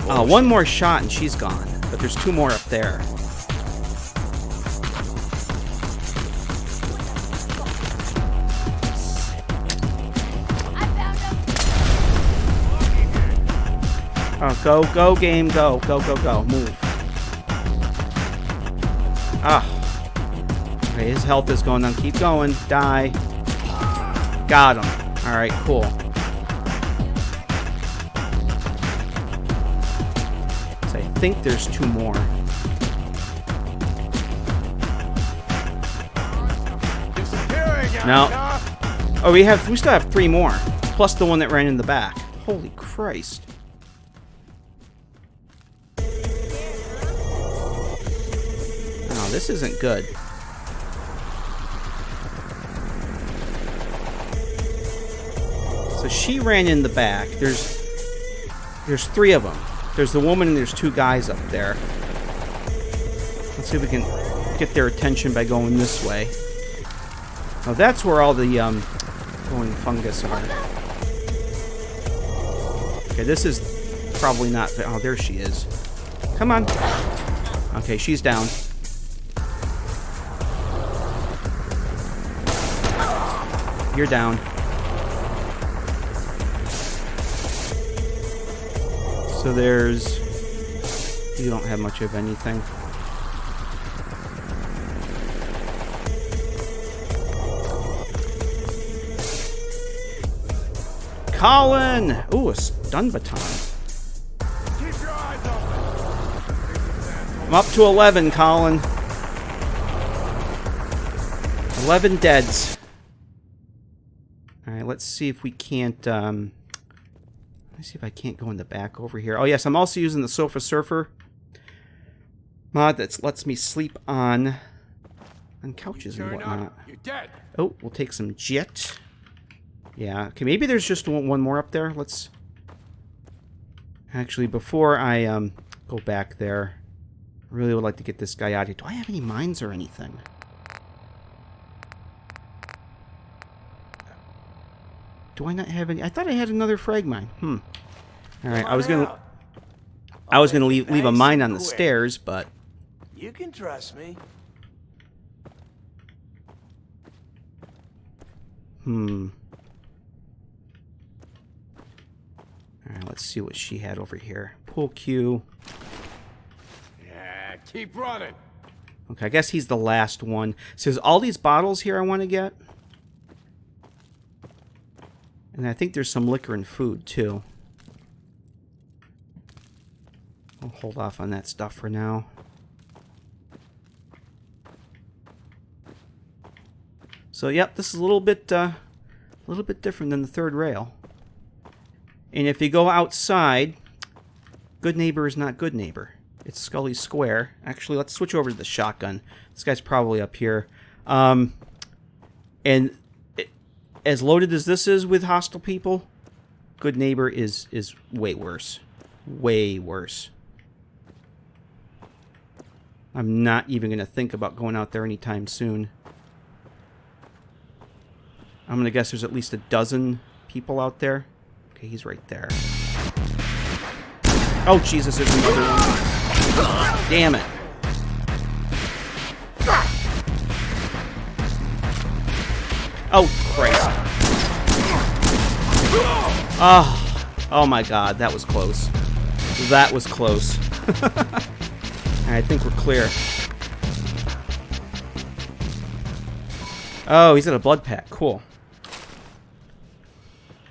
One more shot and she's gone. But there's 2 more up there. Oh, go, game, go. Go, move. Okay, his health is going on. Keep going. Die. Got him. Alright, cool. So I think there's 2 more. No. Oh, we still have 3 more. Plus the one that ran in the back. Holy Christ. This isn't good. So she ran in the back. There's 3 of them. There's the woman and there's 2 guys up there. Let's see if we can get their attention by going this way. Oh, that's where all the glowing fungus are. Okay, this is probably not... Oh, there she is. Come on. Okay, she's down. You're down. So there's... You don't have much of anything. Colin! Ooh, a stun baton. Keep your eyes open. I'm up to 11, Colin. 11 deads. Alright, let's see if we can't, let me see if I can't go in the back over here. Oh yes, I'm also using the Sofa Surfer mod that lets me sleep on couches and whatnot. You're dead. Oh, we'll take some jet. Yeah, okay, maybe there's just one more up there. Let's... Actually, before I go back there, I really would like to get this guy out here. Do I have any mines or anything? Do I not have any? I thought I had another frag mine. Alright, I was gonna leave a mine on the stairs, but... You can trust me. Alright, let's see what she had over here. Pool cue. Yeah, keep running. Okay, I guess he's the last one. So there's all these bottles here I want to get. And I think there's some liquor and food, too. I'll hold off on that stuff for now. So, yep, this is a little bit different than the third rail. And if you go outside, good neighbor is not good neighbor. It's Scully Square. Actually, let's switch over to the shotgun. This guy's probably up here. And as loaded as this is with hostile people, good neighbor is way worse. Way worse. I'm not even going to think about going out there anytime soon. I'm going to guess there's at least a dozen people out there. Okay, he's right there. Oh, Jesus, there's another one. Damn it. Oh, Christ. Oh my God, that was close. That was close. I think we're clear. Oh, he's at a blood pack. Cool.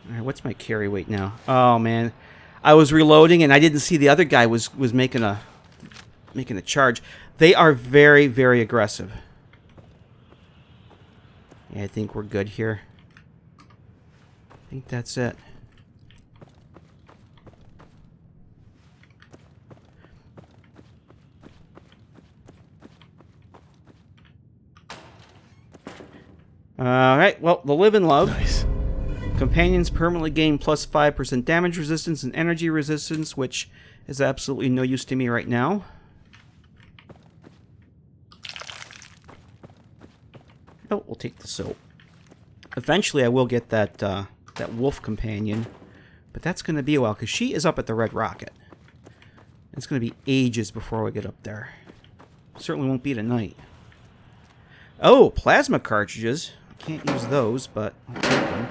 Alright, what's my carry weight now? Oh, man. I was reloading and I didn't see the other guy was making a charge. They are very, very aggressive. Yeah, I think we're good here. I think that's it. Alright, well, the live and love. Nice. Companions permanently gain plus 5% damage resistance and energy resistance, which is absolutely no use to me right now. Oh, we'll take the soap. Eventually I will get that that wolf companion, but that's going to be a while, because she is up at the Red Rocket. It's going to be ages before we get up there. Certainly won't be tonight. Oh, plasma cartridges. I can't use those, but I'll take them.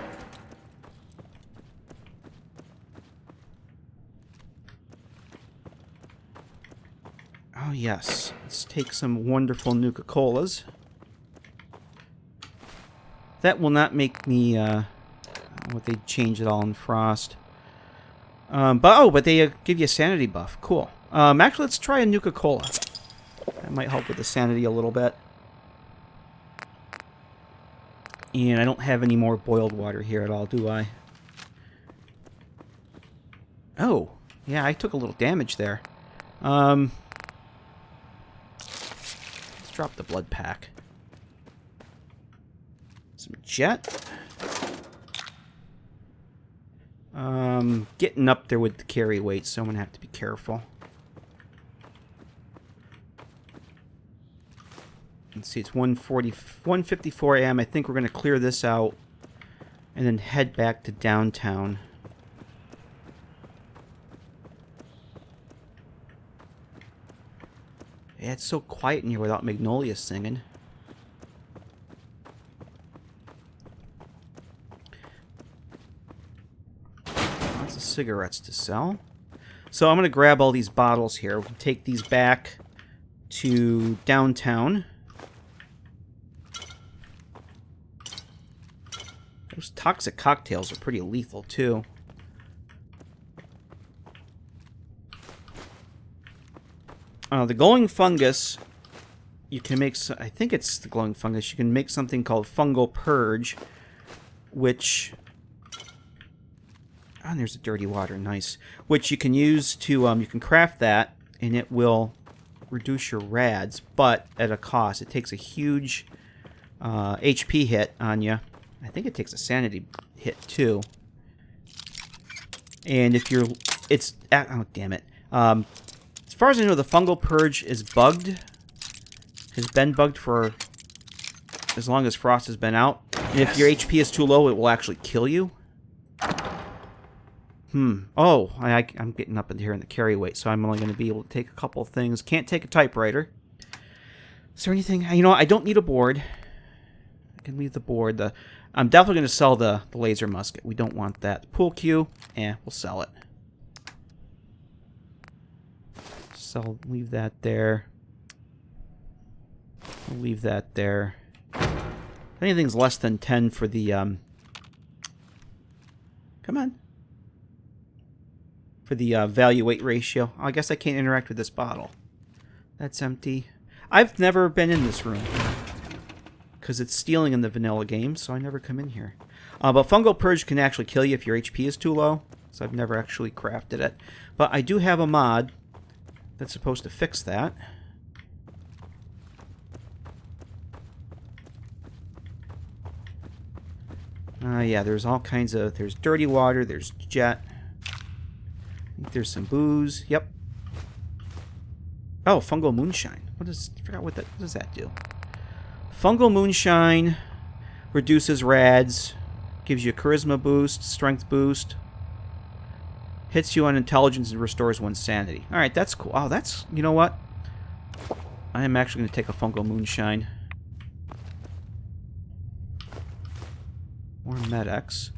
Oh, yes. Let's take some wonderful Nuka-Colas. That will not make me, what they change it all in Frost. But they give you a sanity buff. Cool. Actually, let's try a Nuka-Cola. That might help with the sanity a little bit. And I don't have any more boiled water here at all, do I? Oh, yeah, I took a little damage there. Let's drop the blood pack. Some jet. Getting up there with the carry weight, so I'm going to have to be careful. Let's see, it's 1:54 a.m. I think we're going to clear this out and then head back to downtown. Yeah, it's so quiet in here without Magnolia singing. Lots of cigarettes to sell. So I'm going to grab all these bottles here. We'll take these back to downtown. Those toxic cocktails are pretty lethal, too. The glowing fungus you can make, I think it's the glowing fungus, you can make something called fungal purge, which, oh, there's the dirty water, nice, which you can use to, you can craft that, and it will reduce your rads, but at a cost. It takes a huge HP hit on you. I think it takes a sanity hit, too. And if you're, it's, oh, damn it. As far as I know, the fungal purge is bugged. Has been bugged for as long as Frost has been out. And if your HP is too low, it will actually kill you. Oh, I'm getting up in here in the carry weight, so I'm only going to be able to take a couple of things. Can't take a typewriter. Is there anything? You know, I don't need a board. I can leave the board. I'm definitely going to sell the laser musket. We don't want that. The pool cue, we'll sell it. Leave that there. We'll leave that there. If anything's less than 10 for the, come on. For the value-weight ratio. Oh, I guess I can't interact with this bottle. That's empty. I've never been in this room. Because it's stealing in the vanilla game, so I never come in here. But Fungal Purge can actually kill you if your HP is too low. So I've never actually crafted it. But I do have a mod that's supposed to fix that. Yeah, there's all kinds of... There's dirty water, there's jet. I think there's some booze. Yep. Oh, fungal moonshine. I forgot what does that do? Fungal moonshine reduces rads, gives you a charisma boost, strength boost, hits you on intelligence and restores one's sanity. All right, that's cool. Oh, that's, you know what? I am actually going to take a fungal moonshine. More Med-X.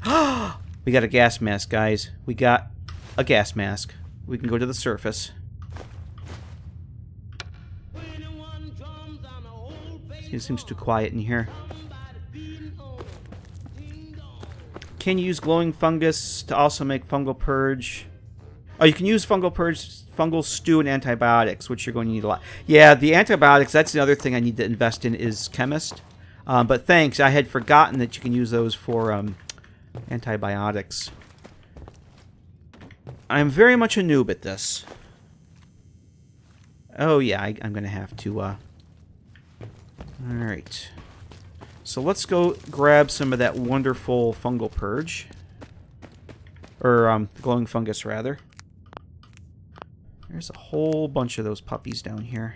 We got a gas mask, guys. We got a gas mask. We can go to the surface. It seems too quiet in here. Can you use glowing fungus to also make fungal purge? Oh, you can use fungal purge, fungal stew, and antibiotics, which you're going to need a lot. Yeah, the antibiotics, that's the other thing I need to invest in is chemist. But thanks, I had forgotten that you can use those for antibiotics. I'm very much a noob at this. Oh yeah, I'm going to have to... Alright. So let's go grab some of that wonderful fungal purge. Or, glowing fungus, rather. There's a whole bunch of those puppies down here.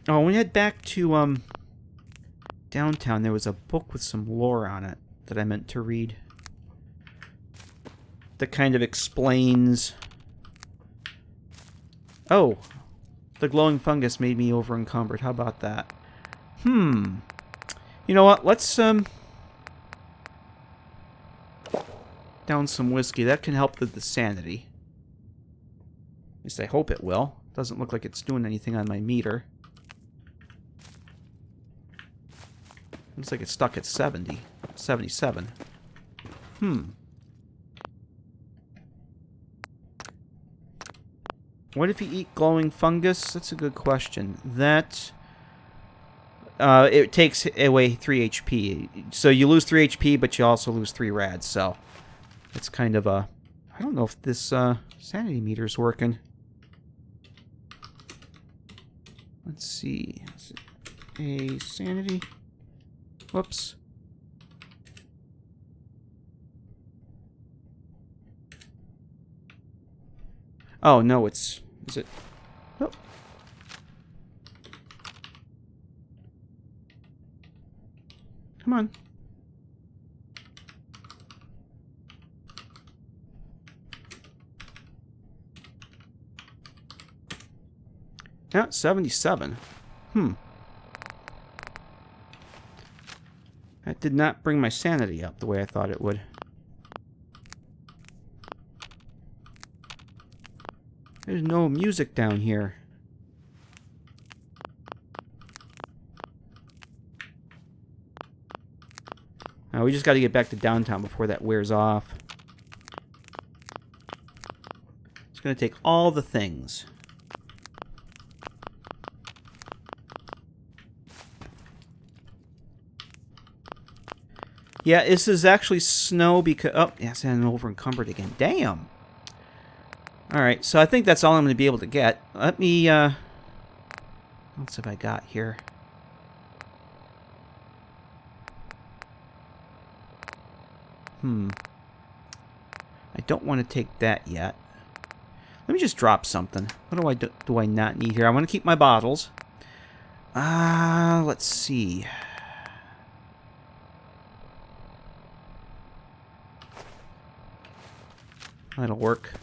Oh, when we head back to, downtown, there was a book with some lore on it that I meant to read. That kind of explains... Oh! The glowing fungus made me over encumbered. How about that? You know what? Let's, down some whiskey. That can help with the sanity. At least I hope it will. Doesn't look like it's doing anything on my meter. Looks like it's stuck at 70. 77. What if you eat glowing fungus? That's a good question. That... it takes away 3 HP. So you lose 3 HP, but you also lose 3 rads, so... It's kind of a... I don't know if this sanity meter's working. Let's see. A sanity... Whoops. Oh, no, it's... Is it... Oh. Come on. Yeah, 77. That did not bring my sanity up the way I thought it would. There's no music down here. Now we just got to get back to downtown before that wears off. It's going to take all the things. Yeah, this is actually snow because... Oh, yes, and over encumbered again. Damn. Alright, so I think that's all I'm going to be able to get. Let me... What else have I got here? I don't want to take that yet. Let me just drop something. What do I not need here? I want to keep my bottles. Let's see. That'll work.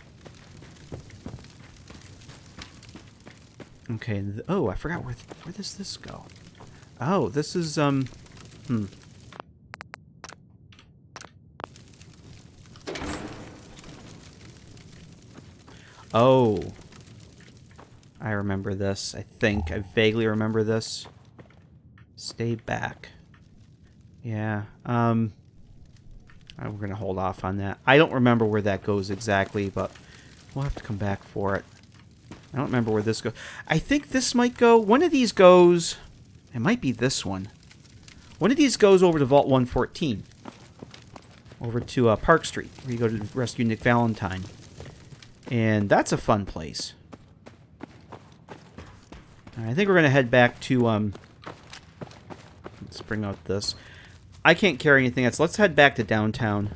Okay. Oh, I forgot where does this go? Oh, this is Oh. I remember this, I think. I vaguely remember this. Stay back. Yeah. We're gonna hold off on that. I don't remember where that goes exactly, but we'll have to come back for it. I don't remember where this goes. I think this might go... One of these goes... It might be this one. One of these goes over to Vault 114. Over to Park Street, where you go to rescue Nick Valentine. And that's a fun place. Right, I think we're going to head back to... Let's bring out this. I can't carry anything else. Let's head back to downtown.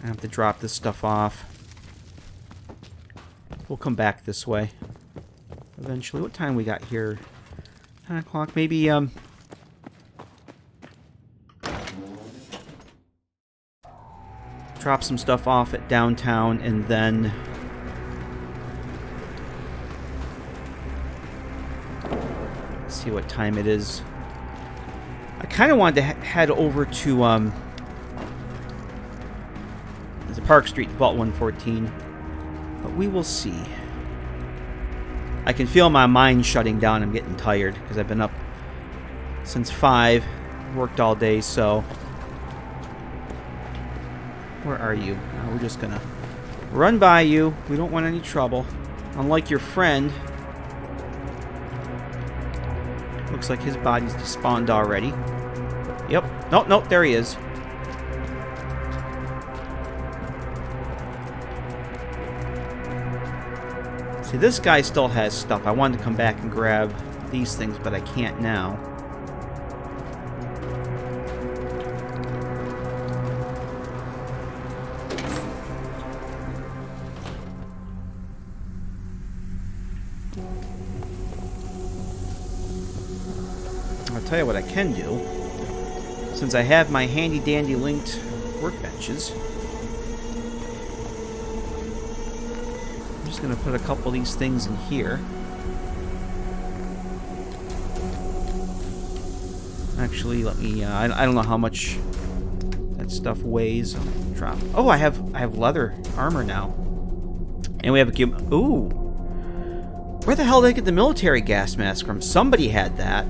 I have to drop this stuff off. We'll come back this way. Eventually. What time we got here? 10 o'clock, maybe, drop some stuff off at downtown, and then... Let's see what time it is. I kind of wanted to head over to, there's a Park Street, Vault 114. But we will see. I can feel my mind shutting down. I'm getting tired because I've been up since 5. Worked all day, so... Where are you? We're just gonna run by you. We don't want any trouble. Unlike your friend. Looks like his body's despawned already. Yep. Nope, nope, there he is. See, this guy still has stuff. I wanted to come back and grab these things, but I can't now. I'll tell you what I can do. Since I have my handy-dandy linked workbenches, I'm just going to put a couple of these things in here. Actually, let me... I don't know how much that stuff weighs. I'll drop. Oh, I have leather armor now, and we have a... Ooh, where the hell did I get the military gas mask from? Somebody had that.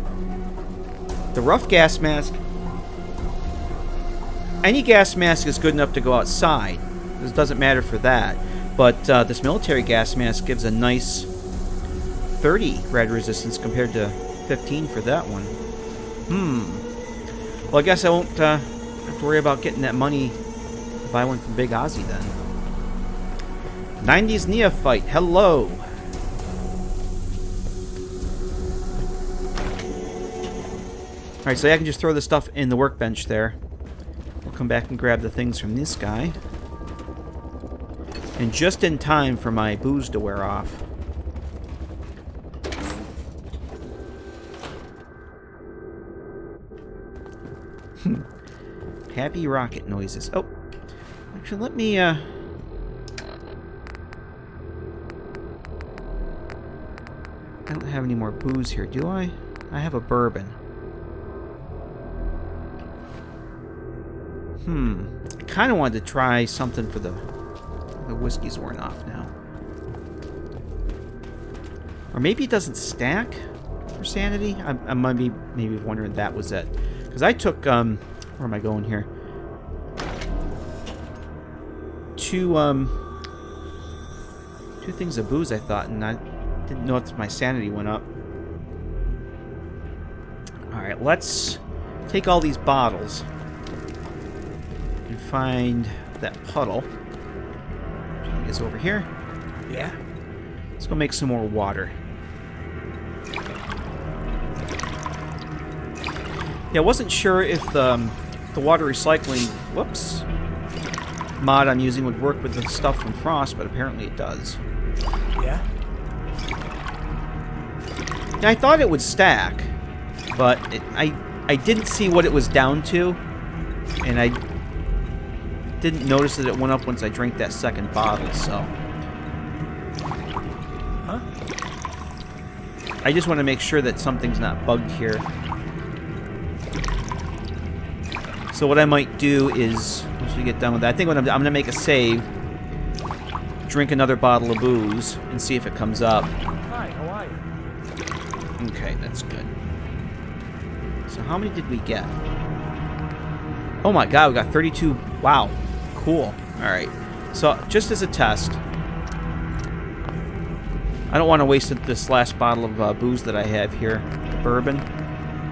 The rough gas mask. Any gas mask is good enough to go outside. This doesn't matter for that. But this military gas mask gives a nice 30 red resistance compared to 15 for that one. Well, I guess I won't have to worry about getting that money to buy one from Big Ozzy then. 90s Neophyte, hello! Alright, so I can just throw the stuff in the workbench there. We'll come back and grab the things from this guy. And just in time for my booze to wear off. Happy rocket noises. Oh, actually, let me, I don't have any more booze here, do I? I have a bourbon. I kind of wanted to try something for the whiskey's worn off now. Or maybe it doesn't stack for sanity? I might be maybe wondering if that was it. Because I took, where am I going here? Two things of booze, I thought, and I didn't know if my sanity went up. Alright, let's take all these bottles. find that puddle. Is over here. Yeah. Let's go make some more water. Yeah, I wasn't sure if the water recycling, whoops, mod I'm using would work with the stuff from Frost, but apparently it does. Yeah? Yeah, I thought it would stack, but I didn't see what it was down to, and I didn't notice that it went up once I drank that second bottle, so. Huh? I just want to make sure that something's not bugged here. So what I might do is, once we get done with that, I think I'm going to make a save, drink another bottle of booze, and see if it comes up. Hi, how are you? Okay, that's good. So how many did we get? Oh my god, we got 32. Wow. Cool. Alright. So, just as a test, I don't want to waste this last bottle of booze that I have here, bourbon.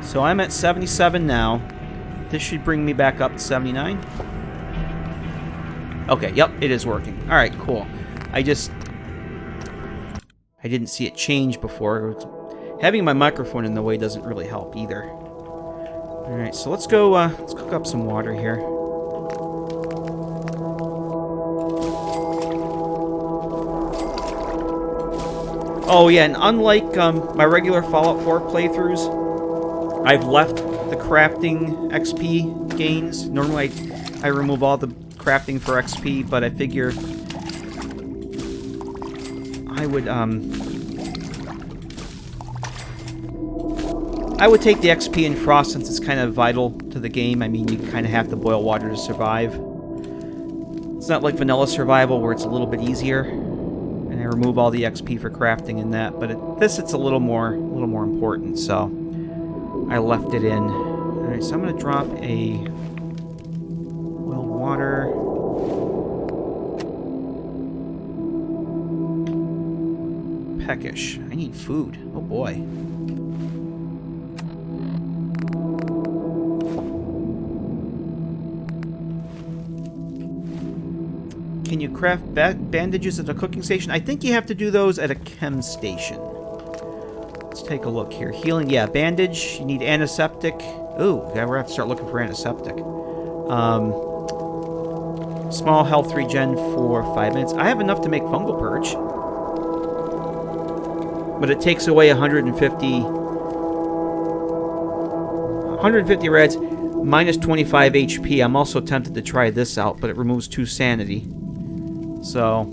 So I'm at 77 now. This should bring me back up to 79. Okay, yep, it is working. Alright, cool. I didn't see it change before. Having my microphone in the way doesn't really help either. Alright, so let's go, let's cook up some water here. Oh yeah, and unlike my regular Fallout 4 playthroughs, I've left the crafting XP gains. Normally I remove all the crafting for XP, but I figure I would take the XP in Frost since it's kind of vital to the game. I mean, you kind of have to boil water to survive. It's not like vanilla survival where it's a little bit easier, and I remove all the XP for crafting in that. But this it's a little more important, so I left it in. All right, so I'm gonna drop a boiled water. Peckish. I need food. Oh boy. Can you craft bandages at a cooking station? I think you have to do those at a chem station. Let's take a look here. Healing, yeah, bandage. You need antiseptic. Ooh, okay, we're gonna have to start looking for antiseptic. Small health regen for 5 minutes. I have enough to make fungal purge. But it takes away 150 reds, minus 25 HP. I'm also tempted to try this out, but it removes 2 sanity. So,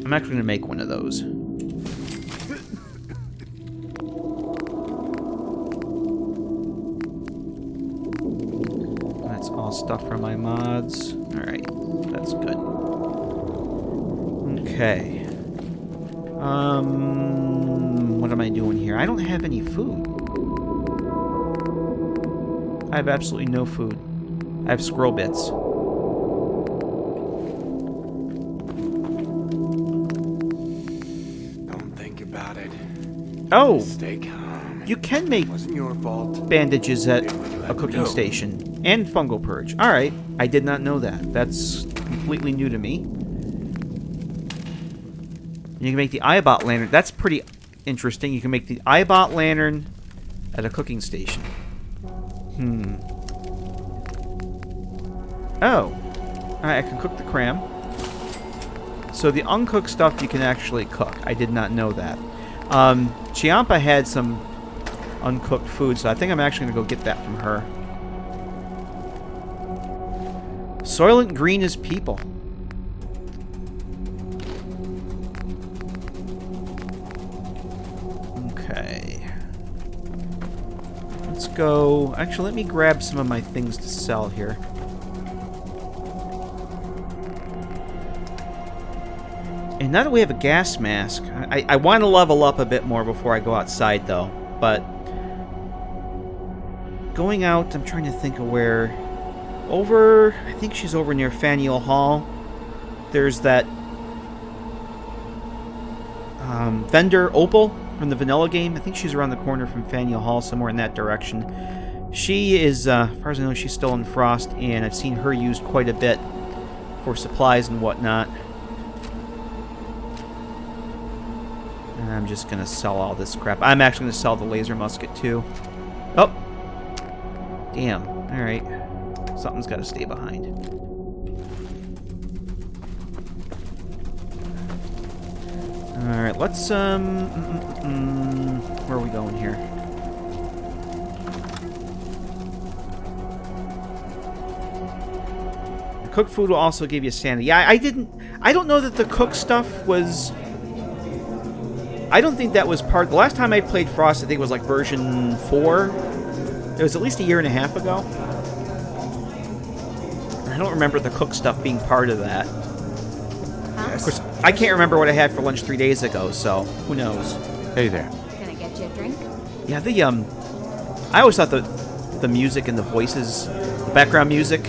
I'm actually going to make one of those. That's all stuff from my mods. Alright, that's good. Okay. What am I doing here? I don't have any food. I have absolutely no food. I have scroll bits. Oh, you can make bandages at a cooking station and fungal purge. All right, I did not know that. That's completely new to me. You can make the Eyebot lantern. That's pretty interesting. You can make the Eyebot lantern at a cooking station. Oh, all right, I can cook the cram. So the uncooked stuff you can actually cook. I did not know that. Chiampa had some uncooked food, so I think I'm actually going to go get that from her. Soylent Green is people. Okay. Let's go... Actually, let me grab some of my things to sell here. And now that we have a gas mask, I want to level up a bit more before I go outside, though. But going out, I'm trying to think of where. Over, I think she's over near Faneuil Hall. There's that vendor, Opal, from the vanilla game. I think she's around the corner from Faneuil Hall, somewhere in that direction. She is, as far as I know, she's still in Frost, and I've seen her used quite a bit for supplies and whatnot. And I'm just going to sell all this crap. I'm actually going to sell the laser musket, too. Oh! Damn. Alright. Something's got to stay behind. Alright, let's, where are we going here? The cooked food will also give you sanity. Yeah, I don't know that the cooked stuff was... I don't think that was part... The last time I played Frost, I think it was like version 4. It was at least a year and a half ago. I don't remember the cooked stuff being part of that. Huh? Of course, I can't remember what I had for lunch 3 days ago, so who knows? Hey there. Can I get you a drink? Yeah, I always thought the music and the voices, the background music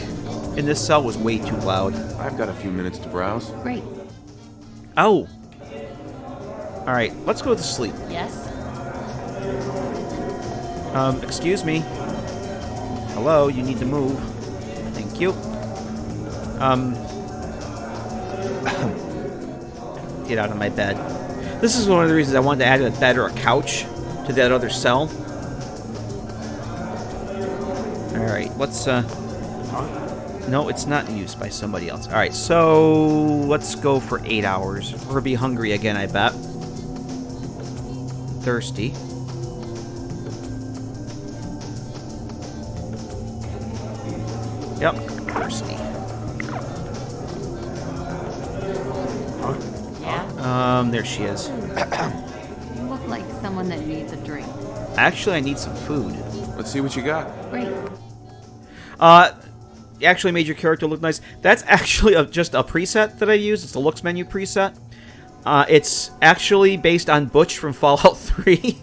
in this cell was way too loud. I've got a few minutes to browse. Great. Oh. All right, let's go to sleep. Yes? Excuse me. Hello, you need to move. Thank you. Get out of my bed. This is one of the reasons I wanted to add a bed or a couch to that other cell. Alright, let's, No, it's not used by somebody else. Alright, so let's go for 8 hours. We're gonna be hungry again, I bet. Thirsty. Yep, thirsty. Yeah? There she is. You look like someone that needs a drink. Actually, I need some food. Let's see what you got. Great. You actually made your character look nice. That's actually just a preset that I use. It's a looks menu preset. It's actually based on Butch from Fallout 3.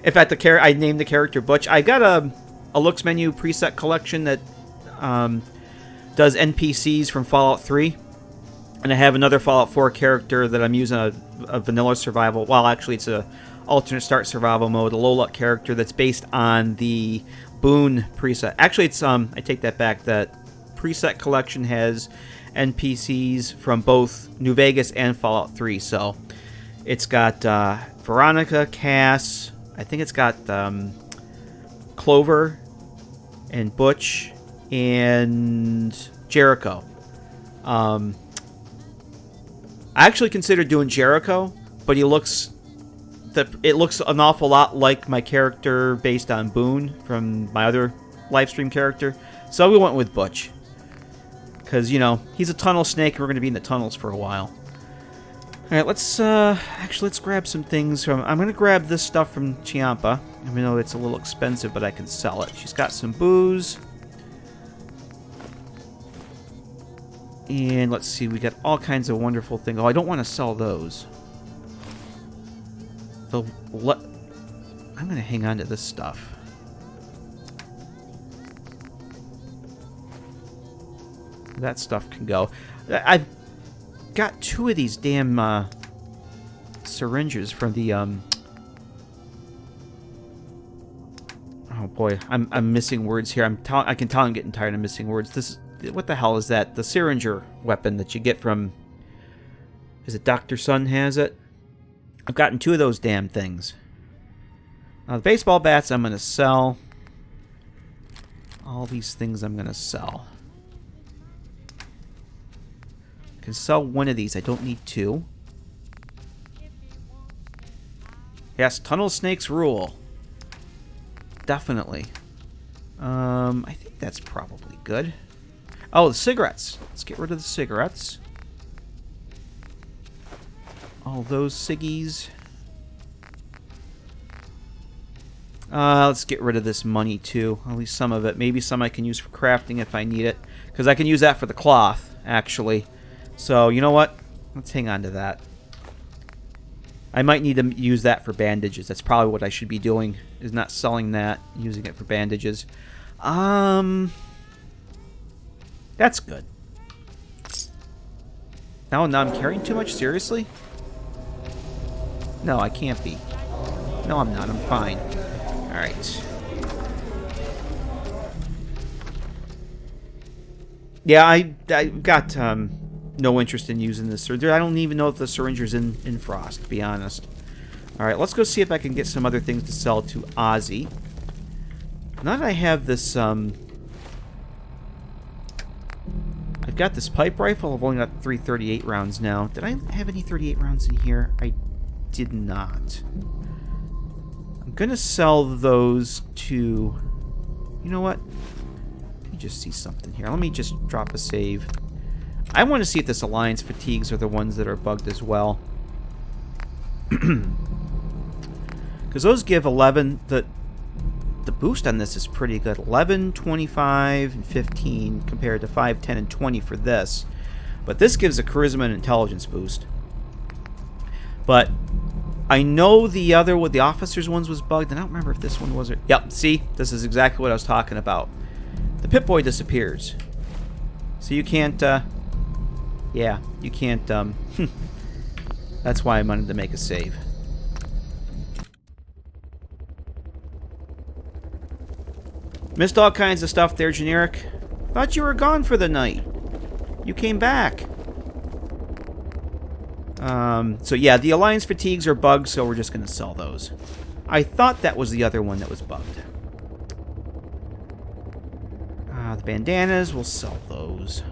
In fact, I named the character Butch. I got a looks menu preset collection that does NPCs from Fallout 3. And I have another Fallout 4 character that I'm using a vanilla survival. Well, actually, it's a alternate start survival mode, a low-luck character that's based on the Boone preset. Actually, it's I take that back. That preset collection has NPCs from both New Vegas and Fallout 3. So it's got Veronica, Cass. I think it's got Clover and Butch and Jericho. I actually considered doing Jericho, but it looks an awful lot like my character based on Boone from my other livestream character. So we went with Butch. Because, you know, he's a tunnel snake and we're going to be in the tunnels for a while. Alright, let's grab some things from... I'm going to grab this stuff from Chiampa. Even though it's a little expensive, but I can sell it. She's got some booze. And let's see, we got all kinds of wonderful things. Oh, I don't want to sell those. I'm going to hang on to this stuff. That stuff can go. I've got 2 of these damn syringes from the oh boy, I'm missing words here. I can tell I'm getting tired of missing words. What the hell is that? The Syringer weapon that you get from... Is it Dr. Sun has it? I've gotten 2 of those damn things. Now, the baseball bats I'm going to sell. All these things I'm going to sell. I can sell 1 of these. I don't need 2. Yes, tunnel snakes rule. Definitely. I think that's probably good. Oh, the cigarettes. Let's get rid of the cigarettes. All those ciggies. Let's get rid of this money, too. At least some of it. Maybe some I can use for crafting if I need it. Because I can use that for the cloth, actually. So, you know what? Let's hang on to that. I might need to use that for bandages. That's probably what I should be doing, is not selling that, using it for bandages. That's good. Now I'm carrying too much? Seriously? No, I can't be. No, I'm not. I'm fine. Alright. Yeah, I got no interest in using this. I don't even know if the syringer's in Frost, to be honest. Alright, let's go see if I can get some other things to sell to Ozzy. Now that I have this, I've got this pipe rifle. I've only got 338 rounds now. Did I have any 38 rounds in here? I did not. I'm gonna sell those to... You know what? Let me just see something here. Let me just drop a save. I want to see if this Alliance fatigues are the ones that are bugged as well. Because those give 11... The boost on this is pretty good. 11, 25, and 15 compared to 5, 10, and 20 for this. But this gives a charisma and intelligence boost. But I know the other, with the officers ones was bugged. And I don't remember if this one was... Yep, see? This is exactly what I was talking about. The Pip-Boy disappears. So you can't... yeah, you can't... That's why I wanted to make a save. Missed all kinds of stuff there, Generic. Thought you were gone for the night. You came back. So yeah, the Alliance fatigues are bugged, so we're just going to sell those. I thought that was the other one that was bugged. The bandanas, we'll sell those.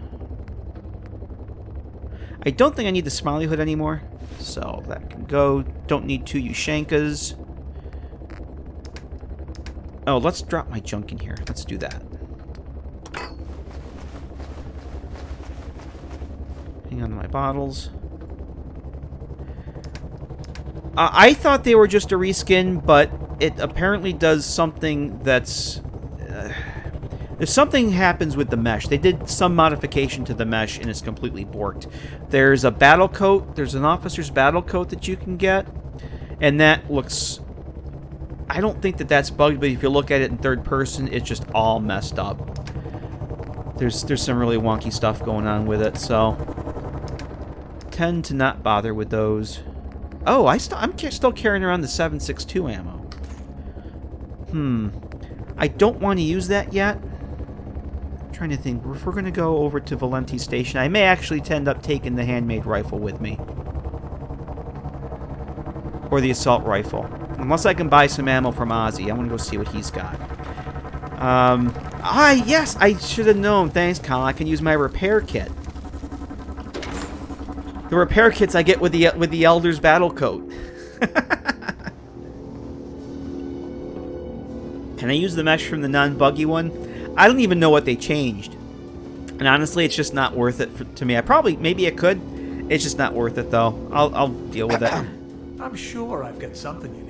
I don't think I need the Smiley Hood anymore, so that can go. Don't need 2 Ushankas. Oh, let's drop my junk in here. Let's do that. Hang on to my bottles. I thought they were just a reskin, but it apparently does something that's... there's something happens with the mesh. They did some modification to the mesh, and it's completely borked. There's a battle coat. There's an officer's battle coat that you can get, and that looks... I don't think that that's bugged, but if you look at it in third person, it's just all messed up. There's some really wonky stuff going on with it, so tend to not bother with those. Oh, I'm still carrying around the 7.62 ammo. I don't want to use that yet. I'm trying to think. If we're going to go over to Valenti Station, I may actually end up taking the handmade rifle with me. Or the assault rifle. Unless I can buy some ammo from Ozzy. I want to go see what he's got. Yes! I should have known. Thanks, Colin. I can use my repair kit. The repair kits I get with the Elder's battle coat. Can I use the mesh from the non-buggy one? I don't even know what they changed. And honestly, it's just not worth it to me. Maybe I could. It's just not worth it, though. I'll deal with it. I'm sure I've got something you need.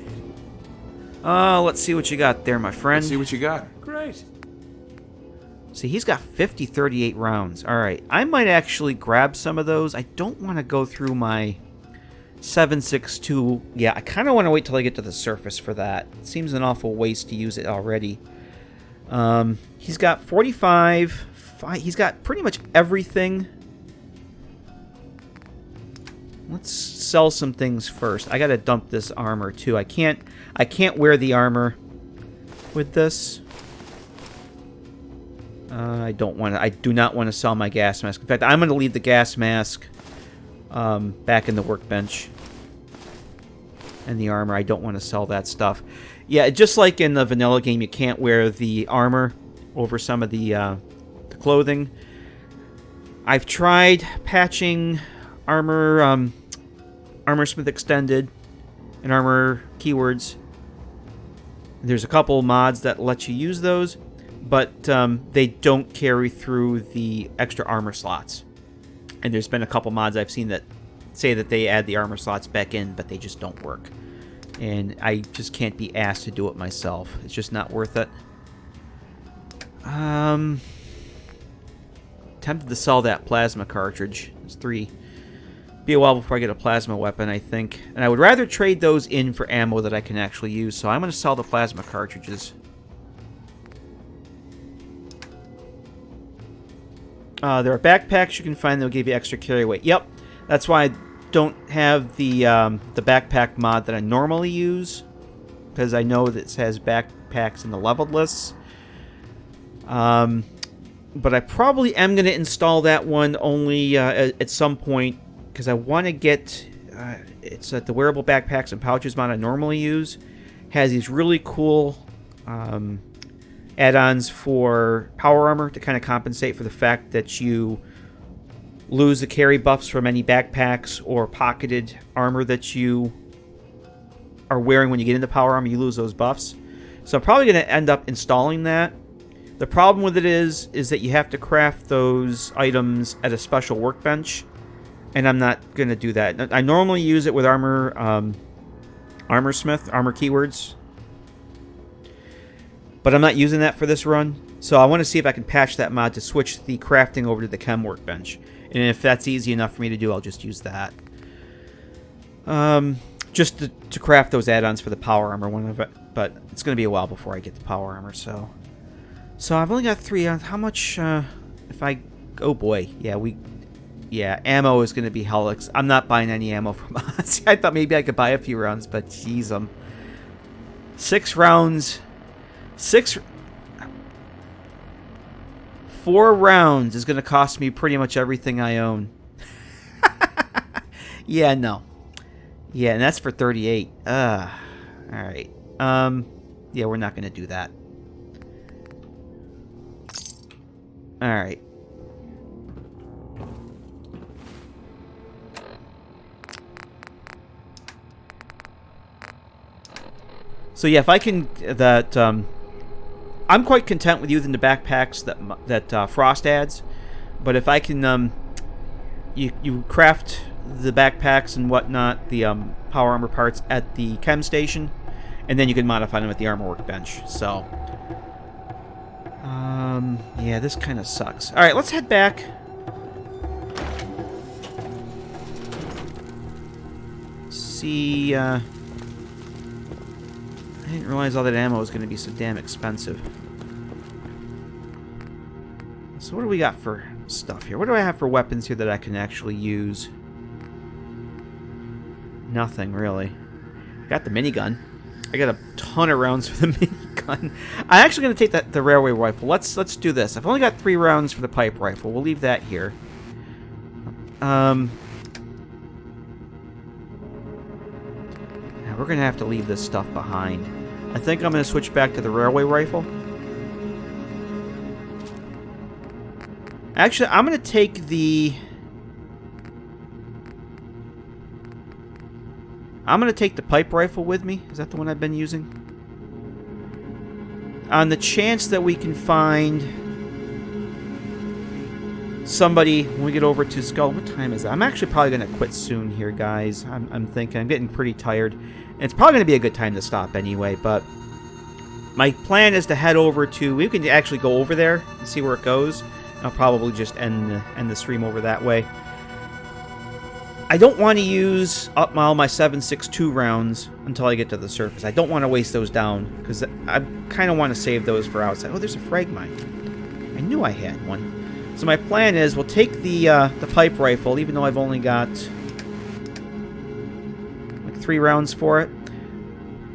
Let's see what you got there, my friend. Let's see what you got. Great. See, he's got 50 38 rounds. Alright, I might actually grab some of those. I don't want to go through my 7.62. Yeah, I kind of want to wait till I get to the surface for that. It seems an awful waste to use it already. He's got 45. He's got pretty much everything. Let's sell some things first. I gotta dump this armor too. I can't wear the armor with this. I do not want to sell my gas mask. In fact, I'm gonna leave the gas mask back in the workbench. And the armor, I don't want to sell that stuff. Yeah, just like in the vanilla game, you can't wear the armor over some of the clothing. I've tried patching armor, Armorsmith Extended, and armor keywords. There's a couple mods that let you use those, but they don't carry through the extra armor slots. And there's been a couple mods I've seen that say that they add the armor slots back in, but they just don't work. And I just can't be asked to do it myself. It's just not worth it. Tempted to sell that plasma cartridge. It's 3. Be a while before I get a plasma weapon, I think. And I would rather trade those in for ammo that I can actually use, so I'm going to sell the plasma cartridges. There are backpacks you can find that will give you extra carry weight. Yep, that's why I don't have the backpack mod that I normally use, because I know that it has backpacks in the leveled lists. But I probably am going to install that one only at some point, because I want to get... it's the wearable backpacks and pouches mod I normally use. Has these really cool add-ons for power armor to kind of compensate for the fact that you lose the carry buffs from any backpacks or pocketed armor that you are wearing when you get into power armor. You lose those buffs. So I'm probably going to end up installing that. The problem with it is that you have to craft those items at a special workbench, and I'm not going to do that. I normally use it with armor smith, armor keywords, but I'm not using that for this run. So I want to see if I can patch that mod to switch the crafting over to the chem workbench. And if that's easy enough for me to do, I'll just use that. Just to craft those add-ons for the power armor one of it. But it's going to be a while before I get the power armor, so I've only got 3 on. How much, if I... Oh boy, yeah, ammo is going to be Helix. I'm not buying any ammo from us. I thought maybe I could buy a few rounds, but jeez, 6 rounds... 4 rounds is going to cost me pretty much everything I own. Yeah, no. Yeah, and that's for 38. Alright. Yeah, we're not going to do that. Alright. So yeah, if I can... I'm quite content with using the backpacks that Frost adds, but if I can, you craft the backpacks and whatnot, the power armor parts at the chem station, and then you can modify them at the armor workbench. So, yeah, this kind of sucks. All right, let's head back. See, I didn't realize all that ammo was going to be so damn expensive. So what do we got for stuff here? What do I have for weapons here that I can actually use? Nothing, really. I got the minigun. I got a ton of rounds for the minigun. I'm actually going to take the railway rifle. Let's do this. I've only got 3 rounds for the pipe rifle. We'll leave that here. Yeah, we're going to have to leave this stuff behind. I think I'm going to switch back to the railway rifle. Actually, I'm going to take the... I'm going to take the pipe rifle with me. Is that the one I've been using? On the chance that we can find somebody when we get over to Skull. What time is it? I'm actually probably going to quit soon here, guys. I'm thinking. I'm getting pretty tired. And it's probably going to be a good time to stop anyway, but my plan is to head over to... We can actually go over there and see where it goes. I'll probably just end the stream over that way. I don't want to use up all my 7.62 rounds until I get to the surface. I don't want to waste those down, because I kind of want to save those for outside. Oh, there's a frag mine. I knew I had one. So my plan is we'll take the pipe rifle, even though I've only got like 3 rounds for it.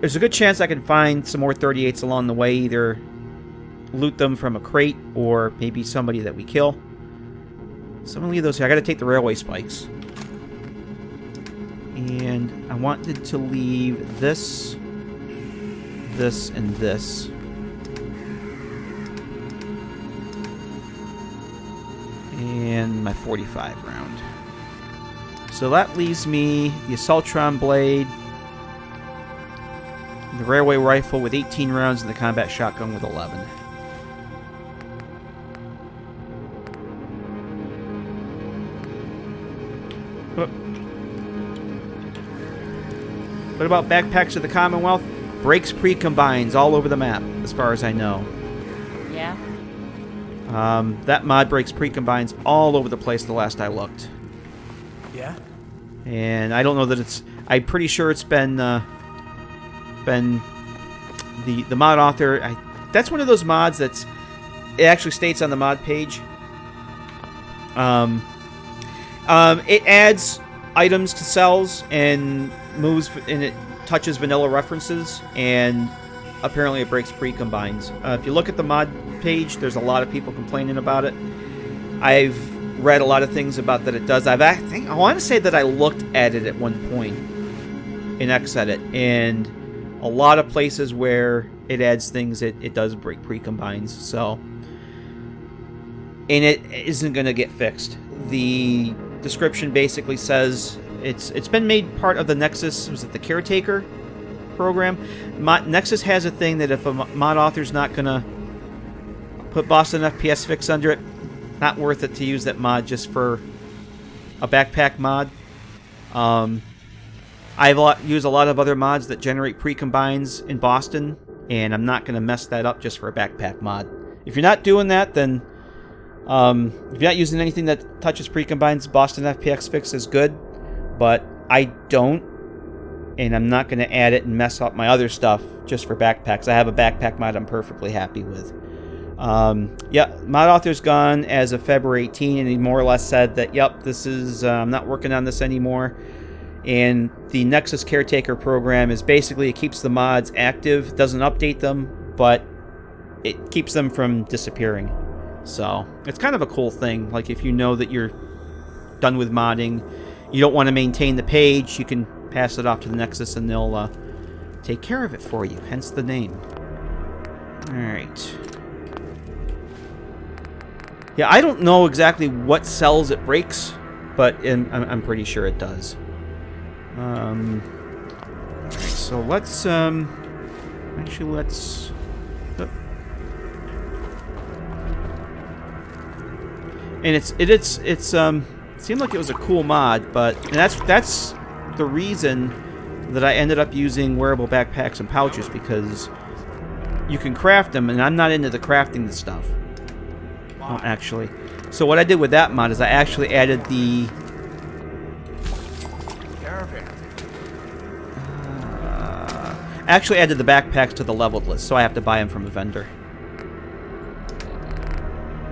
There's a good chance I can find some more 38s along the way, either loot them from a crate or maybe somebody that we kill. So I'm going to leave those here. I got to take the railway spikes. And I wanted to leave this, this, and this. And my 45 round. So that leaves me the Assaultron blade, the railway rifle with 18 rounds, and the combat shotgun with 11. What about Backpacks of the Commonwealth? Breaks pre-combines all over the map, as far as I know. Yeah? That mod breaks pre-combines all over the place the last I looked. Yeah? And I don't know that it's... I'm pretty sure it's been the mod author... that's one of those mods that's... It actually states on the mod page. It adds items to cells and moves, and it touches vanilla references, and apparently it breaks pre-combines. If you look at the mod page, there's a lot of people complaining about it. I've read a lot of things about that it does. I want to say that I looked at it at one point in Xedit, and a lot of places where it adds things, it does break pre-combines. So, and it isn't going to get fixed. The description basically says it's been made part of the Nexus. Was it the Caretaker program? Nexus has a thing that if a mod author's not going to put Boston FPS fix under it, not worth it to use that mod just for a backpack mod. I've used a lot of other mods that generate pre-combines in Boston, and I'm not going to mess that up just for a backpack mod. If you're not doing that, then if you're not using anything that touches pre-combines, Boston FPX fix is good, but I don't, and I'm not going to add it and mess up my other stuff just for backpacks. I have a backpack mod I'm perfectly happy with. Yeah, mod author's gone as of February 18, and he more or less said that, yep, this is, I'm not working on this anymore. And the Nexus Caretaker program is basically, it keeps the mods active, doesn't update them, but it keeps them from disappearing. So, it's kind of a cool thing. Like, if you know that you're done with modding, you don't want to maintain the page, you can pass it off to the Nexus and they'll take care of it for you, hence the name. Alright. Yeah, I don't know exactly what cells it breaks, but I'm pretty sure it does. Alright, so let's, actually let's... And it seemed like it was a cool mod, but and that's the reason that I ended up using wearable backpacks and pouches, because you can craft them, and I'm not into the crafting the stuff. Oh, actually. So what I did with that mod is I actually added the actually added the backpacks to the leveled list, so I have to buy them from a vendor.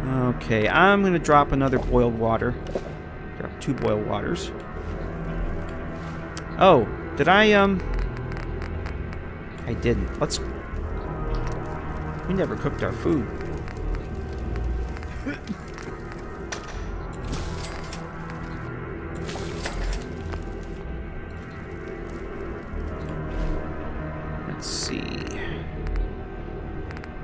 Okay, I'm gonna drop another boiled water. Drop 2 boiled waters. Oh, did I didn't. We never cooked our food. Let's see.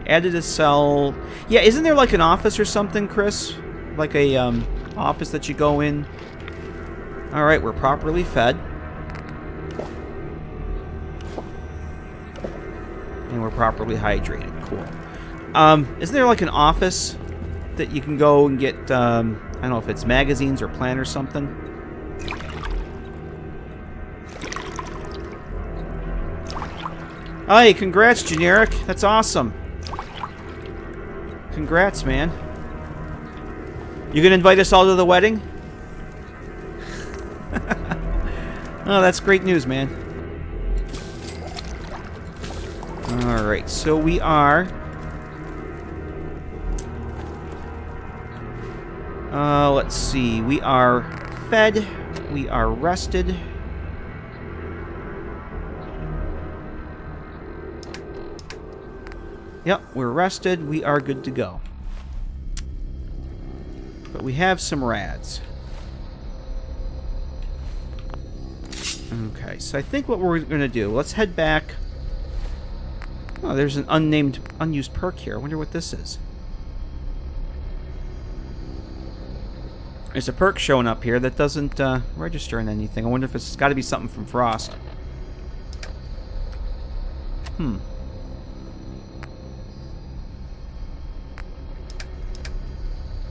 Added a cell. Yeah, isn't there like an office or something, Chris? Like a office that you go in. All right, we're properly fed. And we're properly hydrated. Cool. Isn't there like an office that you can go and get, I don't know if it's magazines or plan or something? Hey, congrats, Generic. That's awesome. Congrats, man. You gonna invite us all to the wedding? Oh, that's great news, man. Alright, so we are... let's see. We are fed. We are rested. Yep, we're rested. We are good to go. But we have some rads. Okay, so I think what we're going to do, let's head back. Oh, there's an unused perk here. I wonder what this is. There's a perk showing up here that doesn't register in anything. I wonder if it's got to be something from Frost.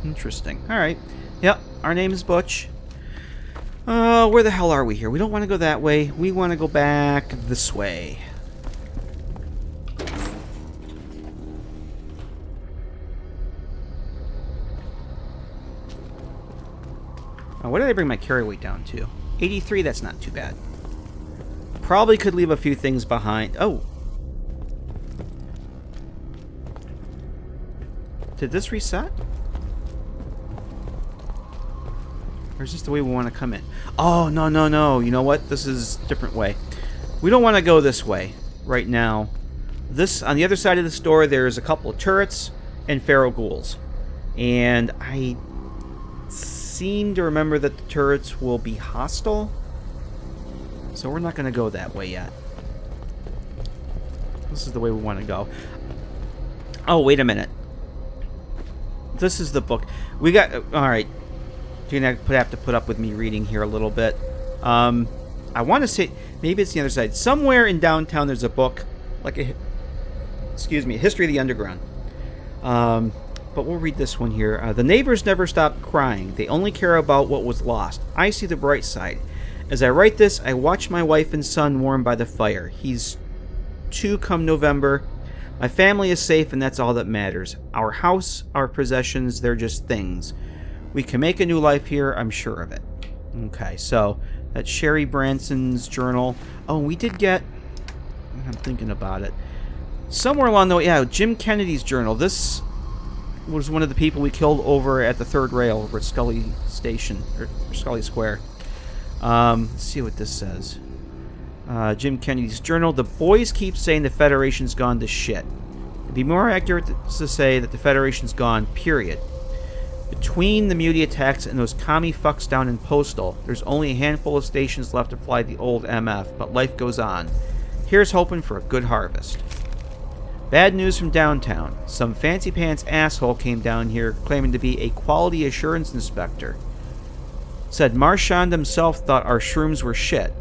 Interesting. Alright. Yep, our name is Butch. Where the hell are we here? We don't want to go that way. We want to go back this way. What did I bring my carry weight down to? 83, that's not too bad. Probably could leave a few things behind. Oh. Did this reset? Or is this the way we want to come in? Oh, no, no, no. You know what? This is a different way. We don't want to go this way right now. This on the other side of the store, there's a couple of turrets and feral ghouls. And I seem to remember that the turrets will be hostile. So we're not going to go that way yet. This is the way we want to go. Oh, wait a minute. This is the book. We got... Alright. You're going to have to put up with me reading here a little bit. I want to say... Maybe it's the other side. Somewhere in downtown there's a book. Like a... Excuse me. A History of the Underground. But we'll read this one here. The neighbors never stop crying. They only care about what was lost. I see the bright side. As I write this, I watch my wife and son warm by the fire. He's 2 come November. My family is safe, and that's all that matters. Our house, our possessions, they're just things. We can make a new life here, I'm sure of it. Okay, so that's Sherry Branson's journal. Oh, we did get... I'm thinking about it. Somewhere along the way, yeah, Jim Kennedy's journal. This was one of the people we killed over at the third rail over at Scully Station, or Scully Square. Let's see what this says. Jim Kennedy's journal. The boys keep saying the Federation's gone to shit. It'd be more accurate to say that the Federation's gone, period. Between the Muti attacks and those commie fucks down in Postal, there's only a handful of stations left to fly the old MF, but life goes on. Here's hoping for a good harvest. Bad news from downtown. Some fancy pants asshole came down here claiming to be a quality assurance inspector. Said Marchand himself thought our shrooms were shit.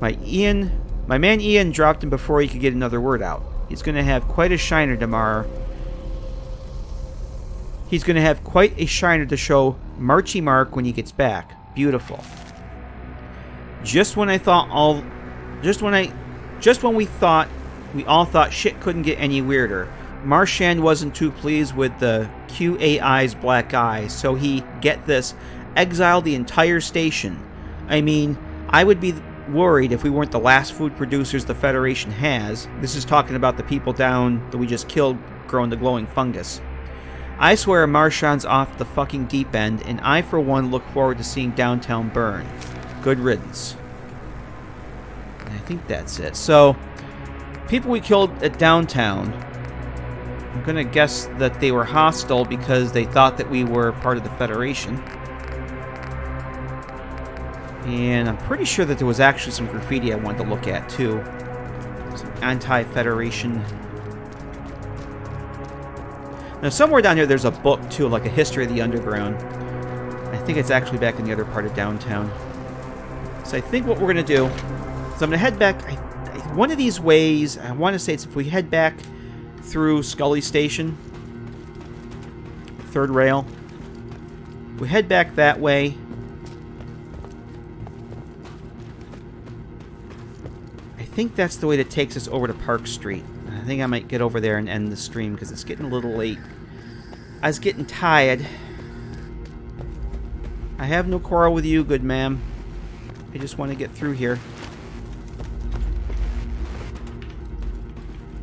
My man Ian dropped him before he could get another word out. He's going to have quite a shiner tomorrow. He's going to have quite a shiner to show Marchy Mark when he gets back. Beautiful. Just when we all thought shit couldn't get any weirder, Marchand wasn't too pleased with the QAI's black eye, so he, get this, exiled the entire station. I mean, I would be worried if we weren't the last food producers the Federation has. This is talking about the people down that we just killed growing the glowing fungus. I swear Marchand's off the fucking deep end, and I for one look forward to seeing downtown burn. Good riddance. And I think that's it. So, people we killed at downtown, I'm gonna guess that they were hostile because they thought that we were part of the Federation. And I'm pretty sure that there was actually some graffiti I wanted to look at, too. Some anti-Federation. Now, somewhere down here, there's a book, too, like a history of the underground. I think it's actually back in the other part of downtown. So I think what we're going to do is I'm going to head back. One of these ways, I want to say it's if we head back through Scully Station, third rail. We head back that way. I think that's the way that takes us over to Park Street. I think I might get over there and end the stream because it's getting a little late. I was getting tired. I have no quarrel with you, good ma'am. I just want to get through here.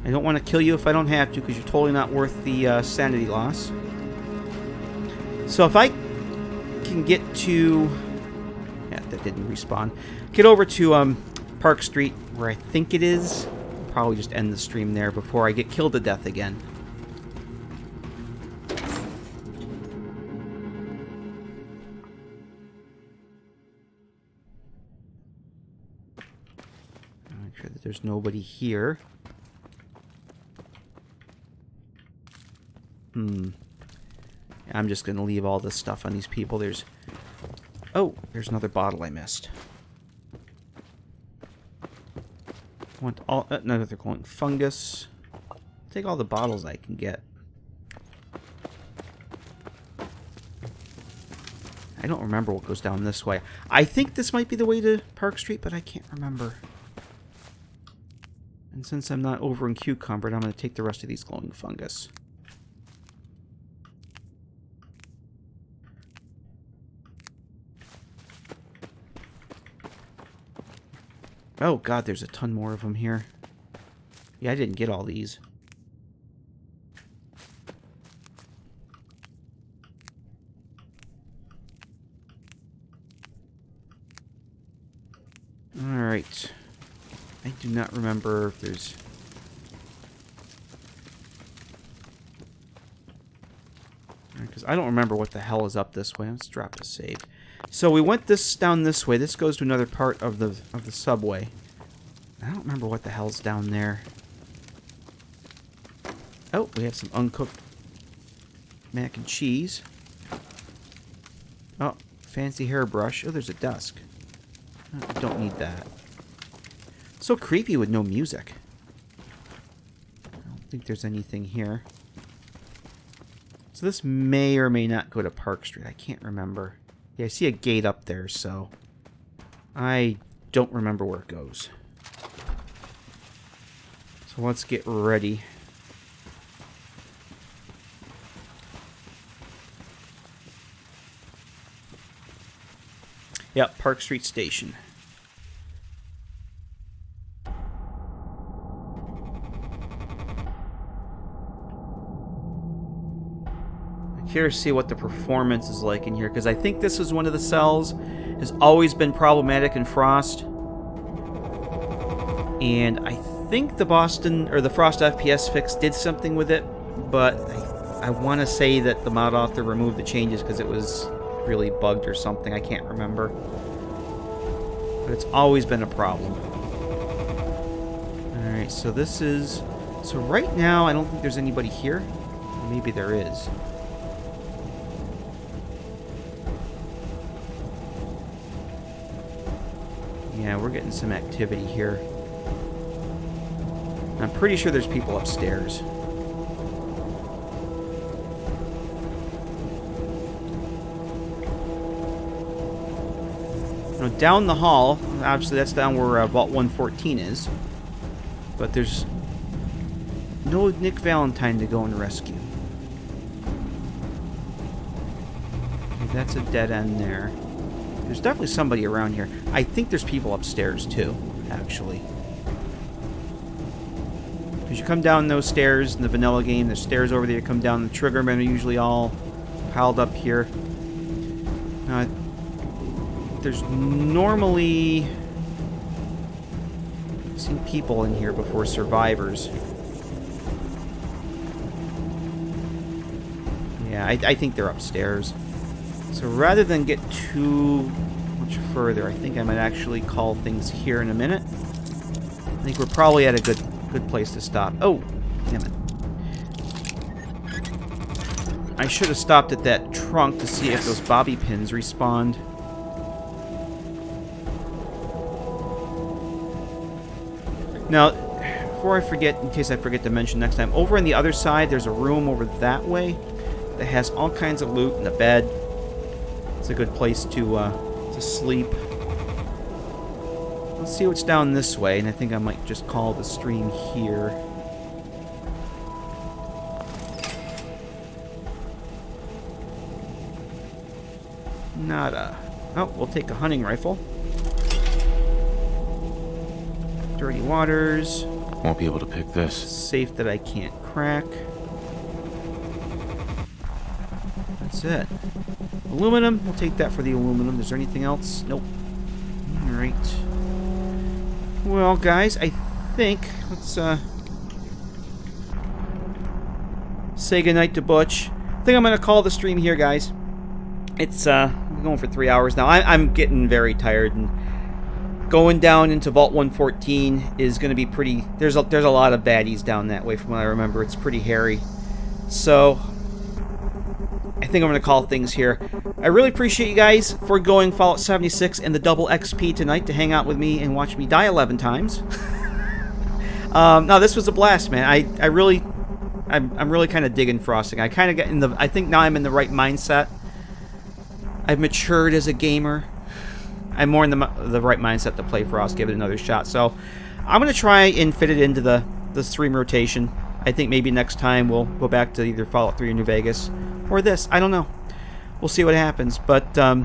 I don't want to kill you if I don't have to because you're totally not worth the sanity loss. So if I can get to... Yeah, that didn't respawn. Get over to Park Street where I think it is. I'll probably just end the stream there before I get killed to death again. Make sure that there's nobody here. I'm just going to leave all this stuff on these people. There's... Oh, there's another bottle I missed. I want all... no, they're calling fungus. Take all the bottles I can get. I don't remember what goes down this way. I think this might be the way to Park Street, but I can't remember. And since I'm not over in Cucumber, I'm going to take the rest of these glowing fungus. Oh god, there's a ton more of them here. Yeah, I didn't get all these. Alright. I do not remember if there's... Because I don't remember what the hell is up this way. Let's drop the save. So we went down this way. This goes to another part of the subway. I don't remember what the hell's down there. Oh, we have some uncooked mac and cheese. Oh, fancy hairbrush. Oh, there's a desk. Oh, I don't need that. So creepy with no music. I don't think there's anything here. So this may or may not go to Park Street. I can't remember. Yeah, I see a gate up there, so I don't remember where it goes. So let's get ready. Yep, Park Street Station. I'm curious to see what the performance is like in here, because I think this is one of the cells. Has always been problematic in Frost. And I think the Frost FPS fix did something with it, but I want to say that the mod author removed the changes because it was really bugged or something. I can't remember. But it's always been a problem. Alright, so this is... So right now, I don't think there's anybody here. Or maybe there is. Yeah, we're getting some activity here. I'm pretty sure there's people upstairs. Now, down the hall, obviously that's down where Vault 114 is, but there's no Nick Valentine to go and rescue. Okay, that's a dead end there. There's definitely somebody around here. I think there's people upstairs too, actually. Because you come down those stairs in the vanilla game, there's stairs over there, you come down, the triggermen are usually all piled up here. There's normally... I've seen people in here before, survivors. Yeah, I think they're upstairs. So rather than get too much further, I think I might actually call things here in a minute. I think we're probably at a good place to stop. Oh, damn it. I should have stopped at that trunk to see if those bobby pins respawned. Now, before I forget, in case I forget to mention next time, over on the other side, there's a room over that way that has all kinds of loot and a bed. It's a good place to sleep. Let's see what's down this way, and I think I might just call the stream here. Nada. Oh, we'll take a hunting rifle. Dirty waters. Won't be able to pick this. Safe that I can't crack. That's it. Aluminum. We'll take that for the aluminum. Is there anything else? Nope. Alright. Well, guys, I think let's say goodnight to Butch. I think I'm going to call the stream here, guys. It's I'm going for 3 hours now. I'm getting very tired, and going down into Vault 114 is going to be pretty... There's a lot of baddies down that way from what I remember. It's pretty hairy. So, I think I'm going to call things here. I really appreciate you guys for going Fallout 76 and the double XP tonight to hang out with me and watch me die 11 times. No, this was a blast, man. I'm really kind of digging Frosting. I kind of get in the... I think now I'm in the right mindset. I've matured as a gamer. I'm more in the right mindset to play Frost, give it another shot. So, I'm going to try and fit it into the stream rotation. I think maybe next time we'll go back to either Fallout 3 or New Vegas, or this. I don't know. We'll see what happens. But, I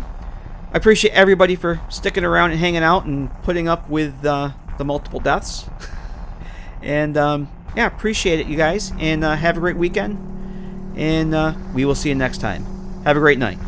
appreciate everybody for sticking around and hanging out and putting up with the multiple deaths. And, yeah, appreciate it, you guys. And have a great weekend. And we will see you next time. Have a great night.